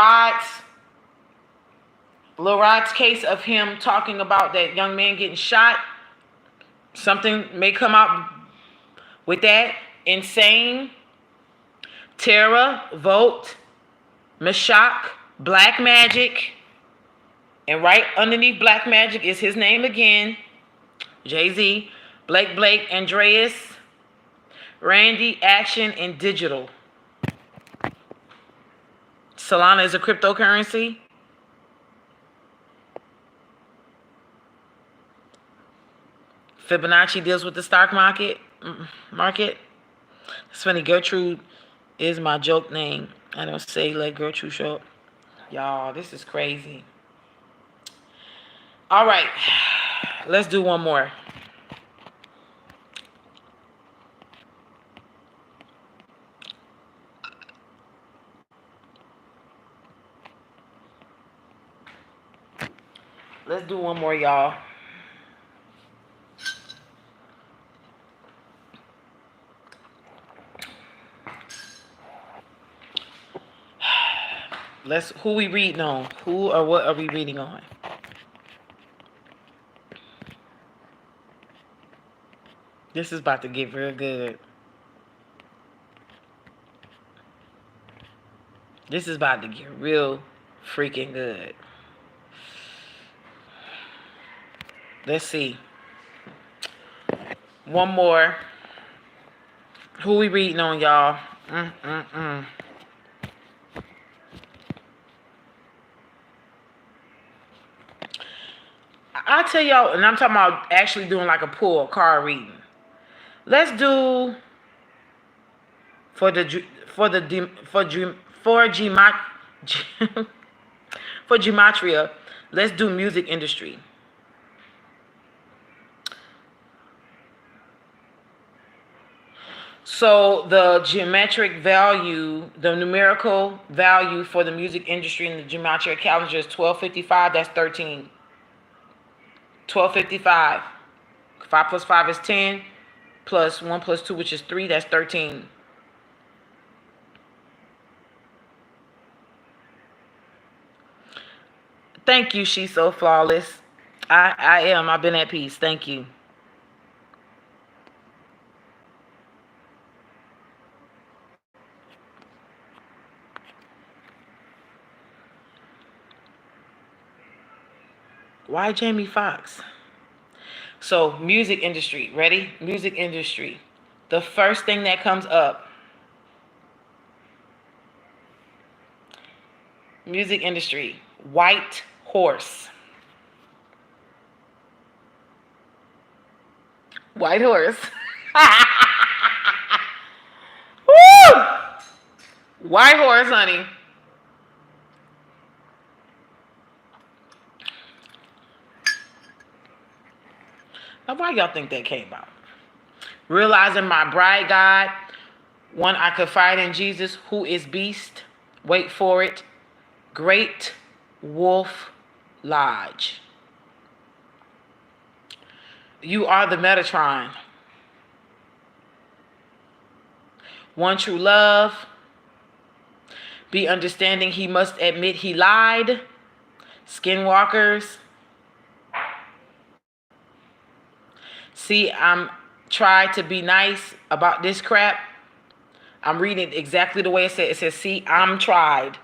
Rod's case of him talking about that young man getting shot, something may come out with that. Insane, Terra, Vote, Meshach, Black Magic, and right underneath Black Magic is his name again, Jay-Z, Blake, Andreas, Randy, Action, and Digital. Solana is a cryptocurrency. Fibonacci deals with the stock market. It's funny, Gertrude is my joke name. I don't say let Gertrude show up. Y'all, this is crazy. All right, let's do one more. Let's do one more, y'all. Who we reading on? Who or what are we reading on? This is about to get real good. This is about to get real freaking good. Let's see. One more. Who we reading on, y'all? I'll tell y'all, and I'm talking about actually doing like a pull card reading. Let's do for gematria. Let's do music industry. So the geometric value, the numerical value for the music industry in the gematria calendar is 1255. That's 13. 1255. 5 plus 5 is 10. Plus 1 plus 2, which is 3. That's 13. Thank you, She's So Flawless. I am. I've been at peace. Thank you. Why Jamie Foxx? So, music industry. Ready? Music industry. The first thing that comes up. Music industry. White horse. White horse. Woo! White horse, honey. Now, why y'all think that came out? Realizing my bride God, one I confide in Jesus, who is beast. Wait for it. Great Wolf Lodge. You are the Metatron. One true love. Be understanding he must admit he lied. Skinwalkers. See, I'm trying to be nice about this crap. I'm reading it exactly the way it says. It says, see, I'm tried.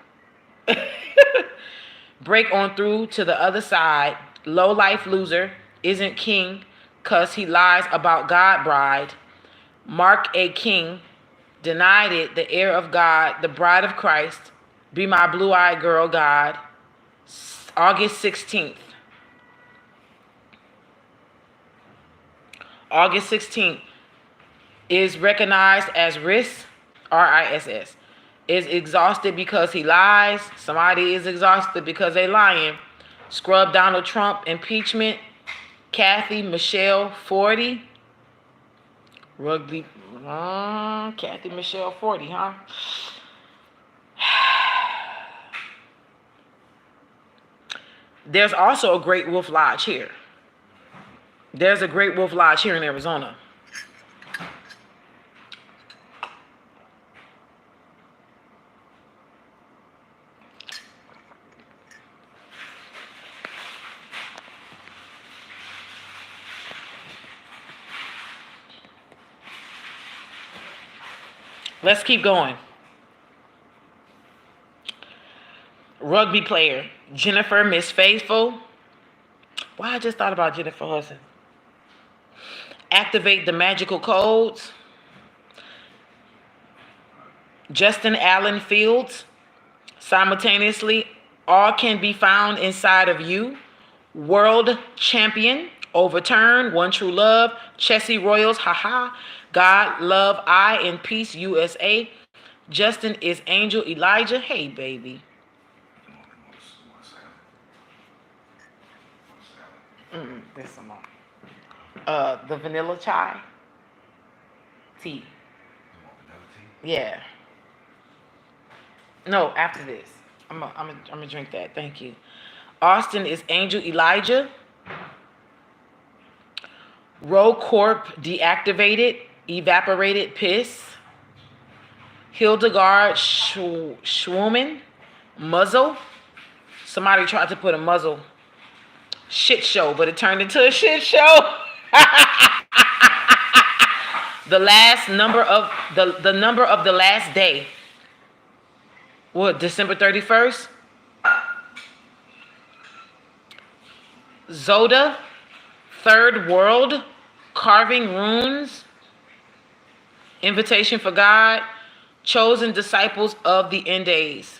Break on through to the other side. Low life loser isn't king cause he lies about God bride. Mark A. King denied it. The heir of God, the bride of Christ, be my blue-eyed girl, God. August 16th. August 16th is recognized as RISS, R-I-S-S. Is exhausted because he lies. Somebody is exhausted because they lying. Scrub Donald Trump impeachment. Kathy Michelle 40. Rugby. Kathy Michelle 40, huh? There's also a Great Wolf Lodge here. There's a Great Wolf Lodge here in Arizona. Let's keep going. Rugby player, Jennifer Miss Faithful. Why I just thought about Jennifer Hudson. Activate the magical codes. Justin Allen Fields. Simultaneously, all can be found inside of you. World champion. Overturn. One True Love. Chessie Royals. Haha. God, Love, I, and Peace, USA. Justin is Angel Elijah. Hey, baby. This some more. The vanilla chai tea. Yeah. No, after this. I'm gonna drink that. Thank you. Austin is Angel Elijah. Row Corp deactivated, evaporated piss. Hildegard Schwuman, muzzle. Somebody tried to put a muzzle shit show, but it turned into a shit show. The last number of the number of the last day. What, December 31st? Zoda, Third World, Carving Runes, Invitation for God, Chosen Disciples of the End Days.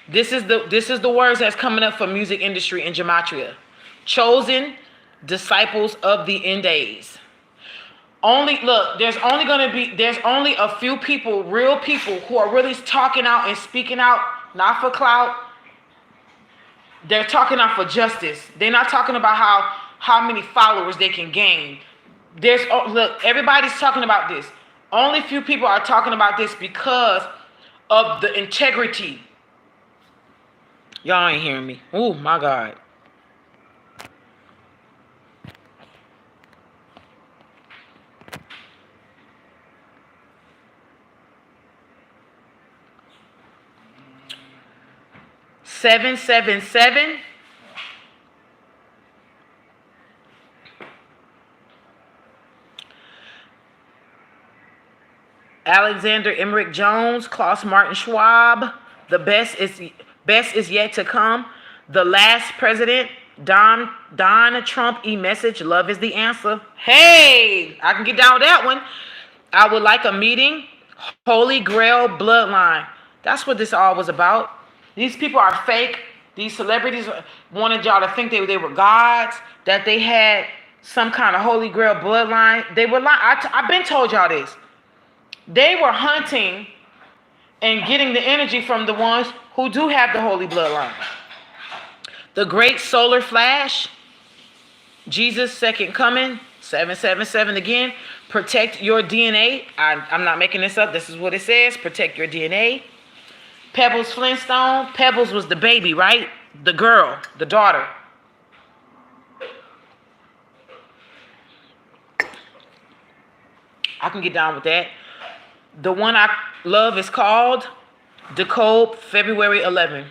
This is the words that's coming up for music industry in gematria. Chosen Disciples of the End Days. There's only a few people, real people, who are really talking out and speaking out, not for clout. They're talking out for justice. They're not talking about how many followers they can gain. Everybody's talking about this. Only few people are talking about this because of the integrity. Y'all ain't hearing me. Oh my God. $777. Alexander Emmerich Jones, Klaus Martin Schwab. The best is yet to come. The last president, Don Trump e-message. Love is the answer. Hey, I can get down with that one. I would like a meeting. Holy Grail bloodline. That's what this all was about. These people are fake. These celebrities wanted y'all to think they were gods, that they had some kind of Holy Grail bloodline. They were lying. I've been told y'all this. They were hunting and getting the energy from the ones who do have the holy bloodline. The Great Solar Flash, Jesus' second coming, 777 again. Protect your DNA. I'm not making this up. This is what it says. Protect your DNA. Pebbles Flintstone. Pebbles was the baby, right? The girl, the daughter. I can get down with that. The one I love is called Decode, February 11.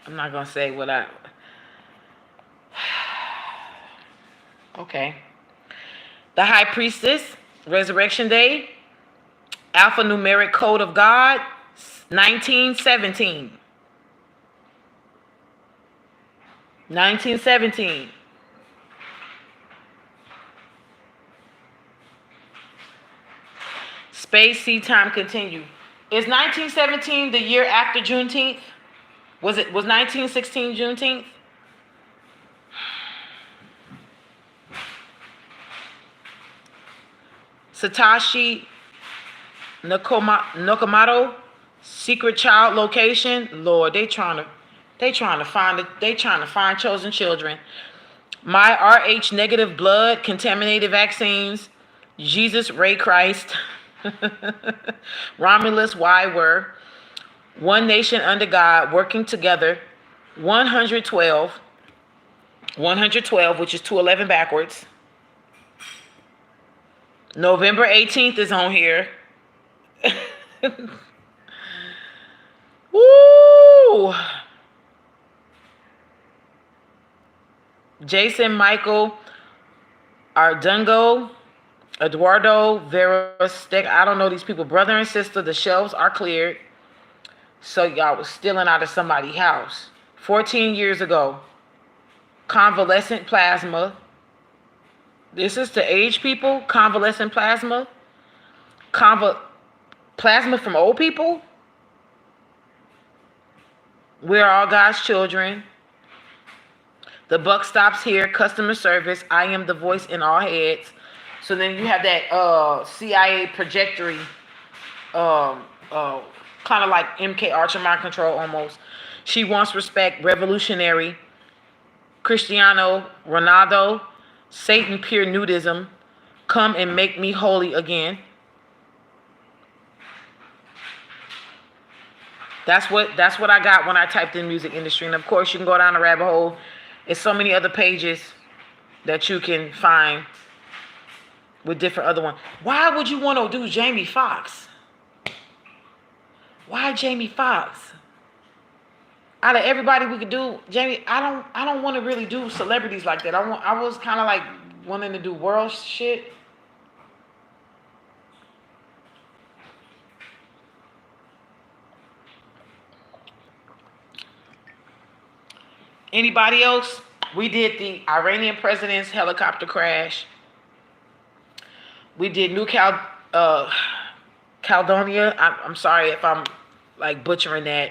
I'm not going to say what I... Okay. The High Priestess, Resurrection Day. Alphanumeric Code of God, 1917. 1917. Space, sea, time, continue. Is 1917 the year after Juneteenth? Was 1916 Juneteenth? Satoshi Nakamoto, secret child location. Lord, they trying to find chosen children. My RH negative blood, contaminated vaccines, Jesus Ray Christ, Romulus Why were, one nation under God, working together, 112, 112, which is 211 backwards. November 18th is on here. Woo! Jason Michael Ardungo, Eduardo Verostec. I don't know these people. Brother and sister, the shelves are cleared. So y'all was stealing out of somebody's house. 14 years ago. Convalescent plasma. This is to age people. Convalescent plasma. Plasma from old people. We're all God's children. The buck stops here. Customer service. I am the voice in all heads. So then you have that CIA trajectory, kind of like MK Archer mind control almost. She wants respect. Revolutionary. Cristiano Ronaldo. Satan pure nudism. Come and make me holy again. That's what I got when I typed in music industry. And of course you can go down the rabbit hole. There's so many other pages that you can find with different other ones. Why would you want to do Jamie Foxx? Why Jamie Foxx? Out of everybody we could do, Jamie, I don't want to really do celebrities like that. I was kind of like wanting to do world shit. Anybody else? We did the Iranian president's helicopter crash. We did New Caledonia. I'm sorry if I'm like butchering that.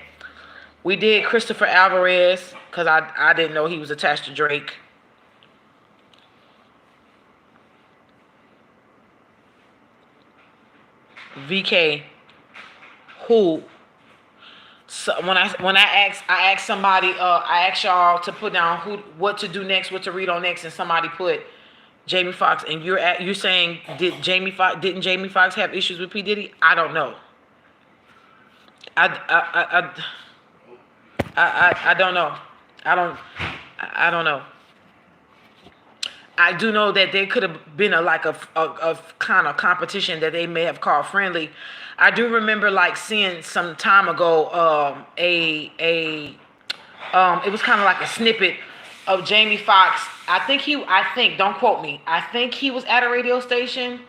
We did Christopher Alvarez because I didn't know he was attached to Drake. VK, who? So when I asked somebody, I asked y'all to put down what to do next, what to read on next, and somebody put Jamie Foxx, and you're saying didn't Jamie Foxx have issues with P. Diddy? I don't know. I don't know. I don't know. I do know that there could have been a kind of competition that they may have called friendly. I do remember like seeing some time ago it was kind of like a snippet of Jamie Foxx. I think don't quote me. I think he was at a radio station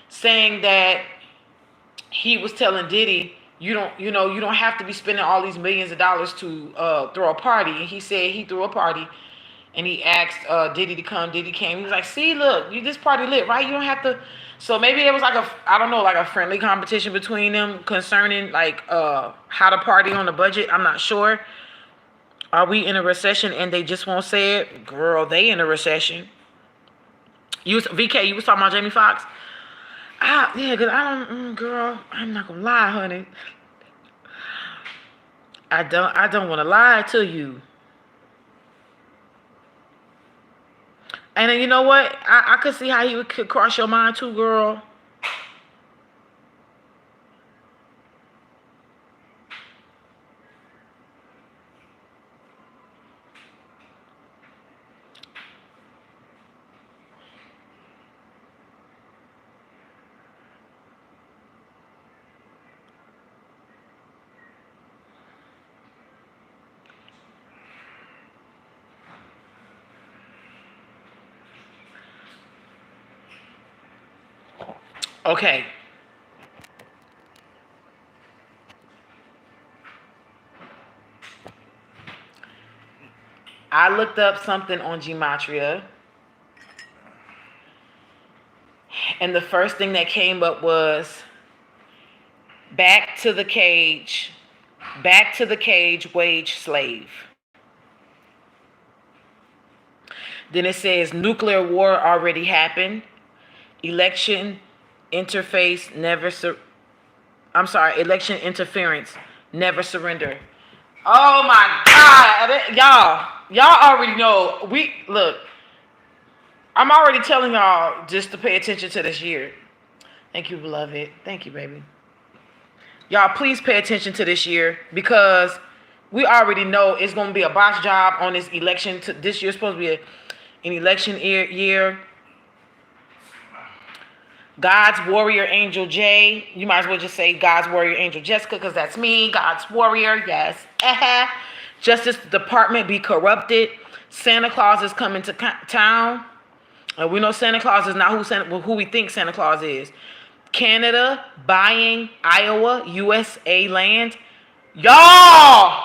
saying that he was telling Diddy, you don't have to be spending all these millions of dollars to throw a party. And he said he threw a party. And he asked Diddy to come. Diddy came. He was like, see, look, this party lit, right? You don't have to. So maybe it was like a friendly competition between them concerning like how to party on the budget. I'm not sure. Are we in a recession and they just won't say it? Girl, they in a recession. VK, you was talking about Jamie Foxx? Yeah, because girl, I'm not going to lie, honey. I don't want to lie to you. And then you know what? I could see how he could cross your mind too, girl. Okay. I looked up something on Gematria, and the first thing that came up was back to the cage, wage slave. Then it says nuclear war already happened. Election interface never election interference never surrender. Oh my God, y'all already know. I'm already telling y'all just to pay attention to this year. Thank you, beloved. Thank you, baby. Y'all, please pay attention to this year, because we already know it's going to be a botch job on this election. This year's supposed to be an election year. God's warrior angel Jay. You might as well just say God's warrior angel Jessica, because that's me. God's warrior, yes. Justice Department be corrupted. Santa Claus is coming to town. We know Santa Claus is not who we think Santa Claus is. Canada buying Iowa, USA land. Y'all!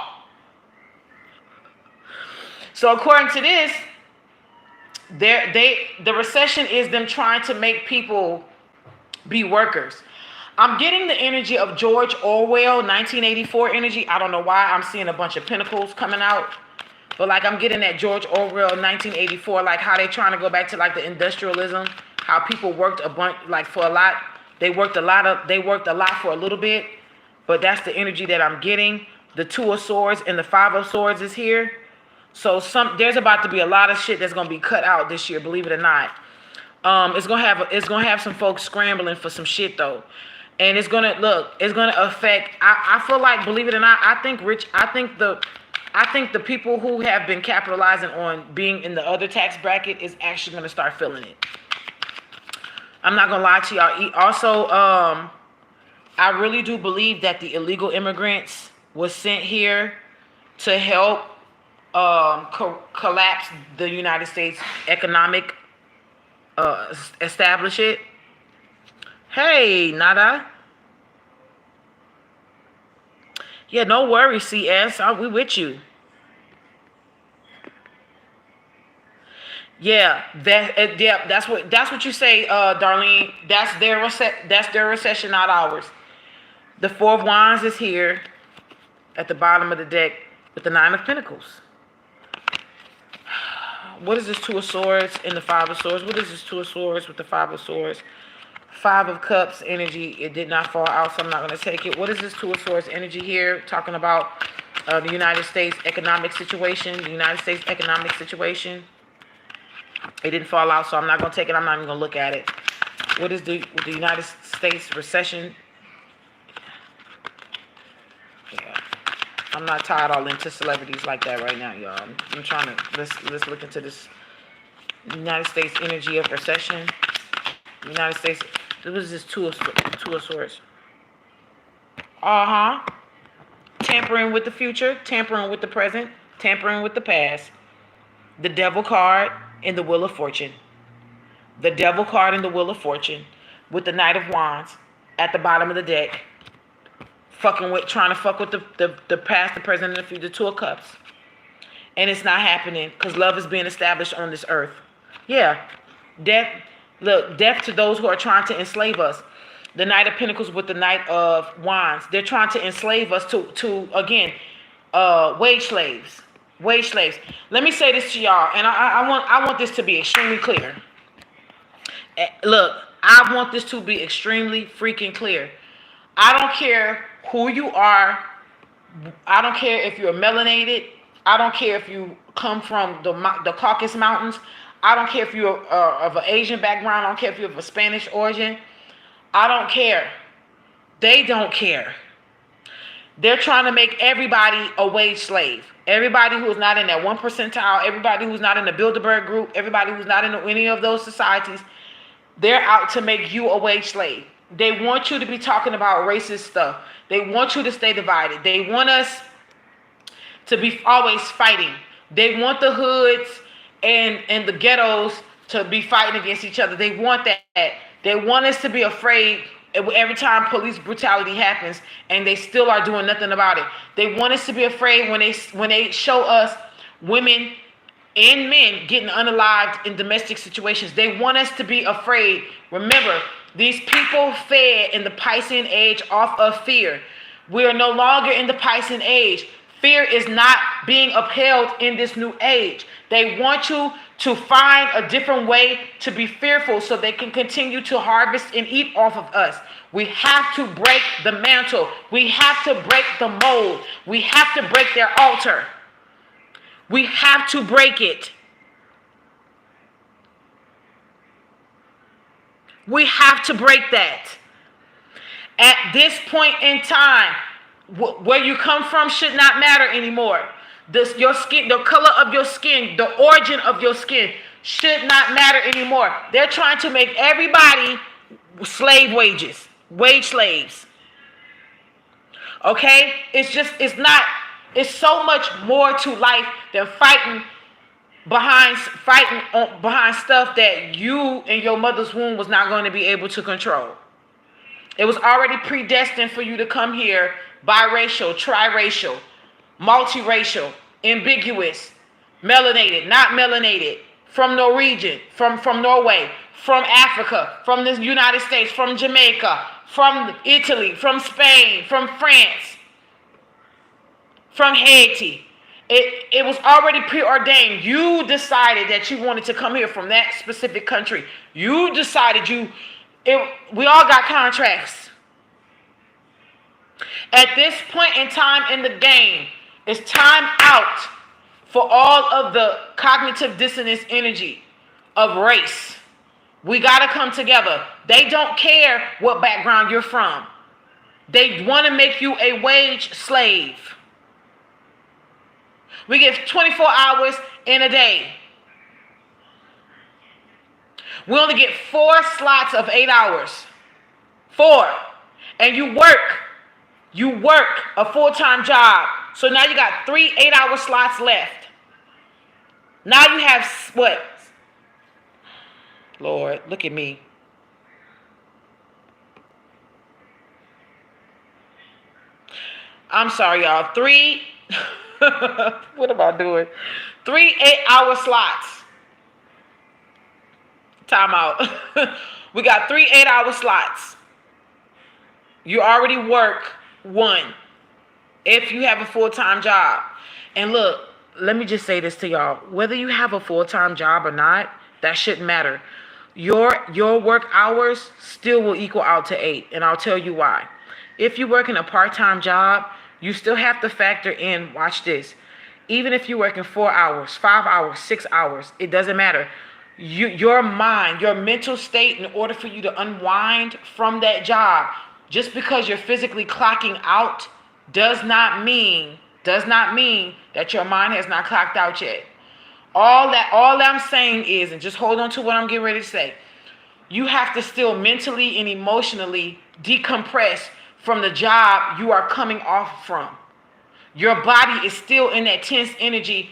So according to this, the recession is them trying to make people be workers. I'm getting the energy of George Orwell, 1984 energy. I don't know why I'm seeing a bunch of pentacles coming out, but like I'm getting that George Orwell 1984, like how they trying to go back to like the industrialism, how people worked a bunch, like for a lot. They worked a lot for a little bit, but that's the energy that I'm getting. The Two of Swords and the Five of Swords is here. So there's about to be a lot of shit that's gonna be cut out this year, believe it or not. It's gonna have some folks scrambling for some shit though, and it's gonna affect. I feel like, believe it or not, I think the people who have been capitalizing on being in the other tax bracket is actually gonna start feeling it. I'm not gonna lie to y'all. Also, I really do believe that the illegal immigrants was sent here to help collapse the United States economic establish it. Hey, Nada. Yeah, no worries, CS. We with you. Yeah, that's what you say, Darlene. That's their recession, not ours. The Four of Wands is here at the bottom of the deck with the Nine of Pentacles. What is this Two of Swords and the Five of Swords? What is this Two of Swords with the Five of Swords? Five of Cups energy. It did not fall out, so I'm not going to take it. What is this Two of Swords energy here? Talking about the United States economic situation. The United States economic situation. It didn't fall out, so I'm not going to take it. I'm not even going to look at it. What is the United States recession? Yeah. I'm not tied all into celebrities like that right now, y'all. I'm trying to, let's look into this United States energy of recession. United States, what is this Two of Swords? Tampering with the future, tampering with the present, tampering with the past. The Devil card in the Wheel of Fortune. The Devil card in the Wheel of Fortune with the Knight of Wands at the bottom of the deck. Trying to fuck with the past, the present, and the future. The Two of Cups. And it's not happening because love is being established on this earth. Yeah. Death to those who are trying to enslave us. The Knight of Pentacles with the Knight of Wands. They're trying to enslave us to again, wage slaves. Wage slaves. Let me say this to y'all, and I want this to be extremely clear. Look, I want this to be extremely freaking clear. I don't care who you are. I don't care if you're melanated. I don't care if you come from the Caucasus Mountains. I don't care if you're of an Asian background. I don't care if you're of a Spanish origin. I don't care. They don't care. They're trying to make everybody a wage slave. Everybody who is not in that 1 percentile, everybody who's not in the Bilderberg group, everybody who's not in any of those societies, they're out to make you a wage slave. They want you to be talking about racist stuff. They want you to stay divided. They want us to be always fighting. They want the hoods and the ghettos to be fighting against each other. They want that. They want us to be afraid every time police brutality happens, and they still are doing nothing about it. They want us to be afraid when they show us women and men getting unalived in domestic situations. They want us to be afraid. Remember, these people fed in the Piscean age off of fear. We are no longer in the Piscean age. Fear is not being upheld in this new age. They want you to find a different way to be fearful so they can continue to harvest and eat off of us. We have to break the mantle. We have to break the mold. We have to break their altar. We have to break it. We have to break that. At this point in time, where you come from should not matter anymore. Your skin, the color of your skin, the origin of your skin should not matter anymore. They're trying to make everybody slave wages, wage slaves. Okay? It's so much more to life than fighting behind stuff that you and your mother's womb was not going to be able to control. It was already predestined for you to come here biracial, triracial, multiracial, ambiguous, melanated, not melanated, from Norwegian, from Norway, from Africa, from the United States, from Jamaica, from Italy, from Spain, from France, from Haiti. It was already preordained. You decided that you wanted to come here from that specific country. You decided we all got contracts. At this point in time in the game, it's time out for all of the cognitive dissonance energy of race. We got to come together. They don't care what background you're from. They want to make you a wage slave. We give 24 hours in a day. We only get 4 slots of 8 hours. 4. And you work a full-time job. So now you got 3 8-hour slots left. Now you have what? Lord, look at me. I'm sorry, y'all. 3 what am I doing? 3 8-hour slots. Time out. We got 3 8-hour slots. You already work 1 if you have a full-time job. And look, let me just say this to y'all. Whether you have a full-time job or not, that shouldn't matter. Your work hours still will equal out to 8. And I'll tell you why. If you work in a part-time job, you still have to factor in, watch this. Even if you're working 4 hours, 5 hours, 6 hours, it doesn't matter. Your mind, your mental state, in order for you to unwind from that job, just because you're physically clocking out does not mean that your mind has not clocked out yet. All I'm saying is, and just hold on to what I'm getting ready to say, you have to still mentally and emotionally decompress from the job you are coming off from. Your body is still in that tense energy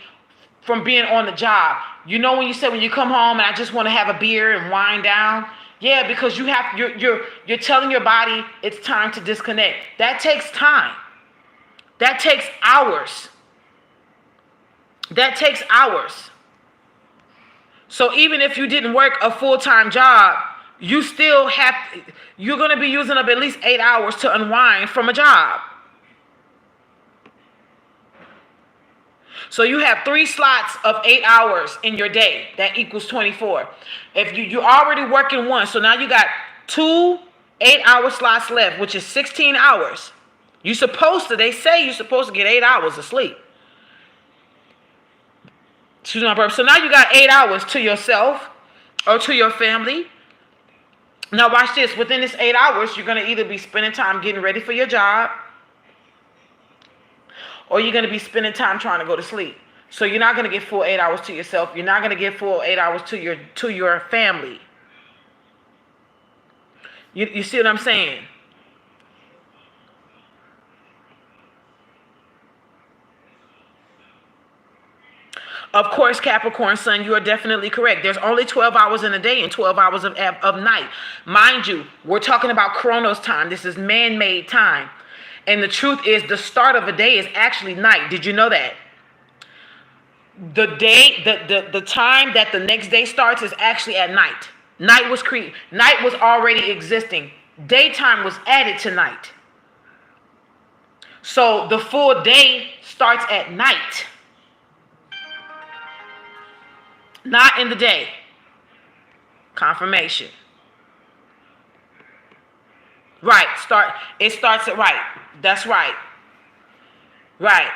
from being on the job. You know when you say when you come home and I just want to have a beer and wind down? Yeah, because you're telling your body it's time to disconnect. That takes time. That takes hours. That takes hours. So even if you didn't work a full-time job, you're going to be using up at least 8 hours to unwind from a job. So you have 3 slots of 8 hours in your day. That equals 24. If you're already working 1, so now you got 2 8-hour slots left, which is 16 hours. They say you're supposed to get 8 hours of sleep. So now you got 8 hours to yourself or to your family. Now watch this. Within this 8 hours, you're going to either be spending time getting ready for your job, or you're going to be spending time trying to go to sleep. So you're not going to get full 8 hours to yourself. You're not going to get full 8 hours to your family. You see what I'm saying? Of course, Capricorn Sun, you are definitely correct. There's only 12 hours in a day and 12 hours of night. Mind you, we're talking about Chronos time. This is man-made time. And the truth is the start of a day is actually night. Did you know that? The time that the next day starts is actually at night. Night was already existing. Daytime was added to night. So the full day starts at night, not in the day. Confirmation. Right. It starts at right. That's right. Right.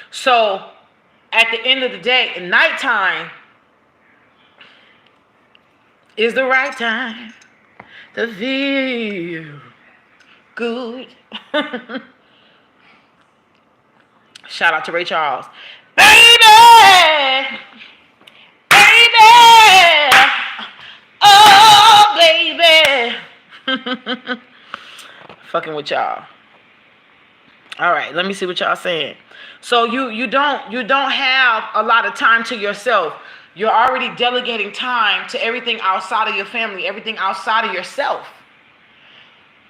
So at the end of the day, nighttime is the right time to feel good. Shout out to Ray Charles. Baby! Baby! Oh, baby! Fucking with y'all. All right, let me see what y'all saying. So you don't have a lot of time to yourself. You're already delegating time to everything outside of your family, everything outside of yourself.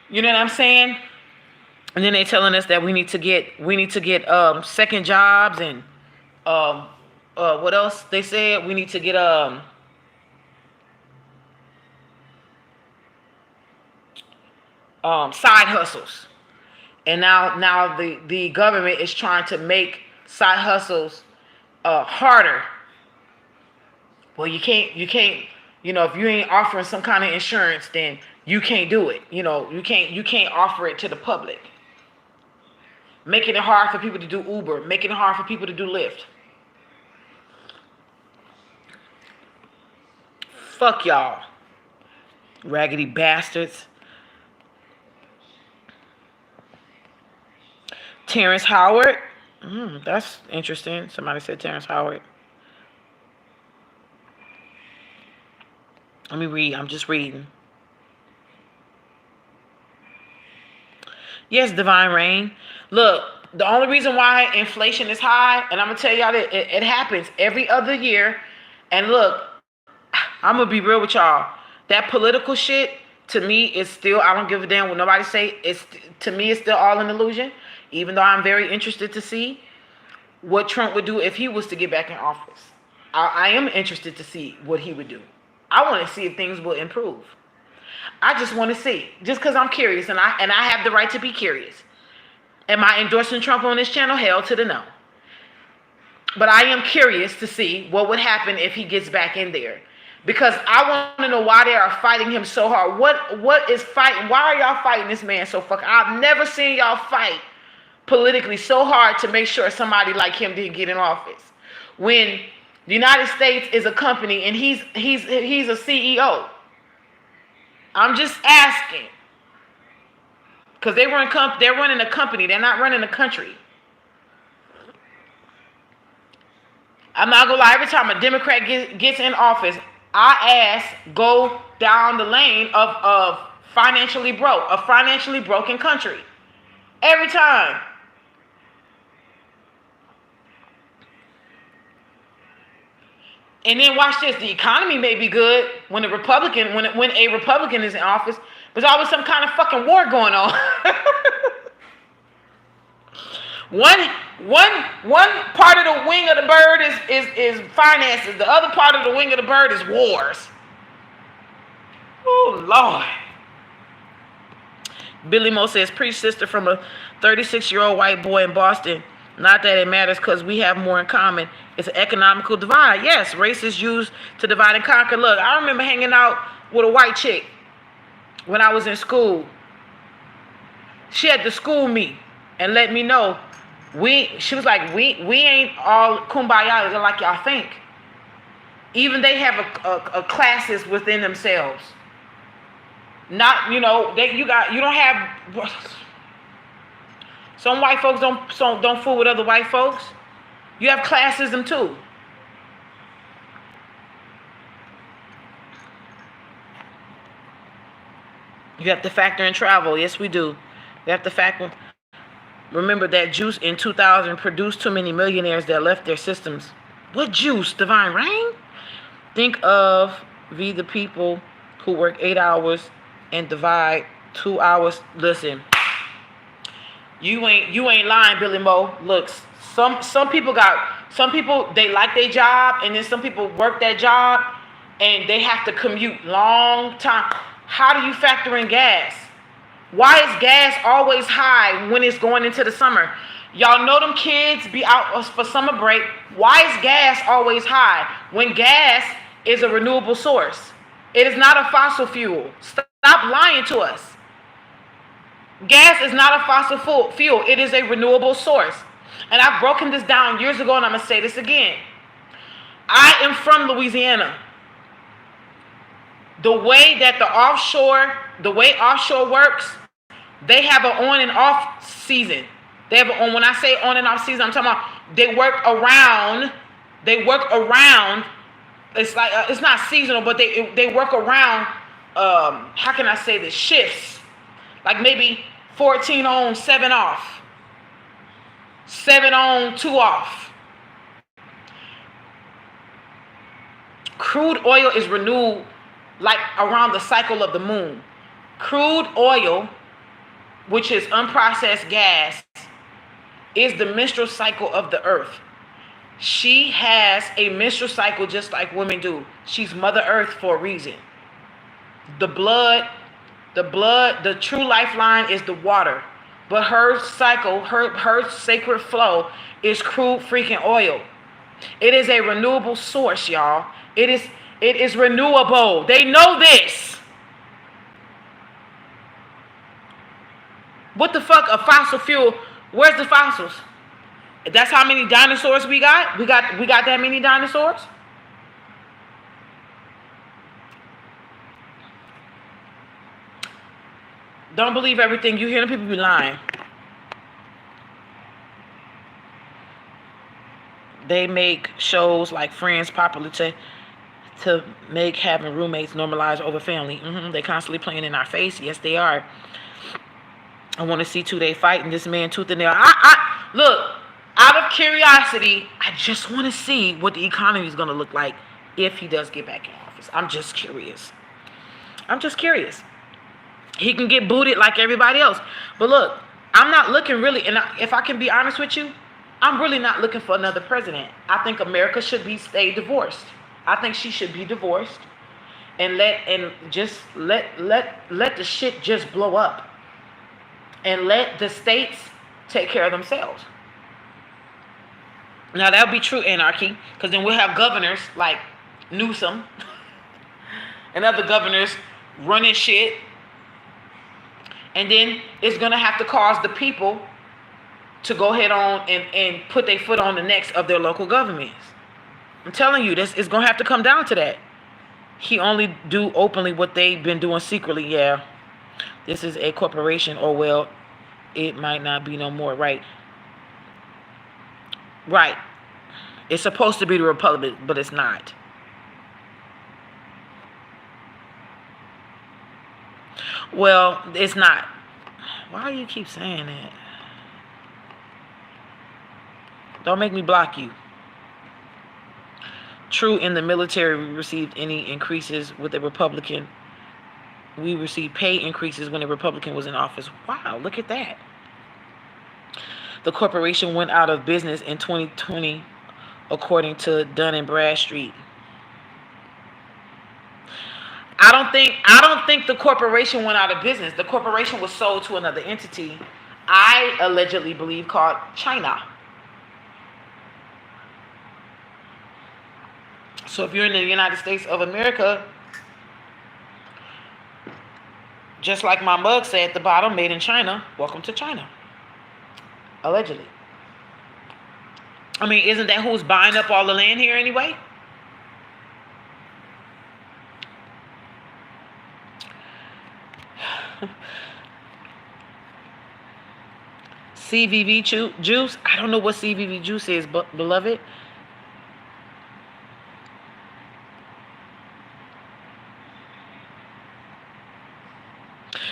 You know what I'm saying? And then they telling us that we need to get second jobs and what else they said? We need to get side hustles. And now the government is trying to make side hustles harder. Well, you can't, if you ain't offering some kind of insurance, then you can't do it. You can't offer it to the public. Making it hard for people to do Uber, making it hard for people to do Lyft. Fuck y'all. Raggedy bastards. Terrence Howard. That's interesting. Somebody said Terrence Howard. Let me read. I'm just reading. Yes, Divine Rain. Look, the only reason why inflation is high, and I'm going to tell y'all that it happens every other year. And look, I'm going to be real with y'all. That political shit, to me, is still, I don't give a damn what nobody say. To me, it's still all an illusion. Even though I'm very interested to see what Trump would do if he was to get back in office. I am interested to see what he would do. I want to see if things will improve. I just want to see, just because I'm curious, and I have the right to be curious. Am I endorsing Trump on this channel? Hell to the no. But I am curious to see what would happen if he gets back in there. Because I want to know why they are fighting him so hard. What is fighting? Why are y'all fighting this man so fucking? I've never seen y'all fight politically so hard to make sure somebody like him didn't get in office. When the United States is a company and he's a CEO. I'm just asking. Because they're running a company. They're not running a country. I'm not going to lie. Every time a Democrat gets in office, I ask, go down the lane of financially broke, a financially broken country. Every time. And then watch this. The economy may be good when a Republican is in office, but there's always some kind of fucking war going on. One part of the wing of the bird is finances. The other part of the wing of the bird is wars. Oh Lord. Billy Mo says, preach sister from a 36-year-old white boy in Boston. Not that it matters because we have more in common. It's an economical divide. Yes, race is used to divide and conquer. Look, I remember hanging out with a white chick when I was in school. She had to school me and let me know she was like, we ain't all kumbaya like y'all think. Even they have a classes within themselves. Not, you don't have. Some white folks don't fool with other white folks. You have classism too. You have to factor in travel. Yes, we do. We have to factor. Remember that Juice in 2000 produced too many millionaires that left their systems. What Juice? Divine Rain? Think of the people who work 8 hours and divide 2 hours. Listen, you ain't lying, Billy Mo. Look, some people got Some people, they like their job, and then some people work that job and they have to commute long time. How do you factor in gas? Why is gas always high when it's going into the summer? Y'all know them kids be out for summer break. Why is gas always high when gas is a renewable source? It is not a fossil fuel. Stop lying to us. Gas is not a fossil fuel. It is a renewable source. And I've broken this down years ago, and I'm going to say this again. I am from Louisiana. The way offshore works, they have an on and off season. When I say on and off season, I'm talking about they work around. It's like it's not seasonal, but they work around. How can I say this? Shifts, like maybe 14 on, 7 off, 7 on, 2 off. Crude oil is renewed like around the cycle of the moon. Crude oil, which is unprocessed gas, is the menstrual cycle of the earth. She has a menstrual cycle just like women do. She's Mother Earth for a reason. The true lifeline is the water. But her cycle, her sacred flow is crude freaking oil. It is a renewable source, y'all. It is renewable. They know this. What the fuck? A fossil fuel? Where's the fossils? That's how many dinosaurs we got? We got that many dinosaurs? Don't believe everything you hear. People be lying. They make shows like Friends popular to make having roommates normalized over family. They constantly playing in our face. Yes, they are. I want to see they fighting this man tooth and nail. Look, out of curiosity, I just want to see what the economy is going to look like if he does get back in office. I'm just curious. He can get booted like everybody else. But look, I'm not looking really, and if I can be honest with you, I'm really not looking for another president. I think America should stay divorced. I think she should be divorced and let the shit just blow up. And let the states take care of themselves. Now, that'll be true anarchy, because then we'll have governors like Newsom and other governors running shit. And then it's going to have to cause the people to go ahead on and put their foot on the necks of their local governments. I'm telling you, it's going to have to come down to that. He only do openly what they've been doing secretly, yeah. This is a corporation, or well, it might not be no more, right? Right. It's supposed to be the Republic, but it's not. Well, it's not. Why do you keep saying that? Don't make me block you. True, in the military, we received any increases with the Republican. We received pay increases when the Republican was in office. Wow, look at that. The corporation went out of business in 2020, according to Dun & Bradstreet. I don't think the corporation went out of business. The corporation was sold to another entity, I allegedly believe, called China. So if you're in the United States of America, just like my mug said at the bottom, made in China, welcome to China. Allegedly. I mean, isn't that who's buying up all the land here anyway? CVV juice. I don't know what CVV juice is, but beloved.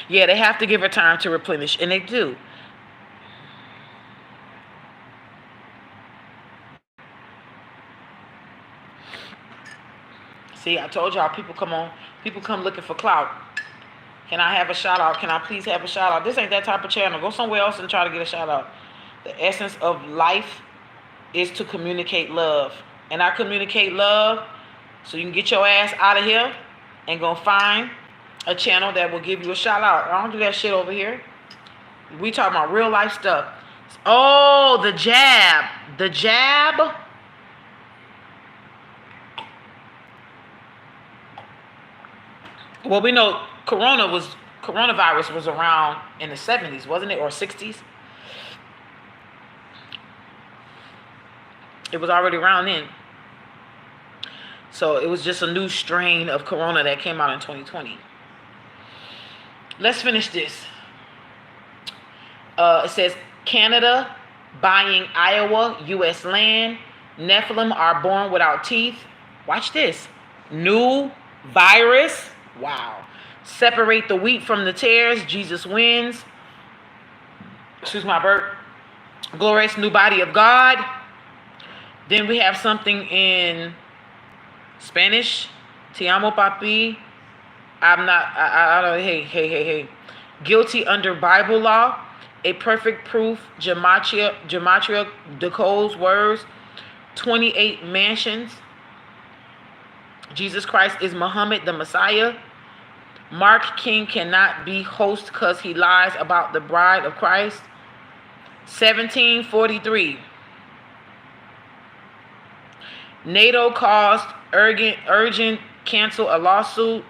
Yeah, they have to give her time to replenish, and they do. See, I told y'all, people come looking for clout. Can I have a shout out? Can I please have a shout out? This ain't that type of channel. Go somewhere else and try to get a shout out. The essence of life is to communicate love. And I communicate love so you can get your ass out of here and go find a channel that will give you a shout out. I don't do that shit over here. We talking about real life stuff. Oh, the jab. The jab. Well, we know coronavirus was around in the 70s, wasn't it? Or 60s? It was already around then. So it was just a new strain of corona that came out in 2020. Let's finish this. It says, Canada buying Iowa, U.S. land. Nephilim are born without teeth. Watch this. New virus. Wow. Separate the wheat from the tares. Jesus wins. Excuse my burp. Glorious new body of God. Then we have something in Spanish. Te amo, papi. I don't, hey. Guilty under Bible law. A perfect proof. Gematria decodes words. 28 mansions. Jesus Christ is Muhammad the Messiah. Mark King cannot be host because he lies about the bride of Christ. 1743. NATO caused urgent cancel a lawsuit.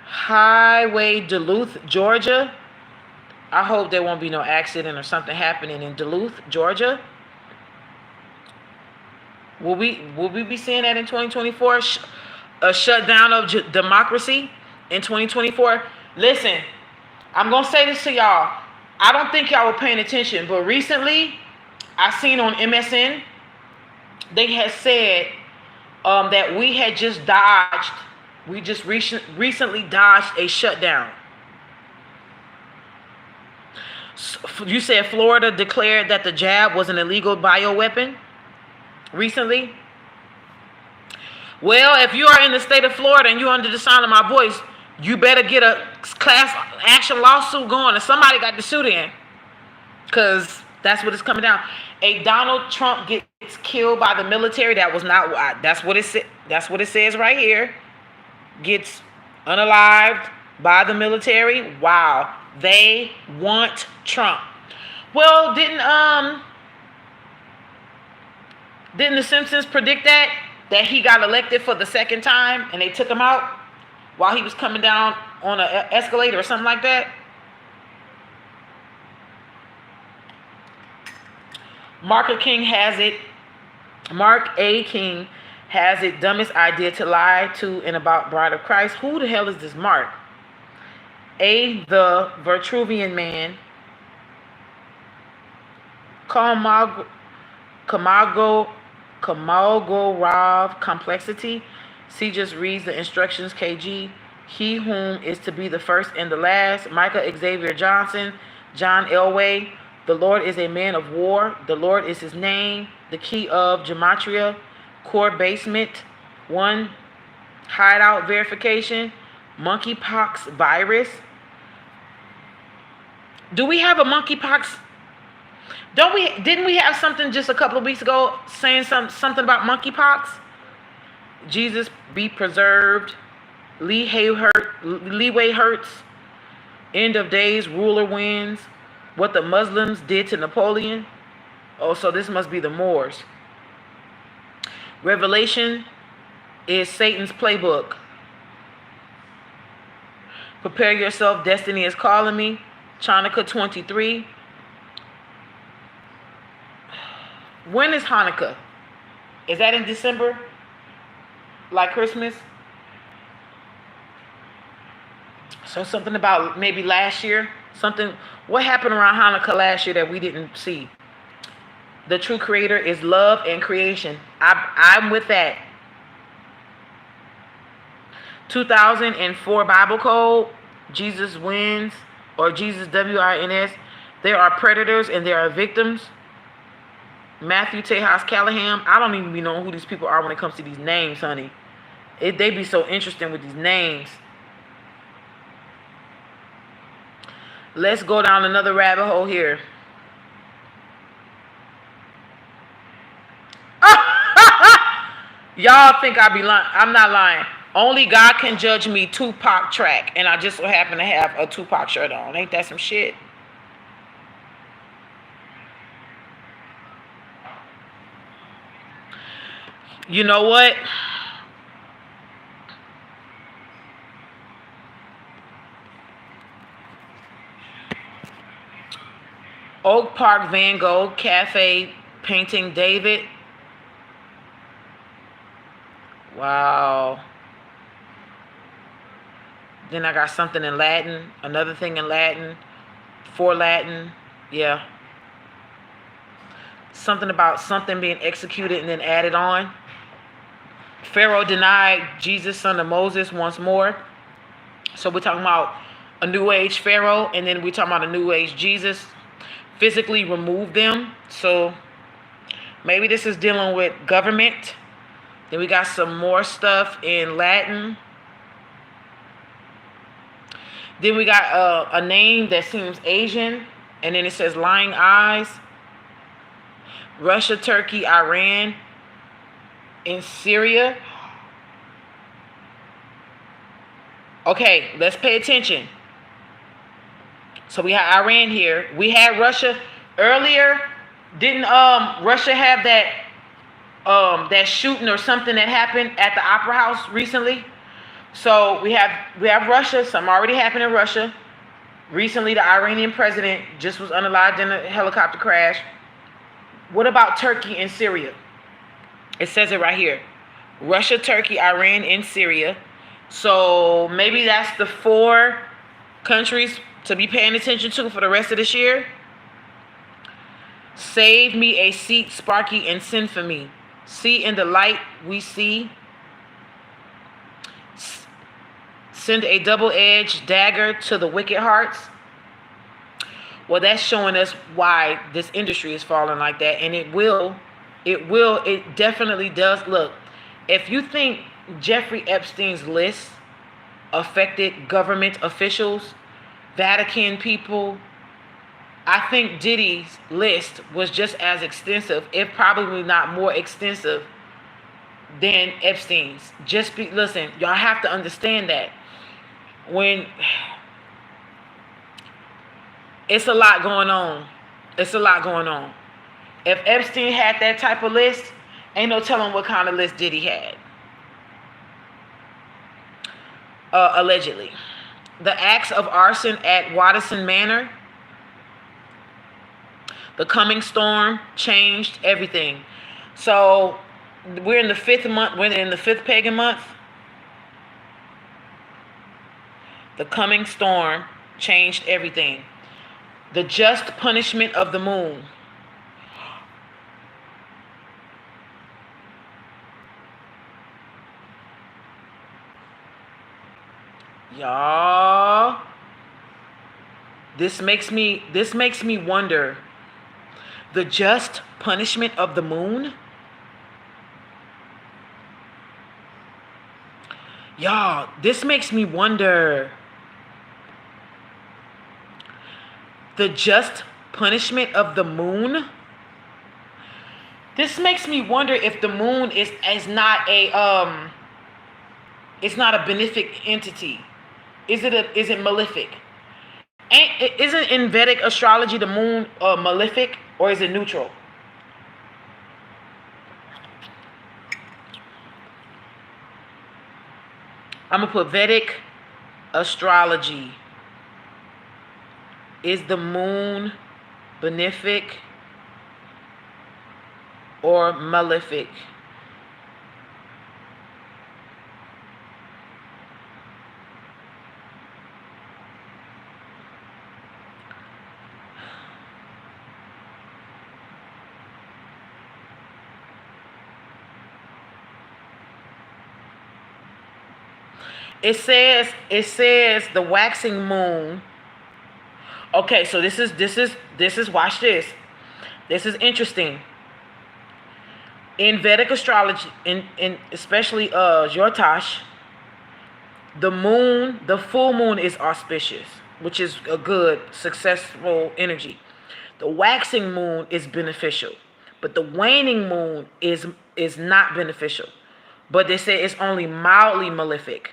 Highway Duluth, Georgia. I hope there won't be no accident or something happening in Duluth, Georgia. Will we be seeing that in 2024? A shutdown of democracy in 2024? Listen, I'm going to say this to y'all. I don't think y'all were paying attention, but recently I seen on MSN, they had said that we had just recently dodged a shutdown. You said Florida declared that the jab was an illegal bioweapon recently. Well, if you are in the state of Florida and you're under the sound of my voice, you better get a class action lawsuit going, and somebody got to sue in, because that's what it's coming down. A Donald Trump gets killed by the military. That was not. That's what it said. That's what it says right here. Gets unalived by the military. Wow, they want Trump. Well, didn't the Simpsons predict that he got elected for the second time and they took him out while he was coming down on an escalator or something like that? Mark A. King has it, dumbest idea to lie to and about Bride of Christ. Who the hell is this Mark? A, the Vitruvian man. Kamagorov complexity. C just reads the instructions. KG, he whom is to be the first and the last. Micah Xavier Johnson. John Elway. The Lord is a man of war. The Lord is his name. The key of Gematria. Core basement. 1. Hideout verification. Monkeypox virus. Do we have a monkeypox? Didn't we have something just a couple of weeks ago saying something about monkeypox? Jesus be preserved. Leeway hurts. End of days, ruler wins. What the Muslims did to Napoleon. Oh, so this must be the Moors. Revelation is Satan's playbook. Prepare yourself, destiny is calling me. Chanukah 23. When is Hanukkah? Is that in December? Like Christmas? So something about maybe last year. What happened around Hanukkah last year that we didn't see? The true creator is love and creation. I'm with that. 2004 Bible Code. Jesus wins, or Jesus WINS. There are predators and there are victims. Matthew Tejas Callahan. I don't even know who these people are when it comes to these names, honey. They be so interesting with these names. Let's go down another rabbit hole here. Y'all think I be lying. I'm not lying. Only God can judge me Tupac track. And I just so happen to have a Tupac shirt on. Ain't that some shit? You know what? Oak Park Van Gogh Cafe painting David. Wow. Then I got something in Latin, another thing in Latin, for Latin. Yeah. Something about something being executed and then added on. Pharaoh denied Jesus, son of Moses, once more. So we're talking about a new age Pharaoh, and then we're talking about a new age Jesus. Physically remove them. So maybe this is dealing with government. Then we got some more stuff in Latin. Then we got a name that seems Asian, and then it says lying eyes. Russia, Turkey, Iran, and Syria. Okay, let's pay attention. So we had Iran here. We had Russia earlier. Didn't Russia have that shooting or something that happened at the Opera House recently? So we have Russia. Something already happened in Russia. Recently, the Iranian president just was unalived in a helicopter crash. What about Turkey and Syria? It says it right here. Russia, Turkey, Iran, and Syria. So maybe that's the 4 countries to be paying attention to for the rest of this year. Save me a seat, Sparky, and send for me. See in the light we see. Send a double-edged dagger to the wicked hearts. Well, that's showing us why this industry is falling like that. And it definitely does. Look, if you think Jeffrey Epstein's list affected government officials, Vatican people, I think Diddy's list was just as extensive, if probably not more extensive than Epstein's. Listen, y'all have to understand that when it's a lot going on. It's a lot going on. If Epstein had that type of list, ain't no telling what kind of list Diddy had. Allegedly. The acts of arson at Watterson Manor. The coming storm changed everything. So we're in the 5th month. We're in the 5th pagan month. The coming storm changed everything. The just punishment of the moon. Y'all, this makes me wonder. The just punishment of the moon? Y'all, this makes me wonder. The just punishment of the moon? This makes me wonder if the moon is not a it's not a benefic entity. Is it malefic? Isn't in Vedic astrology the moon malefic, or is it neutral? I'm gonna put Vedic astrology. Is the moon benefic or malefic? It says the waxing moon. Okay, so this is watch this. This is interesting. In Vedic astrology, in especially Jyotish, the full moon is auspicious, which is a good, successful energy. The waxing moon is beneficial, but the waning moon is not beneficial. but they say it's only mildly malefic.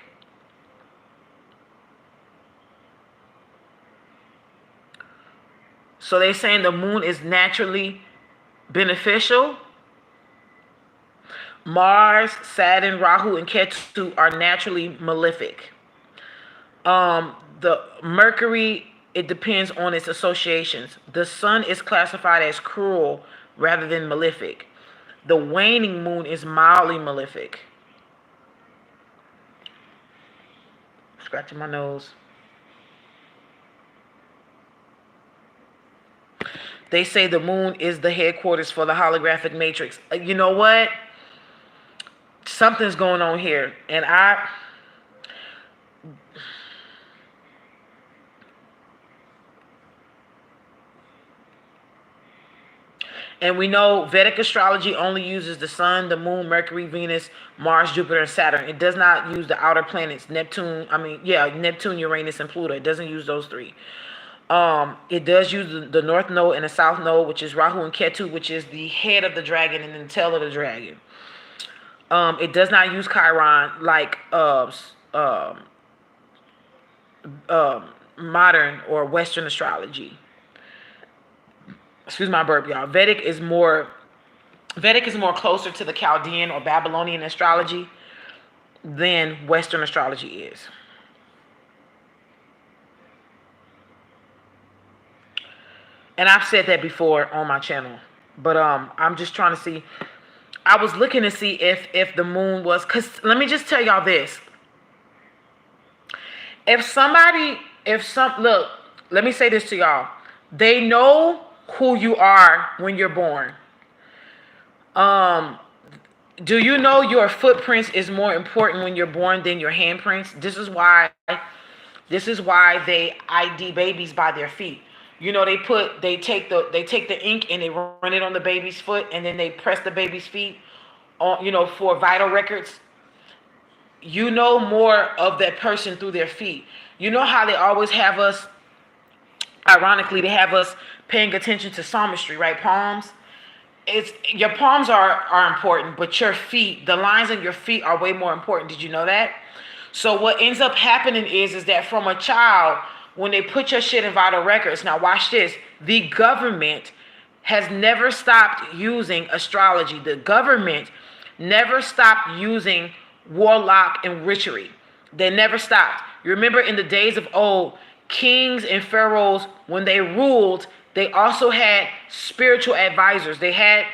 So they're saying the moon is naturally beneficial. Mars, Saturn, Rahu, and Ketu are naturally malefic. The Mercury, it depends on its associations. The sun is classified as cruel rather than malefic. The waning moon is mildly malefic. Scratching my nose. They say the moon is the headquarters for the holographic matrix. You know what? Something's going on here. And we know Vedic astrology only uses the sun, the moon, Mercury, Venus, Mars, Jupiter, and Saturn. It does not use the outer planets, Neptune, Uranus, and Pluto. It doesn't use those three. It does use the North Node and the South Node, which is Rahu and Ketu, which is the head of the dragon and the tail of the dragon. It does not use Chiron like modern or Western astrology. Excuse my burp, y'all. Vedic is more closer to the Chaldean or Babylonian astrology than Western astrology is. And I've said that before on my channel, but I'm just trying to see. I was looking to see if the moon was, because let me just tell y'all this. Look, let me say this to y'all. They know who you are when you're born. Do you know your footprints is more important when you're born than your handprints? This is why they ID babies by their feet. You know, they take the ink and they run it on the baby's foot, and then they press the baby's feet on, for vital records. You know more of that person through their feet. You know how they always have us, ironically, they have us paying attention to palmistry, right? Palms. Your palms are important, but your feet, the lines on your feet are way more important. Did you know that? So what ends up happening is that from a child, when they put your shit in vital records, now watch this, the government has never stopped using astrology. The government never stopped using warlock and witchery. They never stopped. You remember in the days of old, kings and pharaohs, when they ruled, they also had spiritual advisors. They had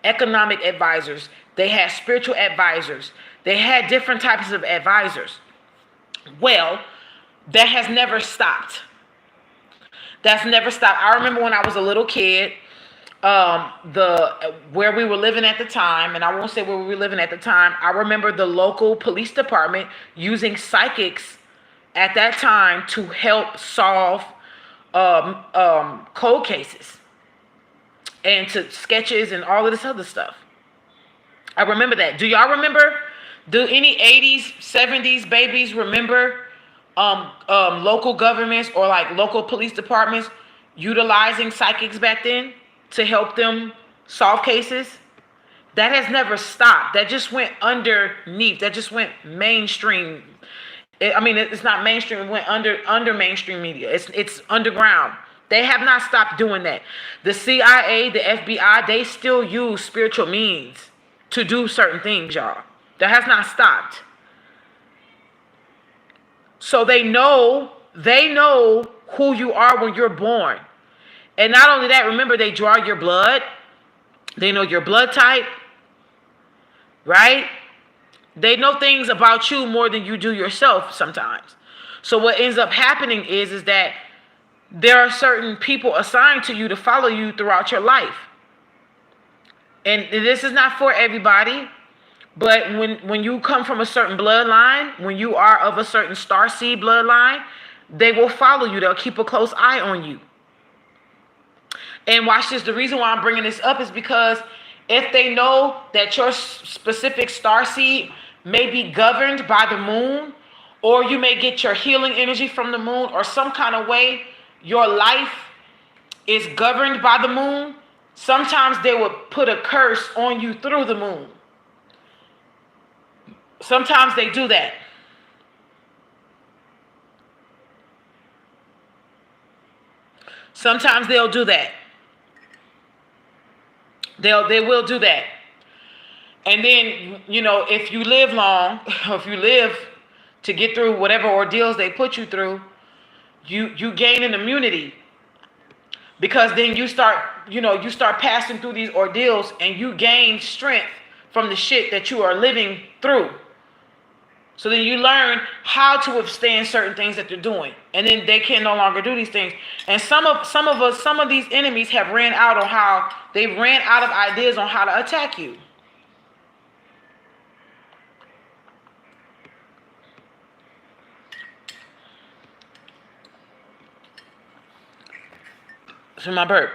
economic advisors. They had spiritual advisors. They had different types of advisors. Well, that has never stopped. That's never stopped. I remember when I was a little kid, where we were living at the time, and I won't say where we were living at the time, I remember the local police department using psychics at that time to help solve cold cases and to sketches and all of this other stuff. I remember that. Do y'all remember? Do any 80s, 70s babies remember local governments or like local police departments utilizing psychics back then to help them solve cases? That has never stopped. That just went underneath. That just went mainstream. It's not mainstream. It went under mainstream media. It's underground. They have not stopped doing that. The CIA, the FBI, they still use spiritual means to do certain things, y'all. That has not stopped. So they know who you are when you're born. And not only that, remember, they draw your blood. They know your blood type, right? They know things about you more than you do yourself sometimes. So what ends up happening is that there are certain people assigned to you to follow you throughout your life. And this is not for everybody. But when you come from a certain bloodline, when you are of a certain starseed bloodline, they will follow you. They'll keep a close eye on you. And watch this. The reason why I'm bringing this up is because if they know that your specific starseed may be governed by the moon, or you may get your healing energy from the moon, or some kind of way your life is governed by the moon, sometimes they will put a curse on you through the moon. Sometimes they do that. Sometimes they'll do that. They will do that. And then, if you live long, or if you live to get through whatever ordeals they put you through, you gain an immunity, because then you start passing through these ordeals and you gain strength from the shit that you are living through. So then you learn how to withstand certain things that they're doing, and then they can no longer do these things. And some of these enemies have ran out of ideas on how to attack you. For my burp.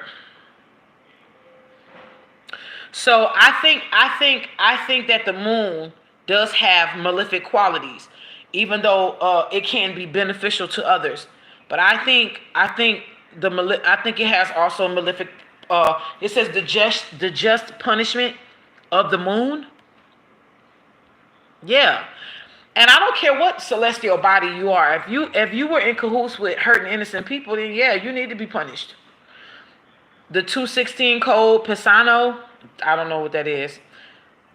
So I think that the moon does have malefic qualities, even though it can be beneficial to others. But I think it has also malefic. It says the just punishment of the moon. Yeah. And I don't care what celestial body you are. If you were in cahoots with hurting innocent people, then yeah, you need to be punished. The 216 code Pisano, I don't know what that is.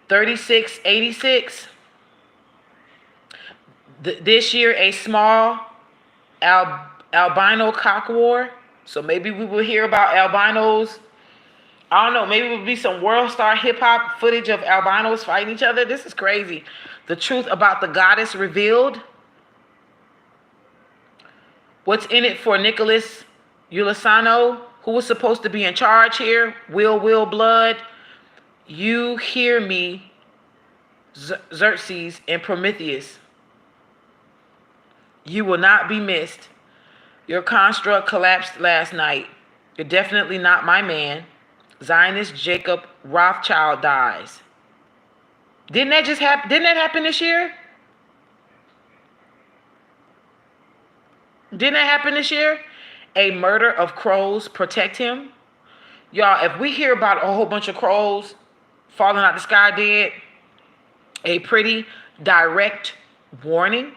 3686. This year, a small albino cock war. So maybe we will hear about albinos. I don't know. Maybe it will be some world star hip hop footage of albinos fighting each other. This is crazy. The truth about the goddess revealed. What's in it for Nicholas Ulisano, who was supposed to be in charge here? Will Blood. You hear me, Xerxes and Prometheus. You will not be missed. Your construct collapsed last night. You're definitely not my man. Zionist Jacob Rothschild dies. Didn't that just happen? Didn't that happen this year? Didn't that happen this year? A murder of crows protect him. Y'all, if we hear about a whole bunch of crows falling out the sky dead, a pretty direct warning.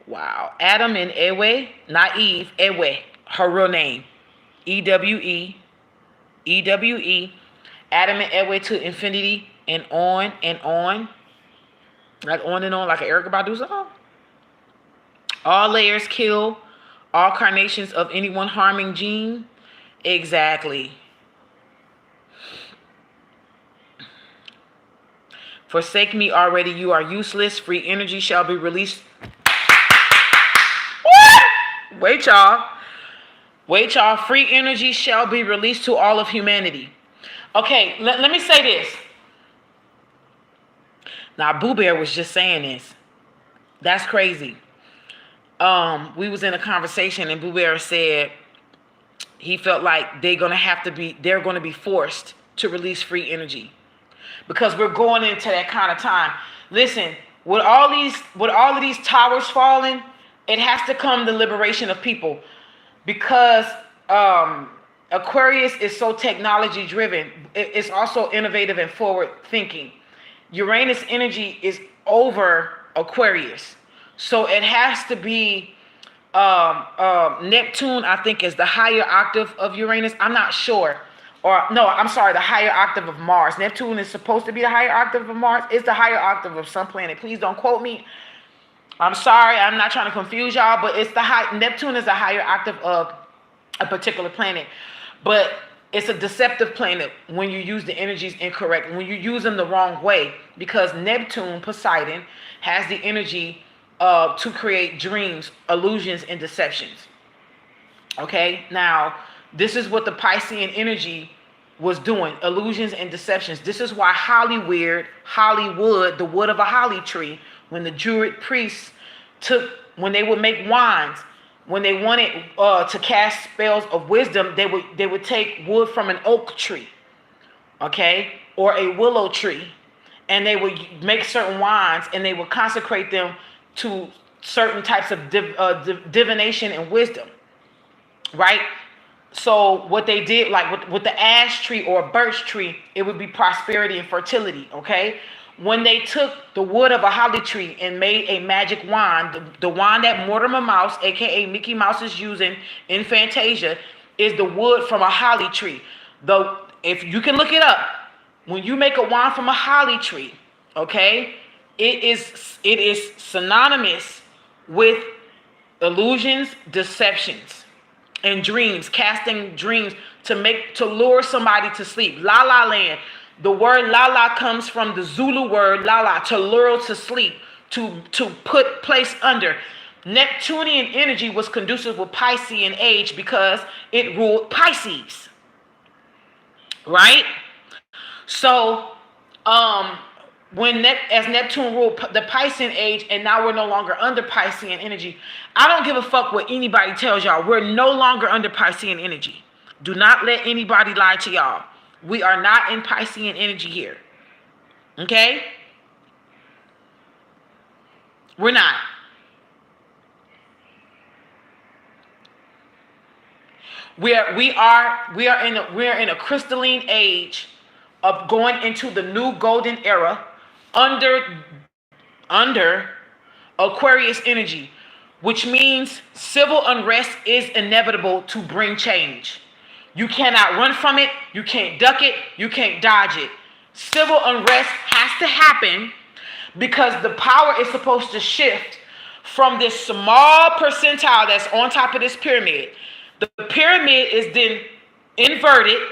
Wow. Adam and Ewe, not Eve, Ewe, her real name. EWE. Adam and Ewe to infinity and on and on. Like on and on, like an Erykah Badu song. All layers kill all carnations of anyone harming gene. Exactly. Forsake me already, you are useless. Free energy shall be released. Wait, y'all. Free energy shall be released to all of humanity. Okay, let me say this. Now, Boo Bear was just saying this. That's crazy. We was in a conversation and Boo Bear said he felt like they're going to be forced to release free energy, because we're going into that kind of time. Listen, with all of these towers falling, it has to come the liberation of people, because Aquarius is so technology driven. It's also innovative and forward thinking. Uranus energy is over Aquarius. So it has to be Neptune, I think, is the higher octave of Uranus. I'm not sure. Or no, I'm sorry, the higher octave of Mars. Neptune is supposed to be the higher octave of Mars. It's the higher octave of some planet. Please don't quote me. I'm sorry, I'm not trying to confuse y'all, but Neptune is a higher octave of a particular planet. But it's a deceptive planet when you use the energies incorrect, when you use them the wrong way, because Neptune, Poseidon, has the energy to create dreams, illusions, and deceptions. Okay, now this is what the Piscean energy was doing, illusions and deceptions. This is why Hollywood, the wood of a holly tree, when the Druid priests when they would make wands, when they wanted to cast spells of wisdom, they would take wood from an oak tree, okay, or a willow tree, and they would make certain wands, and they would consecrate them to certain types of divination and wisdom, right? So what they did, like with the ash tree or birch tree, it would be prosperity and fertility, okay? when they took the wood of a holly tree and made a magic wand, the wand that Mortimer Mouse, aka Mickey Mouse, is using in Fantasia, is the wood from a holly tree. Though, if you can look it up, when you make a wand from a holly tree, okay, it is synonymous with illusions, deceptions, and dreams, casting dreams to lure somebody to sleep. La La Land. The word la la comes from the Zulu word la la, to lure to sleep, to put place under. Neptunian energy was conducive with Piscean age because it ruled Pisces. Right? So, as Neptune ruled the Piscean age, and now we're no longer under Piscean energy. I don't give a fuck what anybody tells y'all. We're no longer under Piscean energy. Do not let anybody lie to y'all. We are not in Piscean energy here. Okay? We're not. We are in a crystalline age of going into the new golden era under Aquarius energy, which means civil unrest is inevitable to bring change. You cannot run from it, you can't duck it, you can't dodge it. Civil unrest has to happen because the power is supposed to shift from this small percentile that's on top of this pyramid. The pyramid is then inverted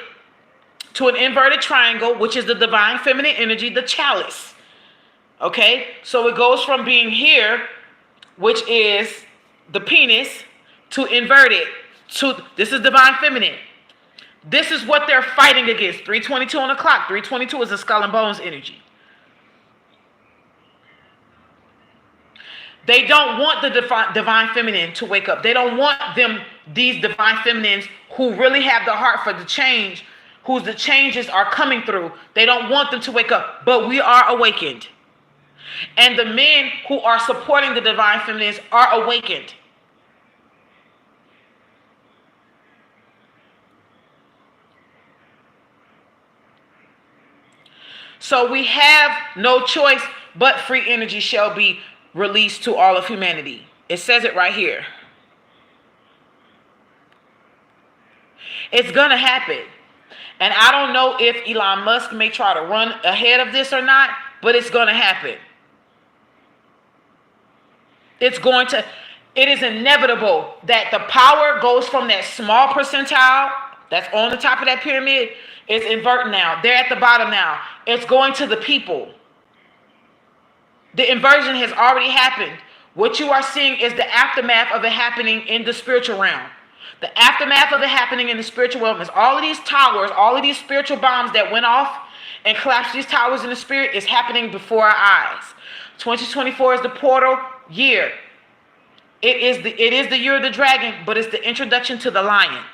to an inverted triangle, which is the divine feminine energy, the chalice. Okay? So it goes from being here, which is the penis, to inverted. This is divine feminine. This is what they're fighting against. 322 on the clock. 322 is the skull and bones energy. They don't want the divine feminine to wake up. They don't want these divine feminines who really have the heart for the change, whose the changes are coming through. They don't want them to wake up, but we are awakened. And the men who are supporting the divine feminines are awakened. So we have no choice but free energy shall be released to all of humanity. It says it right here. It's going to happen. And I don't know if Elon Musk may try to run ahead of this or not, but it's going to happen. It is inevitable that the power goes from that small percentile that's on the top of that pyramid. It's inverting now. They're at the bottom now. It's going to the people. The inversion has already happened. What you are seeing is the aftermath of it happening in the spiritual realm. The aftermath of it happening in the spiritual realm is all of these towers, all of these spiritual bombs that went off and collapsed these towers in the spirit is happening before our eyes. 2024 is the portal year. It is the year of the dragon, but it's the introduction to the lion.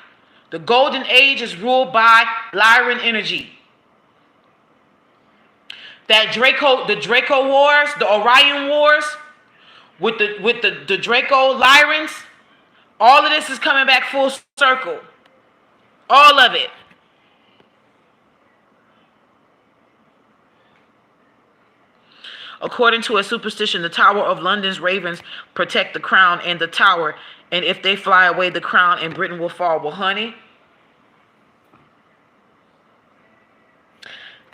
The golden age is ruled by Lyran energy. That the Draco Wars, the Orion Wars, with the Draco Lyrans, all of this is coming back full circle. All of it. According to a superstition, the Tower of London's ravens protect the crown and the tower, and if they fly away, the crown and Britain will fall. Well, honey,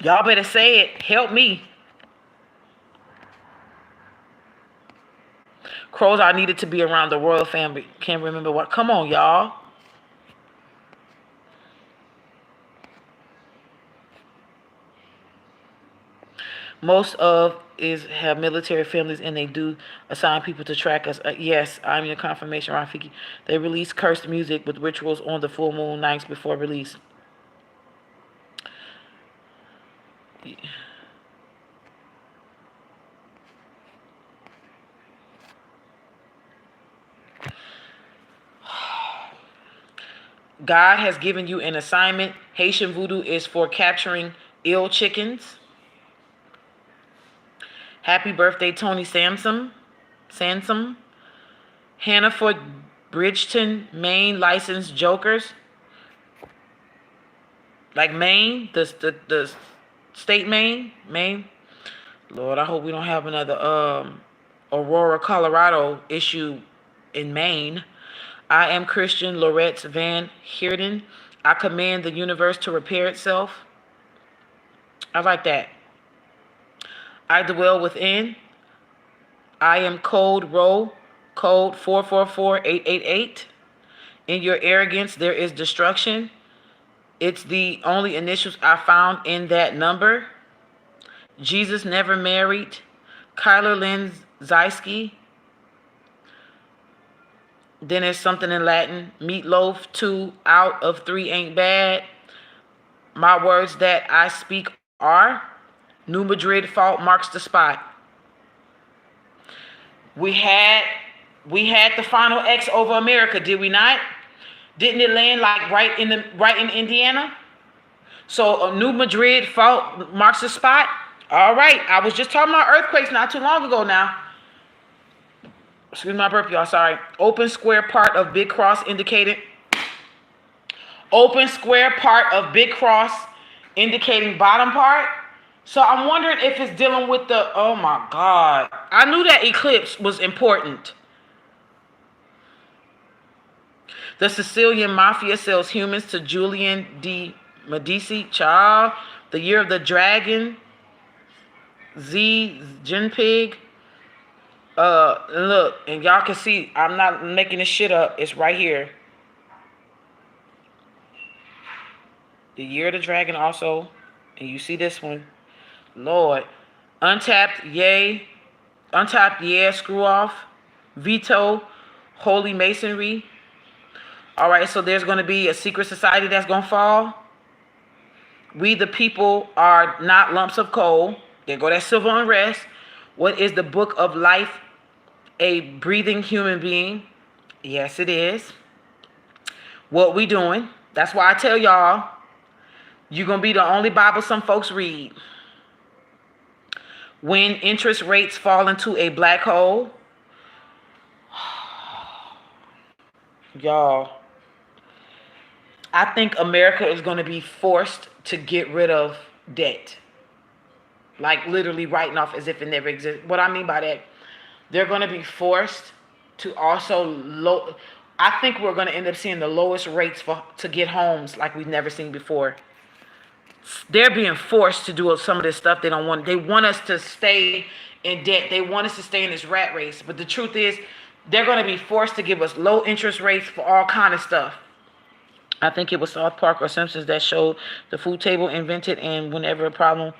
y'all better say it. Help me. Crows are needed to be around the royal family. Can't remember what. Come on, y'all. Most of have military families, and they do assign people to track us. Yes, I'm your confirmation, Rafiki. They release cursed music with rituals on the full moon nights before release. God has given you an assignment. Haitian voodoo is for capturing ill chickens. Happy birthday, Tony Sansom. Hannaford, Bridgeton, Maine licensed jokers. Like Maine, the state Maine Lord, I hope we don't have another Aurora, Colorado issue in Maine. I am Christian Loretz Van Heerden. I command the universe to repair itself. I like that. I dwell within. I am code row, code 444888. In your arrogance, there is destruction. It's the only initials I found in that number. Jesus never married. Kyler Lynn Zysky. Then there's something in Latin. Meatloaf, 2 out of 3 ain't bad. My words that I speak are. New Madrid fault marks the spot. We had the final X over America, did we not? Didn't it land like right in Indiana? So a New Madrid fault marks the spot. All right, I was just talking about earthquakes not too long ago now. Excuse my burp, y'all. Sorry. Open square part of big cross indicated. Open square part of big cross indicating bottom part. So I'm wondering if it's dealing with the, oh my God. I knew that eclipse was important. The Sicilian mafia sells humans to Julian de Medici. Child. The year of the dragon. Xi Jinping. Look, and y'all can see, I'm not making this shit up. It's right here. The year of the dragon also. And you see this one. Lord. Untapped, yay. Untapped, yeah, screw off. Veto, holy masonry. All right, so there's going to be a secret society that's going to fall. We the people are not lumps of coal. There go that civil unrest. What is the book of life? A breathing human being. Yes, it is. What we doing? That's why I tell y'all, you're going to be the only Bible some folks read. When interest rates fall into a black hole. Y'all, I think America is going to be forced to get rid of debt. Like literally writing off as if it never existed. What I mean by that, they're going to be forced to also I think we're going to end up seeing the lowest rates to get homes like we've never seen before. They're being forced to do some of this stuff they don't want. They want us to stay in debt. They want us to stay in this rat race. But the truth is, they're going to be forced to give us low interest rates for all kind of stuff. I think it was South Park or Simpsons that showed the food table invented, and whatever the problem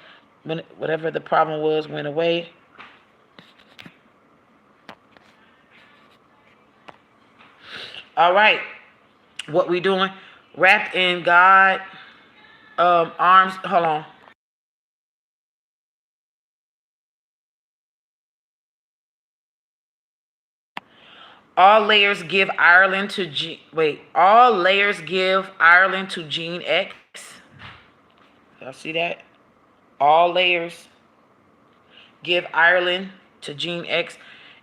was went away. All right, what we doing? Wrapped in God arms. Hold on. All layers give Ireland to All layers give Ireland to Gene X. Y'all see that? All layers give Ireland to Gene X.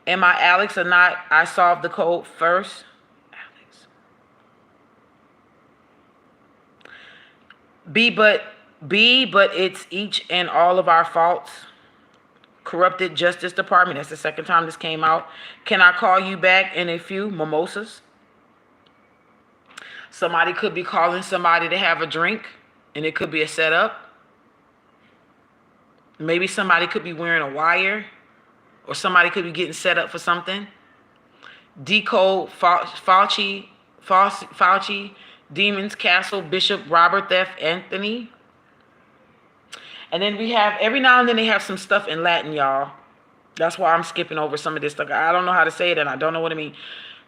Am I Alex or not? I solved the code first. Alex. But it's each and all of our faults. Corrupted Justice Department. That's the second time this came out. Can I call you back in a few mimosas? Somebody could be calling somebody to have a drink, and it could be a setup. Maybe somebody could be wearing a wire, or somebody could be getting set up for something. Decode Fauci, Demons Castle, Bishop Robert F. Anthony. And then we have, every now and then they have some stuff in Latin, y'all. That's why I'm skipping over some of this stuff. I don't know how to say it, and I don't know what I mean.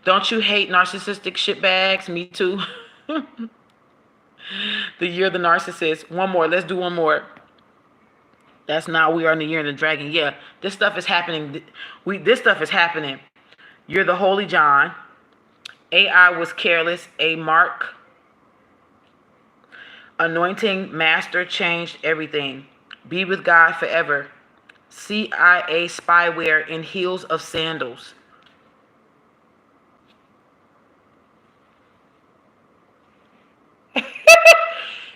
Don't you hate narcissistic shitbags? Me too. The year of the narcissist. One more. Let's do one more. That's now we are in the year of the dragon. Yeah, this stuff is happening. This stuff is happening. You're the Holy John. AI was careless. A mark. Anointing master changed everything. Be with God forever. CIA spyware in heels of sandals.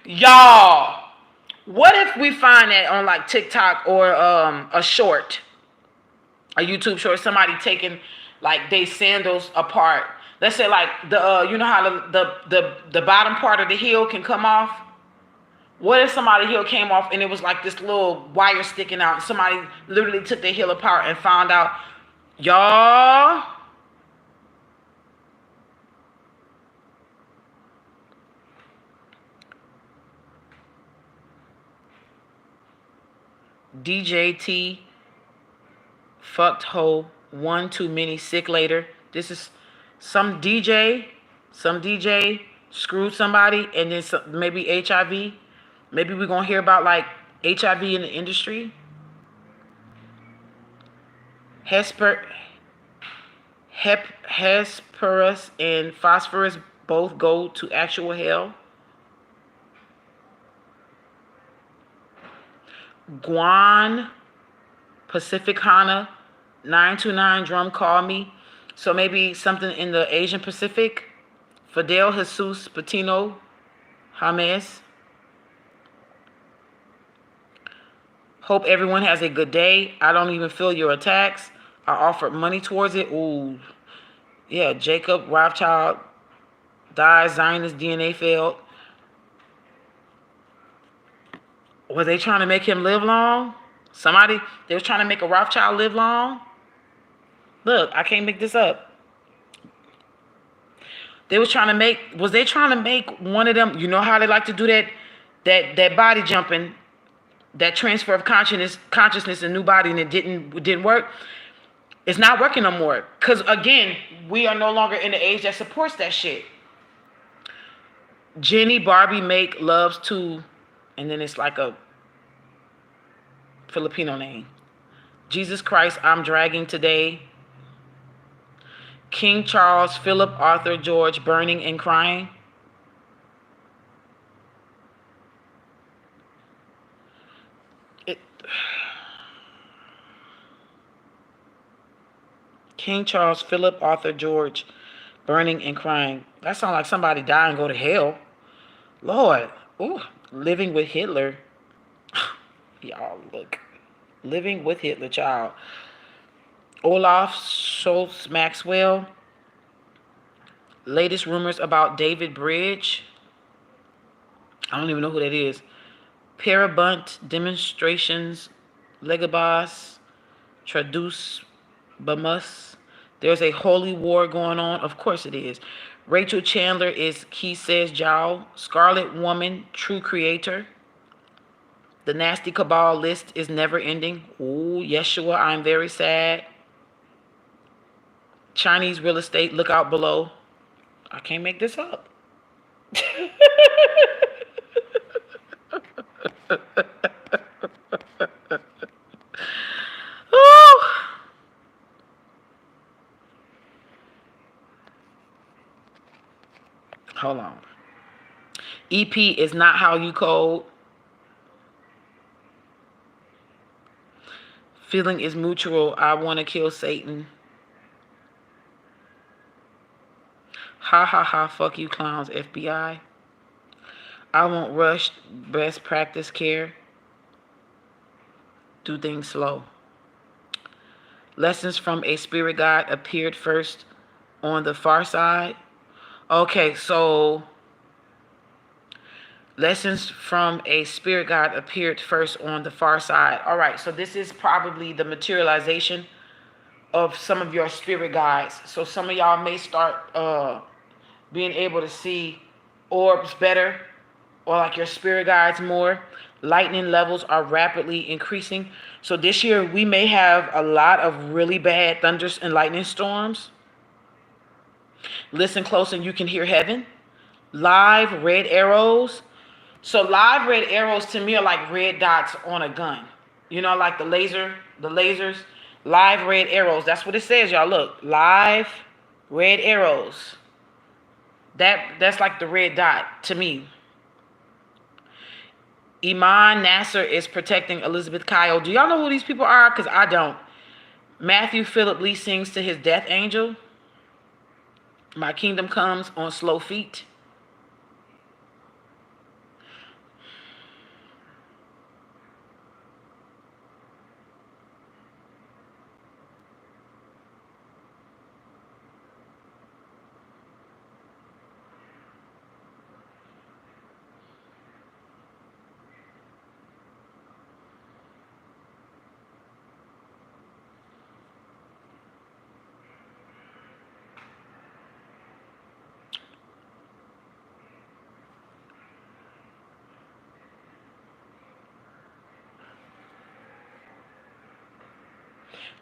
Y'all, What if we find that on like TikTok or a short, a YouTube short, somebody taking like they sandals apart. Let's say like the you know how the bottom part of the heel can come off. What if somebody's heel came off and it was like this little wire sticking out? And somebody literally took their heel apart and found out, y'all. DJT fucked hoe, one too many, sick later. This is some DJ, screwed somebody, and then maybe HIV. Maybe we're gonna hear about like HIV in the industry. Hesperus and phosphorus both go to actual hell. Guan Pacific Hana 929 drum call me. So maybe something in the Asian Pacific. Fidel Jesus Patino James. Hope everyone has a good day. I don't even feel your attacks. I offered money towards it. Ooh. Yeah, Jacob Rothschild died. Zionist DNA failed. Were they trying to make him live long? They was trying to make a Rothschild live long? Look, I can't make this up. Was they trying to make one of them, you know how they like to do that body jumping, that transfer of consciousness in new body, and it didn't work? It's not working no more. Because again, we are no longer in the age that supports that shit. Jenny Barbie make loves to, and then it's like a Filipino name. Jesus Christ, I'm dragging today. King Charles, Philip, Arthur, George, burning and crying. King Charles, Philip, Arthur, George, burning and crying. That sounds like somebody die and go to hell. Lord. Ooh, living with Hitler. Y'all, look. Living with Hitler, child. Olaf Schultz Maxwell. Latest rumors about David Bridge. I don't even know who that is. Parabunt demonstrations. Legabas. Traduce Bamus. There's a holy war going on. Of course it is. Rachel Chandler is Key Says Jow. Scarlet Woman, True Creator. The Nasty Cabal list is never ending. Ooh, Yeshua, I'm very sad. Chinese real estate, look out below. I can't make this up. Hold on. EP is not how you code. Feeling is mutual. I want to kill Satan. Ha ha ha. Fuck you clowns, FBI. I won't rush. Best practice care. Do things slow. Lessons from a spirit guide appeared first on the far side. Okay, so lessons from a spirit guide appeared first on the far side. All right, so this is probably the materialization of some of your spirit guides. So some of y'all may start being able to see orbs better, or like your spirit guides more. Lightning levels are rapidly increasing. So this year we may have a lot of really bad thunders and lightning storms. Listen close and you can hear heaven. Live red arrows. So live red arrows to me are like red dots on a gun. You know, like the lasers. Live red arrows. That's what it says, y'all. Look, live red arrows. That's like the red dot to me. Iman Nasser is protecting Elizabeth Kyle. Do y'all know who these people are? Because I don't. Matthew Philip Lee sings to his death angel. My kingdom comes on slow feet.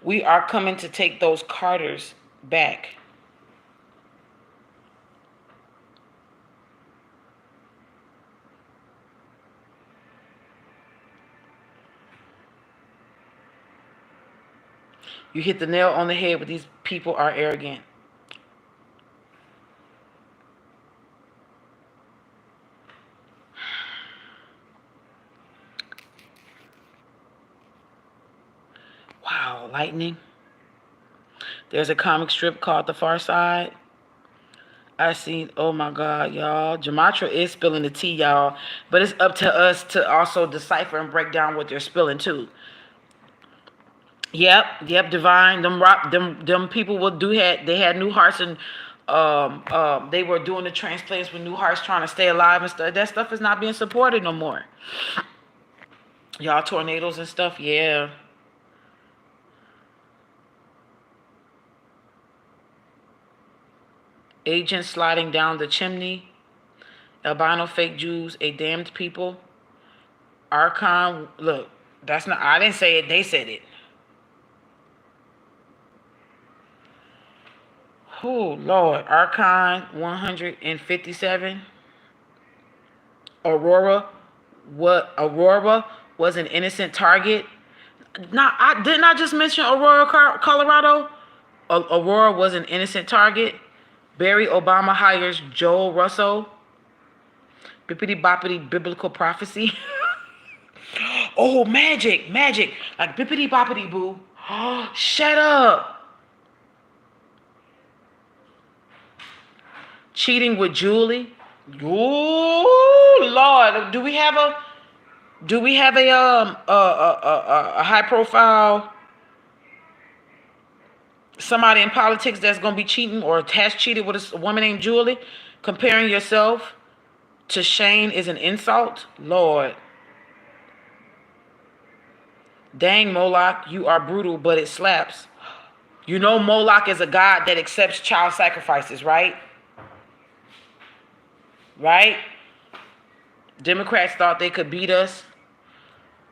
We are coming to take those Carters back. You hit the nail on the head with these people are arrogant. Wow, lightning. There's a comic strip called The Far Side. I seen, oh my God, y'all. Gematria is spilling the tea, y'all. But it's up to us to also decipher and break down what they're spilling too. Yep, divine. Them people will do they had new hearts and they were doing the transplants with new hearts trying to stay alive and stuff. That stuff is not being supported no more. Y'all tornadoes and stuff, yeah. Agents sliding down the chimney. Albino fake Jews, a damned people. Archon, look, that's not, I didn't say it, they said it. Oh, Lord. Archon 157. Aurora was an innocent target. Didn't I just mention Aurora, Colorado? Aurora was an innocent target. Barry Obama hires Joel Russell. Bippity boppity biblical prophecy. Oh, magic. Like bippity boppity boo. Oh, shut up. Cheating with Julie. Oh, Lord. Do we have a high profile somebody in politics that's gonna be cheating or has cheated with a woman named Julie? Comparing yourself to Shane is an insult? Lord. Dang, Moloch, you are brutal, but it slaps. You know Moloch is a god that accepts child sacrifices, right? Right? Democrats thought they could beat us.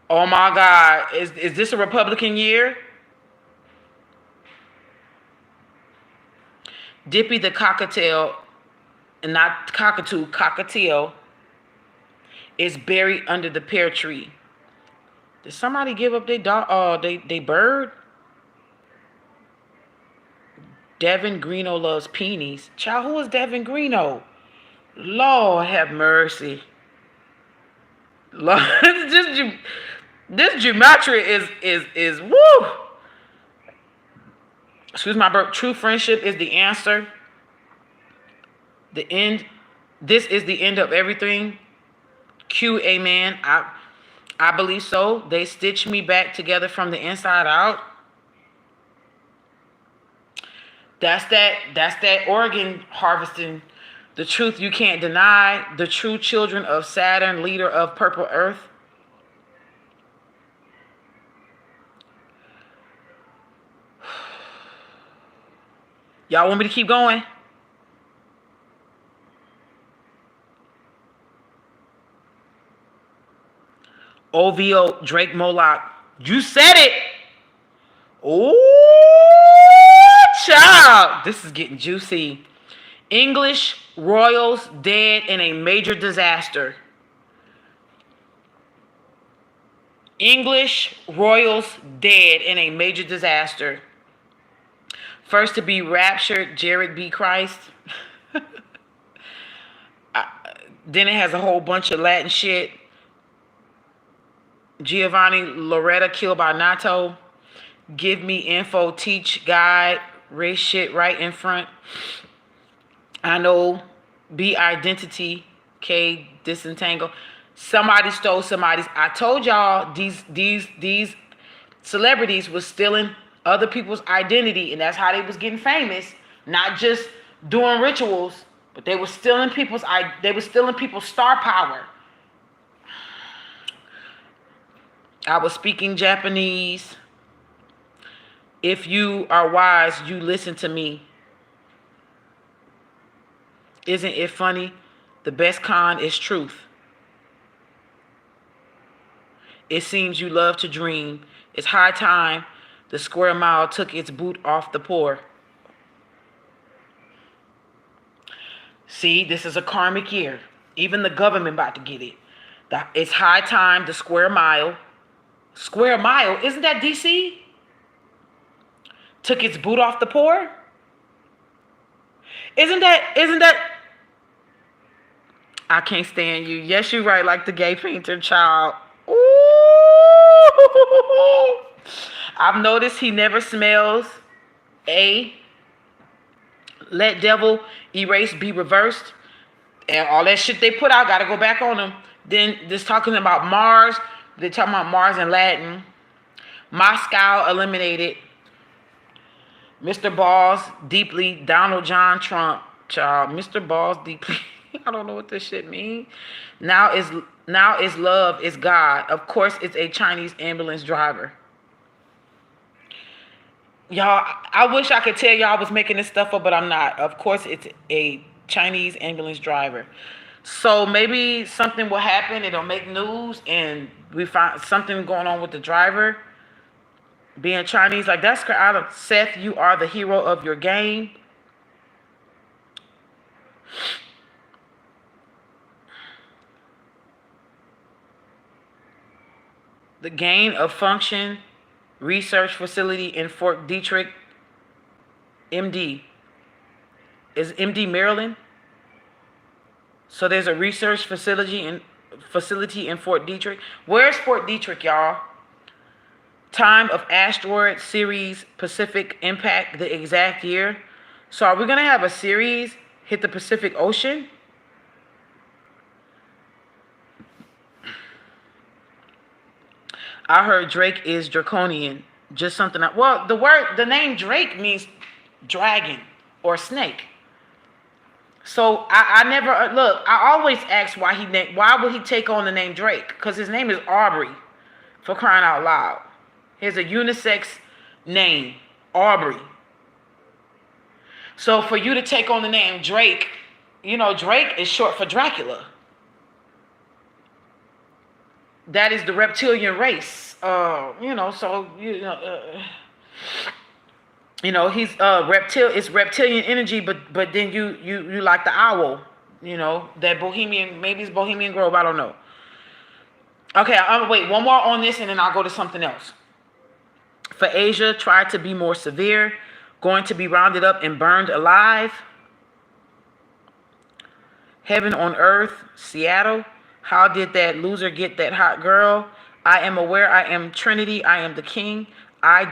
Oh my God. Is this a Republican year? Dippy the cockatiel, and not cockatoo, cockatiel, is buried under the pear tree. Did somebody give up their dog? They bird? Devin Greeno loves peonies. Child, who is Devin Greeno? Lord have mercy. Lord, this gematria is woo. Excuse my burp. True friendship is the answer. The end. This is the end of everything. Q, amen. I believe so. They stitched me back together from the inside out. That's that organ harvesting. The truth you can't deny. The true children of Saturn, leader of Purple Earth. Y'all want me to keep going? OVO, Drake Moloch. You said it. Oh, child. This is getting juicy. English royals dead in a major disaster. English royals dead in a major disaster. First to be raptured, Jared B. Christ. Then it has a whole bunch of Latin shit. Giovanni Loretta killed by NATO. Give me info, teach, guide, race shit right in front. I know, be identity, K, disentangle. Somebody stole somebody's. I told y'all these celebrities was stealing other people's identity, and that's how they was getting famous. Not just doing rituals, but they were stealing people's star power. I was speaking Japanese. If you are wise, you listen to me. Isn't it funny? The best con is truth. It seems you love to dream. It's high time The square mile took its boot off the poor. See, this is a karmic year. Even the government about to get it. It's high time the square mile. Square mile, isn't that DC? Took its boot off the poor? Isn't that I can't stand you. Yes, you're right, like the gay painter child. Ooh. I've noticed he never smells. A. Let devil erase be reversed. And all that shit they put out, gotta go back on them. Then this talking about Mars. They're talking about Mars in Latin. Moscow eliminated. Mr. Balls deeply. Donald John Trump. Child. Mr. Balls deeply. I don't know what this shit means. Now is love is God. Of course, it's a Chinese ambulance driver. Y'all, I wish I could tell y'all I was making this stuff up, but I'm not. Of course, it's a Chinese ambulance driver. So maybe something will happen. It'll make news, and we find something going on with the driver being Chinese. Like, that's Seth, you are the hero of your game. The gain of function research facility in Fort Detrick, MD. Is MD Maryland? So there's a research facility in Fort Detrick. Where's Fort Detrick, y'all? Time of asteroid series Pacific impact, the exact year. So are we gonna have a series hit the Pacific Ocean? I heard Drake is draconian. Just something. Well, the name Drake means dragon or snake. So I never look. I always ask why would he take on the name Drake? Because his name is Aubrey, for crying out loud. Here's a unisex name, Aubrey. So for you to take on the name Drake, Drake is short for Dracula. That is the reptilian race. So he's it's reptilian energy, but then you like the owl, that Bohemian, maybe it's Bohemian Grove, I don't know. Okay, wait, one more on this and then I'll go to something else. For Asia, tried to be more severe, going to be rounded up and burned alive. Heaven on earth, Seattle. How did that loser get that hot girl? I am aware I am Trinity. I am the King. I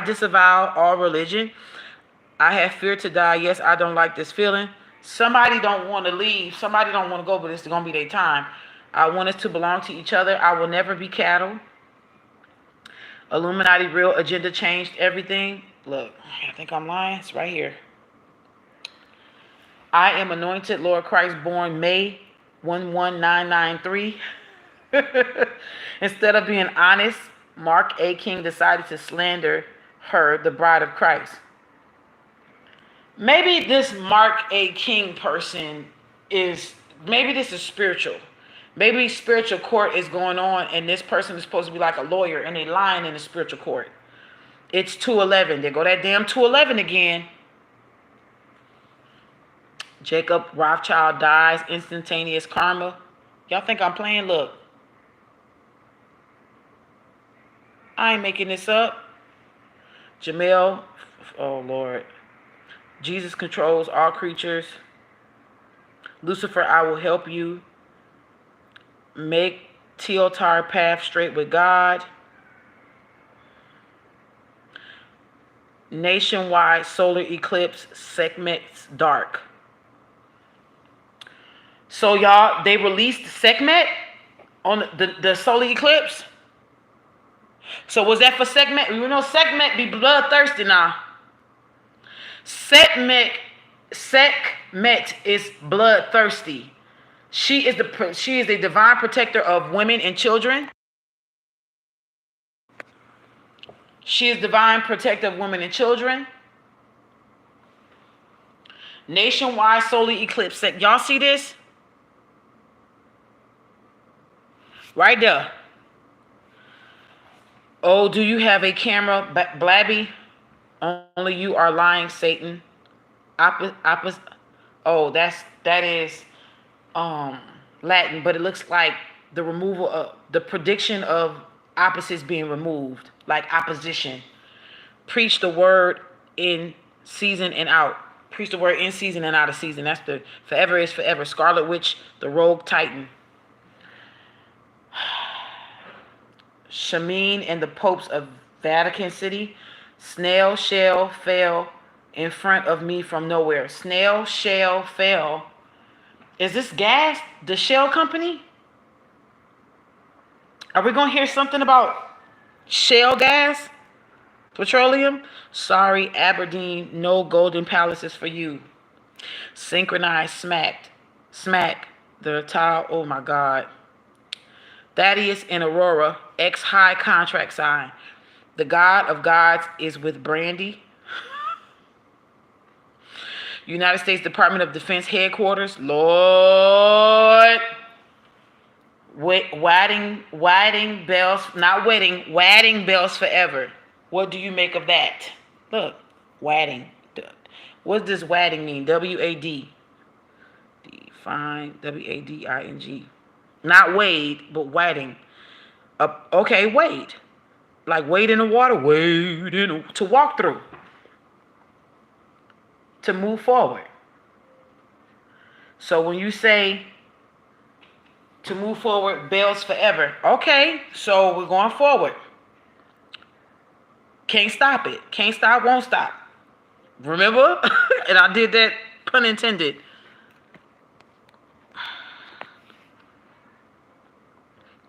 disavow all religion. I have fear to die. Yes, I don't like this feeling. Somebody don't want to leave. Somebody don't want to go, but it's going to be their time. I want us to belong to each other. I will never be cattle. Illuminati real agenda changed everything. Look, I think I'm lying. It's right here. I am anointed Lord Christ, born May 11993. Instead of being honest, Mark A. King decided to slander her, the bride of Christ. Maybe this Mark A. King person maybe this is spiritual. Maybe spiritual court is going on and this person is supposed to be like a lawyer and they lying in the spiritual court. It's 211. There go that damn 211 again. Jacob Rothschild dies, instantaneous karma. Y'all think I'm playing? Look. I ain't making this up. Jamel, oh Lord. Jesus controls all creatures. Lucifer, I will help you. Make Teotar path straight with God. Nationwide solar eclipse, Sekhmet's dark. So y'all, they released Sekhmet on the solar eclipse. So was that for Sekhmet? Sekhmet be bloodthirsty now. Sekhmet is bloodthirsty. She is the divine protector of women and children. She is divine protector of women and children. Nationwide solar eclipse. Y'all see this? Right there. Oh, do you have a camera, Blabby? Only you are lying, Satan. Oppos. Oh, that is um Latin, but it looks like the removal of the prediction of opposites being removed, like opposition. Preach the word in season and out. Preach the word in season and out of season. That's the forever is forever. Scarlet Witch, the Rogue Titan. Shameen and the popes of Vatican City. Snail shell fell in front of me from nowhere. Snail shell fell. Is this gas? The Shell company? Are we going to hear something about shale gas? Petroleum? Sorry, Aberdeen. No golden palaces for you. Synchronized smacked. Smack. The tile. Oh my God. Thaddeus and Aurora. Ex high contract sign. The God of gods is with Brandy. United States Department of Defense headquarters. Lord. Wadding bells, not wedding, wadding bells forever. What do you make of that? Look, wadding. What does wadding mean? W-A-D. Define, W-A-D-I-N-G. Not wade, but wadding. Okay, wade. Like wade in the water, to walk through. To move forward. So when you say to move forward, bells forever. Okay, so we're going forward. Can't stop it. Can't stop, won't stop. Remember? And I did that, pun intended.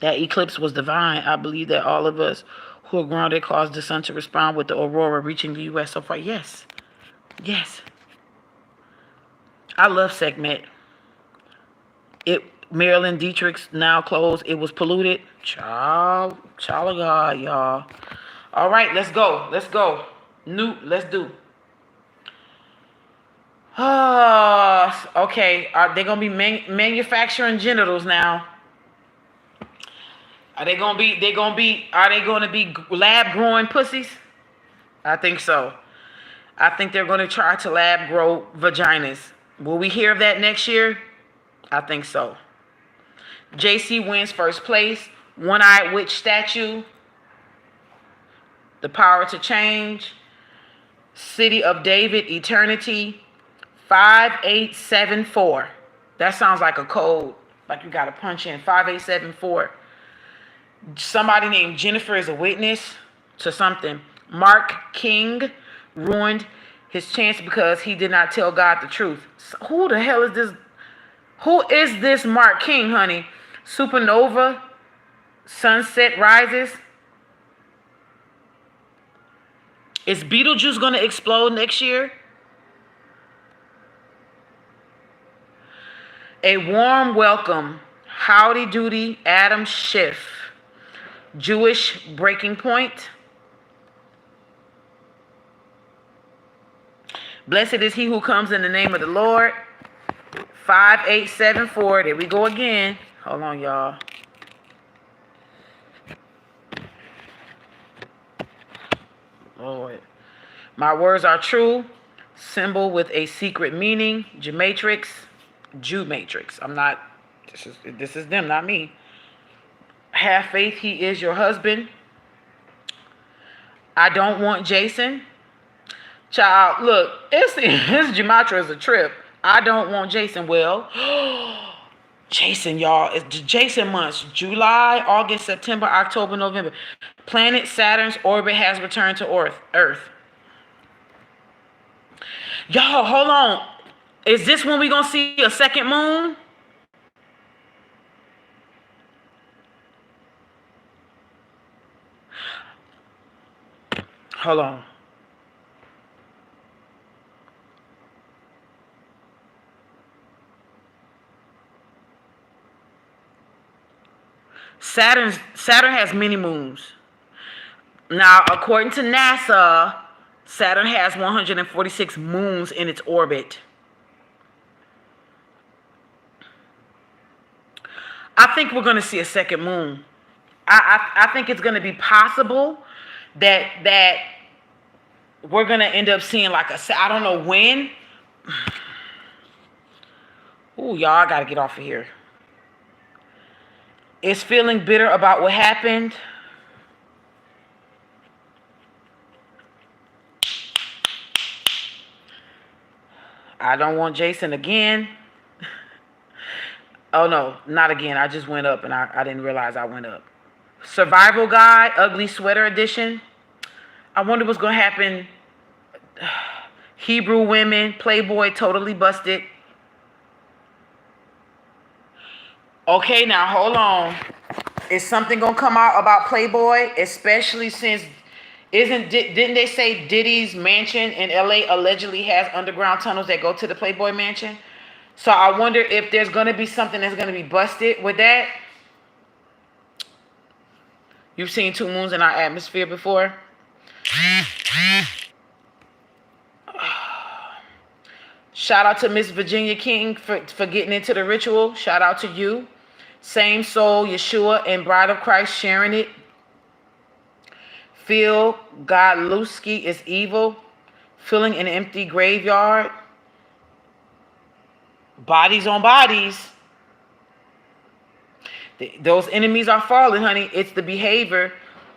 That eclipse was divine. I believe that all of us who are grounded caused the sun to respond with the aurora reaching the U.S. so far. Yes. Yes. I love Sekhmet. Marilyn Dietrich's now closed. It was polluted. Child of God, y'all. All right, let's go. Let's go. Let's do. Okay. Are they gonna be manufacturing genitals now? Are they gonna be lab growing pussies? I think so. I think they're gonna try to lab grow vaginas. Will we hear of that next year? I think so. JC wins first place. One-eyed witch statue. The power to change. City of David, eternity. 5874. That sounds like a code. Like you got to punch in. 5874. Somebody named Jennifer is a witness to something. Mark King ruined his chance because he did not tell God the truth. Who the hell is this? Who is this Mark King, honey? Supernova, sunset rises. Is Beetlejuice going to explode next year? A warm welcome. Howdy doody, Adam Schiff. Jewish breaking point. Blessed is he who comes in the name of the Lord. 5874. There we go again. Hold on, y'all. Lord. My words are true. Symbol with a secret meaning. Gematrix. Jew matrix. I'm not. This is them, not me. Have faith. He is your husband. I don't want Jason. Child, look. His gematria is a trip. I don't want Jason. Well. Jason, y'all. It's Jason months. July, August, September, October, November. Planet Saturn's orbit has returned to Earth. Y'all, hold on. Is this when we gonna see a second moon? Hold on. Saturn has many moons. Now, according to NASA, Saturn has 146 moons in its orbit. I think we're going to see a second moon. I think it's going to be possible that we're going to end up seeing like I don't know when. Ooh, y'all, I got to get off of here. Is feeling bitter about what happened. I don't want Jason again. Oh, no, not again. I just went up and I didn't realize I went up. Survival Guy, Ugly Sweater Edition. I wonder what's going to happen. Hebrew Women, Playboy, totally busted. Okay, now hold on. Is something going to come out about Playboy? Especially since, didn't they say Diddy's mansion in LA allegedly has underground tunnels that go to the Playboy mansion? So I wonder if there's going to be something that's going to be busted with that. You've seen Two Moons in Our Atmosphere before. Shout out to Miss Virginia King for getting into the ritual. Shout out to you. Same Soul, Yeshua, and Bride of Christ sharing it. Phil Godlewski is evil. Filling an empty graveyard. Bodies on bodies. Those enemies are falling, honey. It's the behavior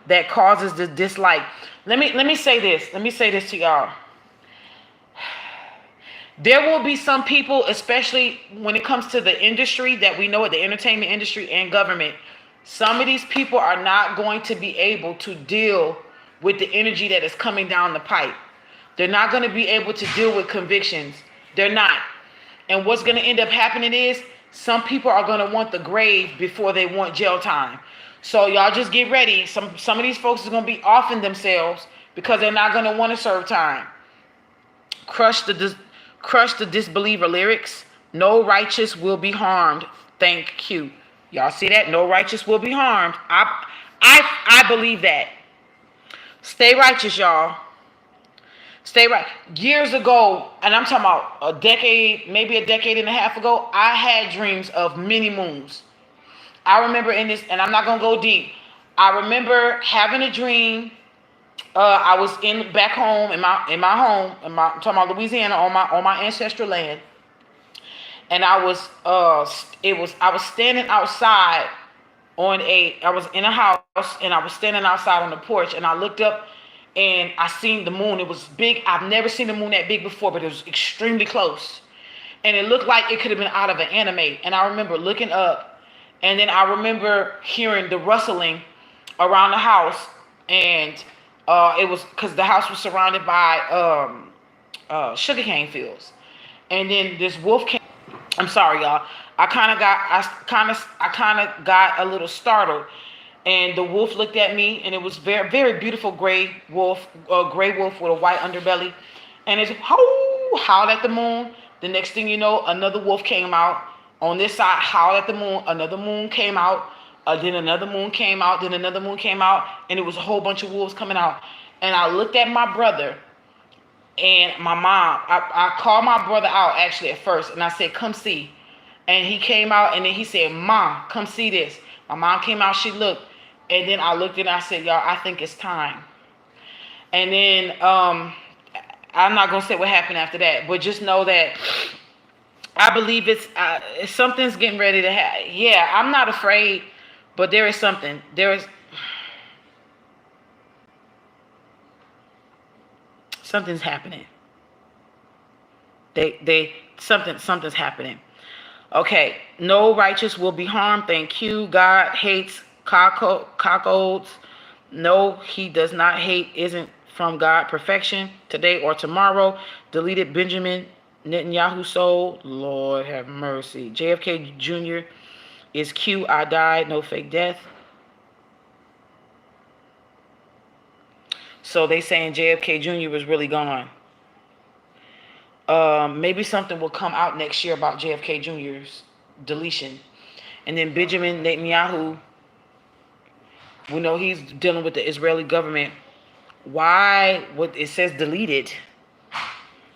that causes the dislike. Let me say this. Let me say this to y'all. There will be some people, especially when it comes to the industry that we know, the entertainment industry and government. Some of these people are not going to be able to deal with the energy that is coming down the pipe. They're not going to be able to deal with convictions. They're not. And what's going to end up happening is some people are going to want the grave before they want jail time. So y'all just get ready. Some of these folks are going to be offing themselves because they're not going to want to serve time. Crush the disbeliever lyrics. No righteous will be harmed. Thank you. Y'all see that? No righteous will be harmed. I believe that. Stay righteous, y'all. Stay right. Years ago, and I'm talking about a decade, maybe a decade and a half ago, I had dreams of many moons. I remember in this, and I'm not gonna go deep. I remember having a dream. I was back home in my home, I'm talking about Louisiana, on my ancestral land, and I was standing outside I was in a house, and I was standing outside on the porch, and I looked up. And I seen the moon. It was big. I've never seen the moon that big before, but it was extremely close. And it looked like it could have been out of an anime. And I remember looking up, and then I remember hearing the rustling around the house. And it was because the house was surrounded by sugarcane fields. And then this wolf came. I'm sorry, y'all. I kind of got a little startled. And the wolf looked at me, and it was very, very beautiful gray wolf with a white underbelly. And it's howled at the moon. The next thing you know, another wolf came out. On this side, howled at the moon. Another moon came out. Then another moon came out. Then another moon came out. And it was a whole bunch of wolves coming out. And I looked at my brother and my mom. I called my brother out, actually, at first. And I said, come see. And he came out, and then he said, Mom, come see this. My mom came out. She looked. And then I looked and I said, y'all, I think it's time. And then I'm not going to say what happened after that, but just know that I believe it's something's getting ready to happen. Yeah, I'm not afraid, but there is something. Something's happening. Something's happening. Okay, no righteous will be harmed. Thank you. God hates cuckolds. No, he does not hate. Isn't from God perfection today or tomorrow. Deleted Benjamin Netanyahu soul. Lord have mercy. JFK Jr. is Q. I died. No fake death. So they saying JFK Jr. was really gone. Maybe something will come out next year about JFK Jr.'s deletion. And then Benjamin Netanyahu, we know he's dealing with the Israeli government. Why? What it says deleted.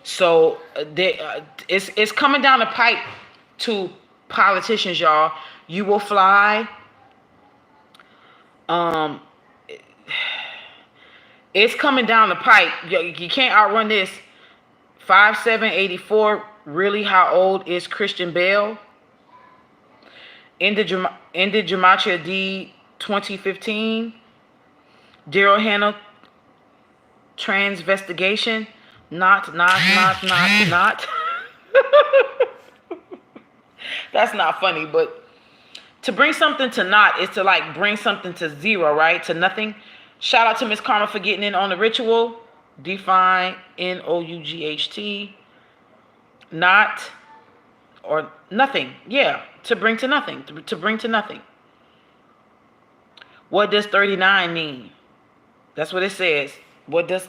So it's coming down the pipe to politicians, y'all. You will fly. Um, it's coming down the pipe. You can't outrun this. 5784. Really, how old is Christian Bale? Ended Gematria D 2015. Daryl Hannah transvestigation. Not. That's not funny, but to bring something to naught is to like bring something to zero, right? To nothing. Shout out to Miss Karma for getting in on the ritual. Define NOUGHT. Not or nothing. Yeah, to bring to nothing. To bring to nothing. What does 39 mean? That's what it says. What does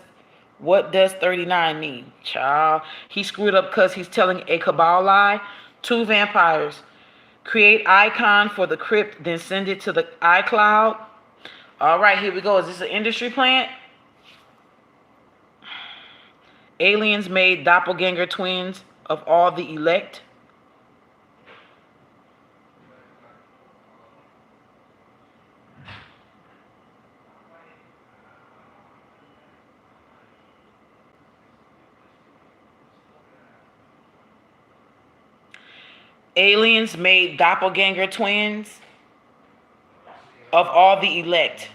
39 mean? Child. He screwed up because he's telling a cabal lie. 2 vampires. Create icon for the crypt, then send it to the iCloud. All right, here we go. Is this an industry plant? Aliens made doppelganger twins of all the elect. Aliens made doppelganger twins of all the elect.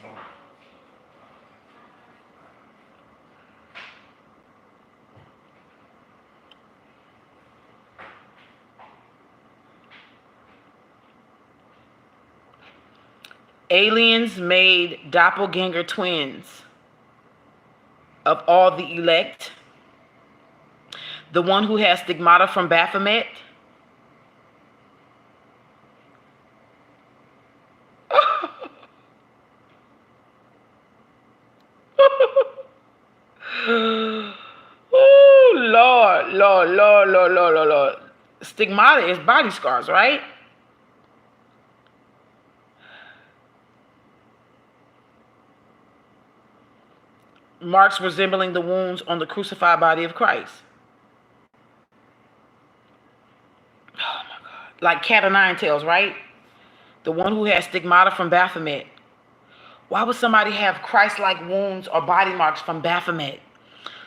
Aliens made doppelganger twins of all the elect. The one who has stigmata from Baphomet. Oh, Lord. Stigmata is body scars, right? Marks resembling the wounds on the crucified body of Christ. Oh my God. Like cat o' nine tails, right? The one who has stigmata from Baphomet. Why would somebody have Christ-like wounds or body marks from Baphomet?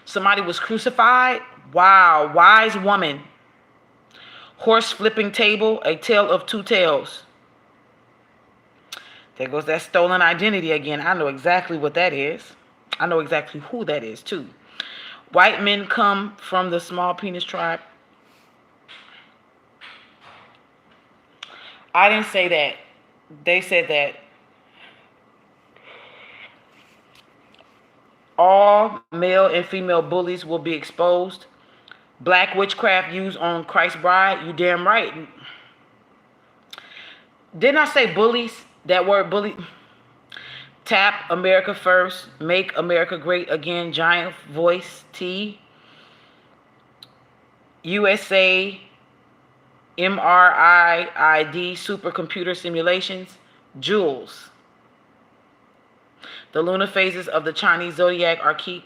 Somebody was crucified? Wow, wise woman. Horse flipping table, a tale of two tales. There goes that stolen identity again. I know exactly what that is. I know exactly who that is too. White men come from the small penis tribe. I didn't say that. They said that all male and female bullies will be exposed. Black witchcraft used on Christ's bride. You damn right. Didn't I say bullies? That word bully. Tap America first. Make America great again. Giant voice T. USA MRIID supercomputer simulations. Jules. The lunar phases of the Chinese zodiac are key.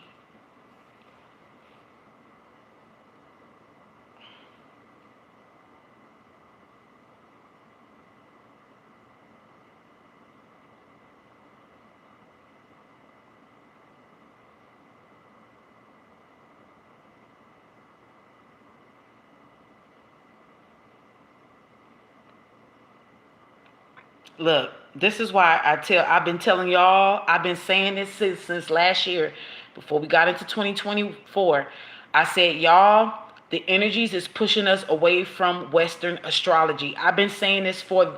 Look, this is why I've been telling y'all, I've been saying this since last year, before we got into 2024. I said, y'all, the energies is pushing us away from Western astrology. I've been saying this for,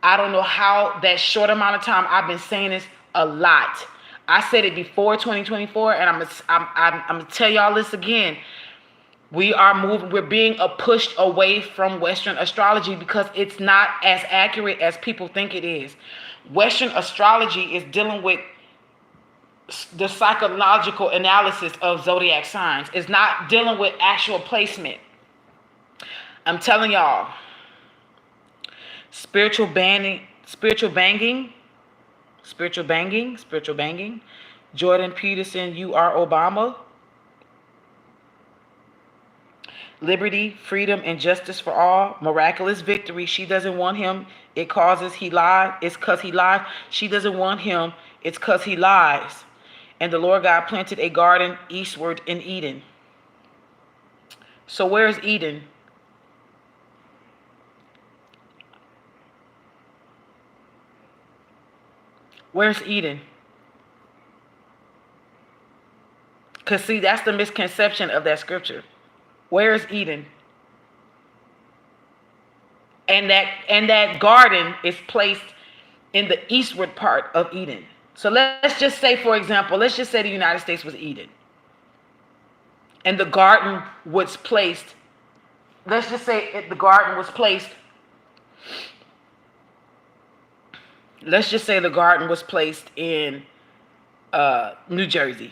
I don't know how that short amount of time. I've been saying this a lot. I said it before 2024, and I'm gonna tell y'all this again. We're being pushed away from Western astrology because it's not as accurate as people think it is. Western astrology is dealing with the psychological analysis of zodiac signs. It's not dealing with actual placement. I'm telling y'all, spiritual banging. Jordan Peterson, you are Obama. Liberty, freedom, and justice for all. Miraculous victory. She doesn't want him. It causes he lied. It's because he lied. She doesn't want him. It's because he lies. And the Lord God planted a garden eastward in Eden. So where's Eden? Where's Eden? Because see, that's the misconception of that scripture. Where is Eden? And that garden is placed in the eastward part of Eden. So let's just say, for example, let's just say the United States was Eden. And the garden was placed, let's just say the garden was placed, let's just say the garden was placed in New Jersey.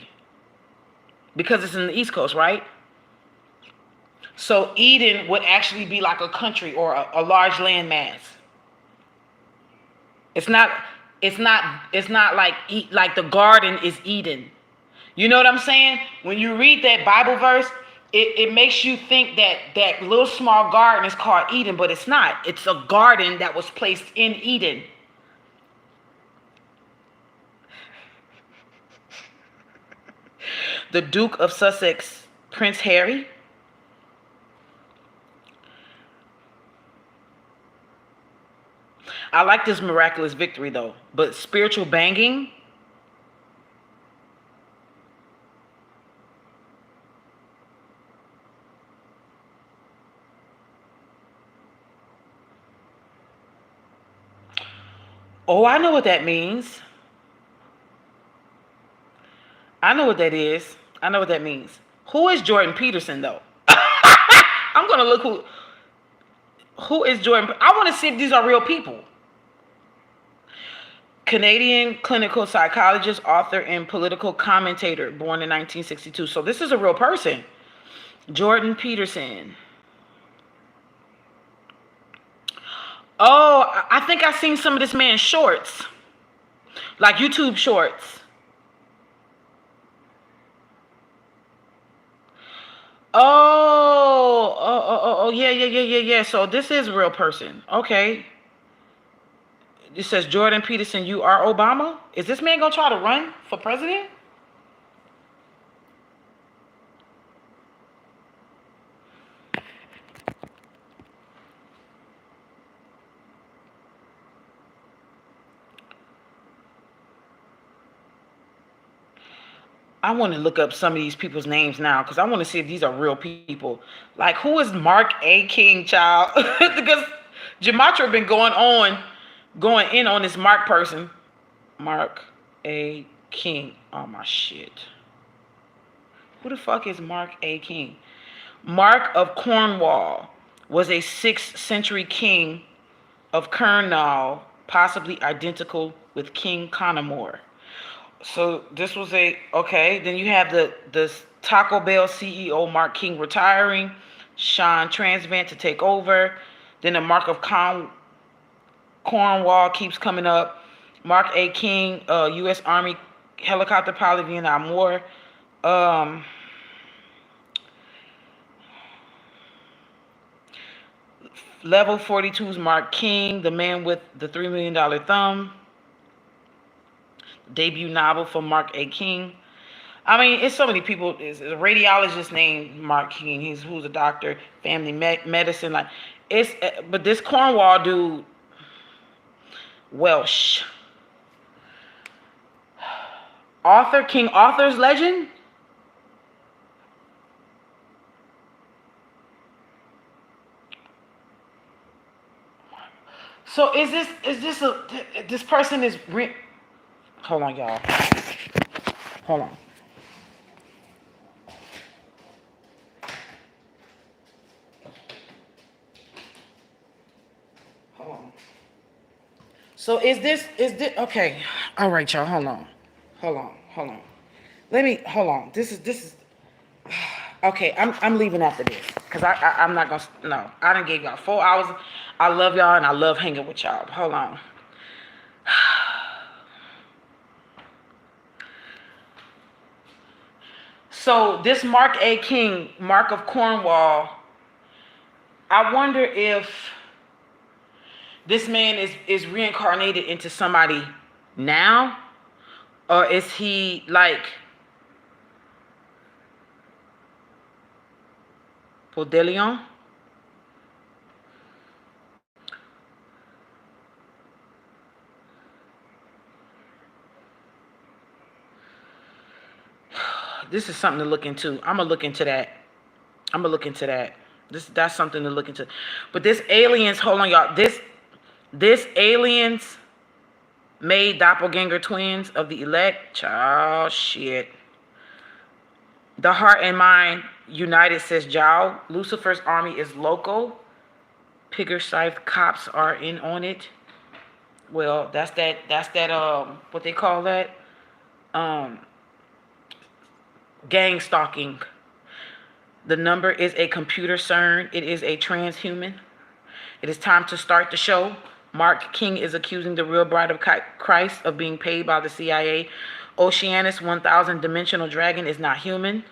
Because it's in the East Coast, right? So Eden would actually be like a country or a large landmass. It's not like the garden is Eden. You know what I'm saying? When you read that Bible verse, it makes you think that that little small garden is called Eden, but it's not. It's a garden that was placed in Eden. The Duke of Sussex, Prince Harry. I like this miraculous victory though, but spiritual banging. Oh, I know what that means. I know what that is. I know what that means. Who is Jordan Peterson though? I'm gonna look who is Jordan. I want to see if these are real people. Canadian clinical psychologist, author, and political commentator, born in 1962. So this is a real person. Jordan Peterson. Oh, I think I've seen some of this man's shorts, like YouTube shorts. Oh, yeah. So this is a real person. Okay. It says Jordan Peterson, you are Obama? Is this man gonna try to run for president? I want to look up some of these people's names now because I want to see if these are real people. Like, who is Mark A. King, child? Because Gematria been going in on this Mark person. Mark A. King. Oh, my shit. Who the fuck is Mark A. King? Mark of Cornwall was a 6th century king of Cornwall, possibly identical with King Connemore. So this was okay. Then you have the Taco Bell CEO Mark King retiring, Sean Transvant to take over. Then the Mark of Cornwall keeps coming up. Mark A. King, U.S. Army helicopter pilot, Vietnam War. Level 42's Mark King, the man with the $3 million thumb. Debut novel from Mark A. King. I mean, it's so many people. It's a radiologist named Mark King. Who's a doctor, family medicine. Like, but this Cornwall dude, Welsh. King Arthur's legend. So this person is hold on, y'all. Hold on. Hold on. So is this okay? All right, y'all. Hold on. Hold on. This is okay. I'm leaving after this because I'm not gonna. No, I done gave y'all 4 hours. I love y'all and I love hanging with y'all. Hold on. So this Mark A. King, Mark of Cornwall, I wonder if this man is reincarnated into somebody now, or is he like Podelion? This is something to look into. I'm gonna look into that. I'm gonna look into that. That's something to look into. But this aliens, hold on, y'all. This aliens made doppelganger twins of the elect. Child shit. The heart and mind united, says Jao. Lucifer's army is local. Piggerscythe cops are in on it. Well, that's that what they call that? Um Gang stalking. The number is a computer CERN. It is a transhuman. It is time to start the show. Mark King is accusing the real bride of Christ of being paid by the CIA. Oceanus 1000 dimensional dragon is not human.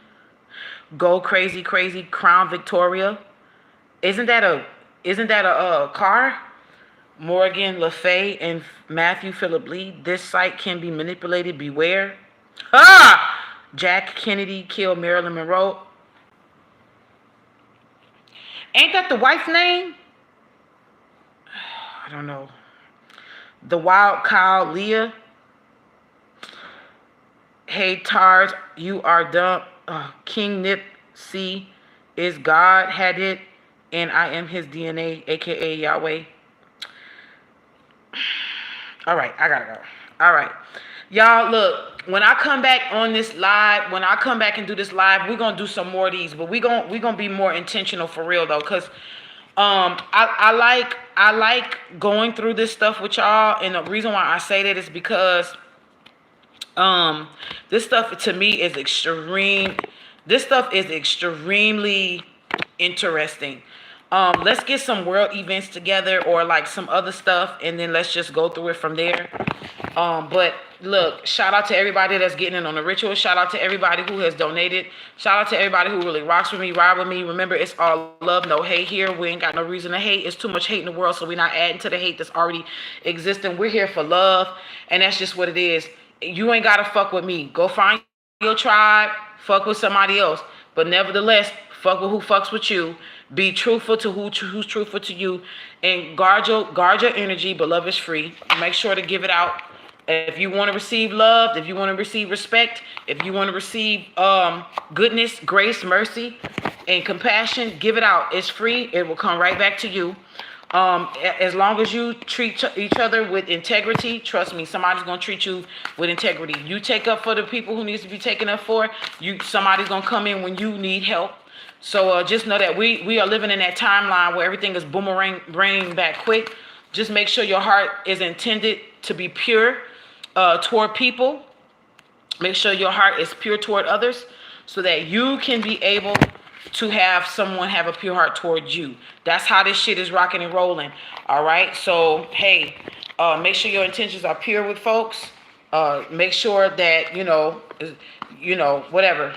Go crazy, crazy, Crown Victoria. Isn't that a car? Morgan Le Fay and Matthew Philip Lee. This site can be manipulated. Beware. Ah! Jack Kennedy killed Marilyn Monroe. Ain't that the wife's name? I don't know. The Wild Cow Leah. Hey Tars, you are dumb. King Nip C is God had it, and I am his DNA, aka Yahweh. All right, I gotta go. All right, y'all, look, when I come back on this live, when I come back and do this live, we're gonna do some more of these, but we're gonna be more intentional for real though, because I like going through this stuff with y'all, and the reason why I say that is because this stuff to me is extreme. This stuff is extremely interesting. Let's get some world events together or like some other stuff, and then let's just go through it from there. But look, shout out to everybody that's getting in on the ritual. Shout out to everybody who has donated. Shout out to everybody who really rocks with me, ride with me. Remember, it's all love, no hate here. We ain't got no reason to hate. It's too much hate in the world, so we're not adding to the hate that's already existing. We're here for love, and that's just what it is. You ain't gotta fuck with me. Go find your tribe, fuck with somebody else. But nevertheless, fuck with who fucks with you. Be truthful to who's truthful to you, and guard your energy. But love is free. Make sure to give it out. If you want to receive love, if you want to receive respect, if you want to receive goodness, grace, mercy, and compassion, give it out. It's free. It will come right back to you. As long as you treat each other with integrity, trust me, somebody's gonna treat you with integrity. You take up for the people who needs to be taken up for. Somebody's gonna come in when you need help. So just know that we are living in that timeline where everything is boomerang back quick. Just make sure your heart is intended to be pure toward people. Make sure your heart is pure toward others, so that you can be able to have someone have a pure heart towards you. That's how this shit is rocking and rolling. All right. So hey, make sure your intentions are pure with folks. Make sure that whatever,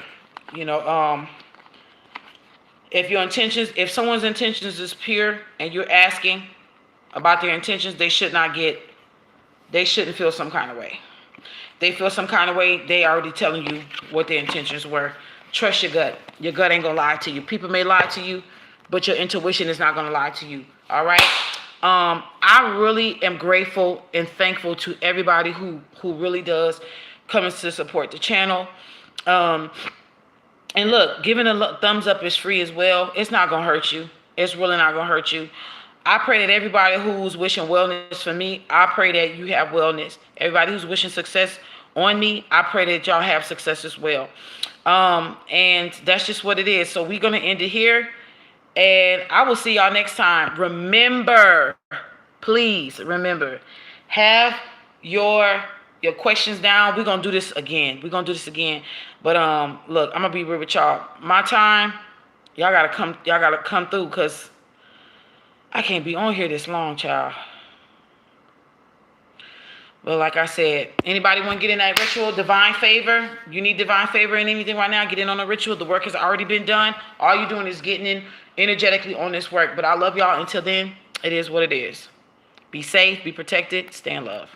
if someone's intentions is pure and you're asking about their intentions, they shouldn't feel some kind of way. They feel some kind of way, they already telling you what their intentions were. Trust your gut. Your gut ain't gonna lie to you. People may lie to you, but your intuition is not gonna lie to you. All right. I really am grateful and thankful to everybody who really does come to support the channel. And look, giving a thumbs up is free as well. It's not gonna hurt you. It's really not gonna hurt you. I pray that everybody who's wishing wellness for me, I pray that you have wellness. Everybody who's wishing success on me, I pray that y'all have success as well. And that's just what it is. So we're gonna end it here, and I will see y'all next time. Remember, please remember, have your questions down. We're gonna do this again. But look, I'm gonna be real with y'all. My time, y'all gotta come through, because I can't be on here this long, child. But like I said, anybody want to get in that ritual, divine favor? You need divine favor in anything right now? Get in on a ritual. The work has already been done. All you're doing is getting in energetically on this work. But I love y'all. Until then, it is what it is. Be safe, be protected, stay in love.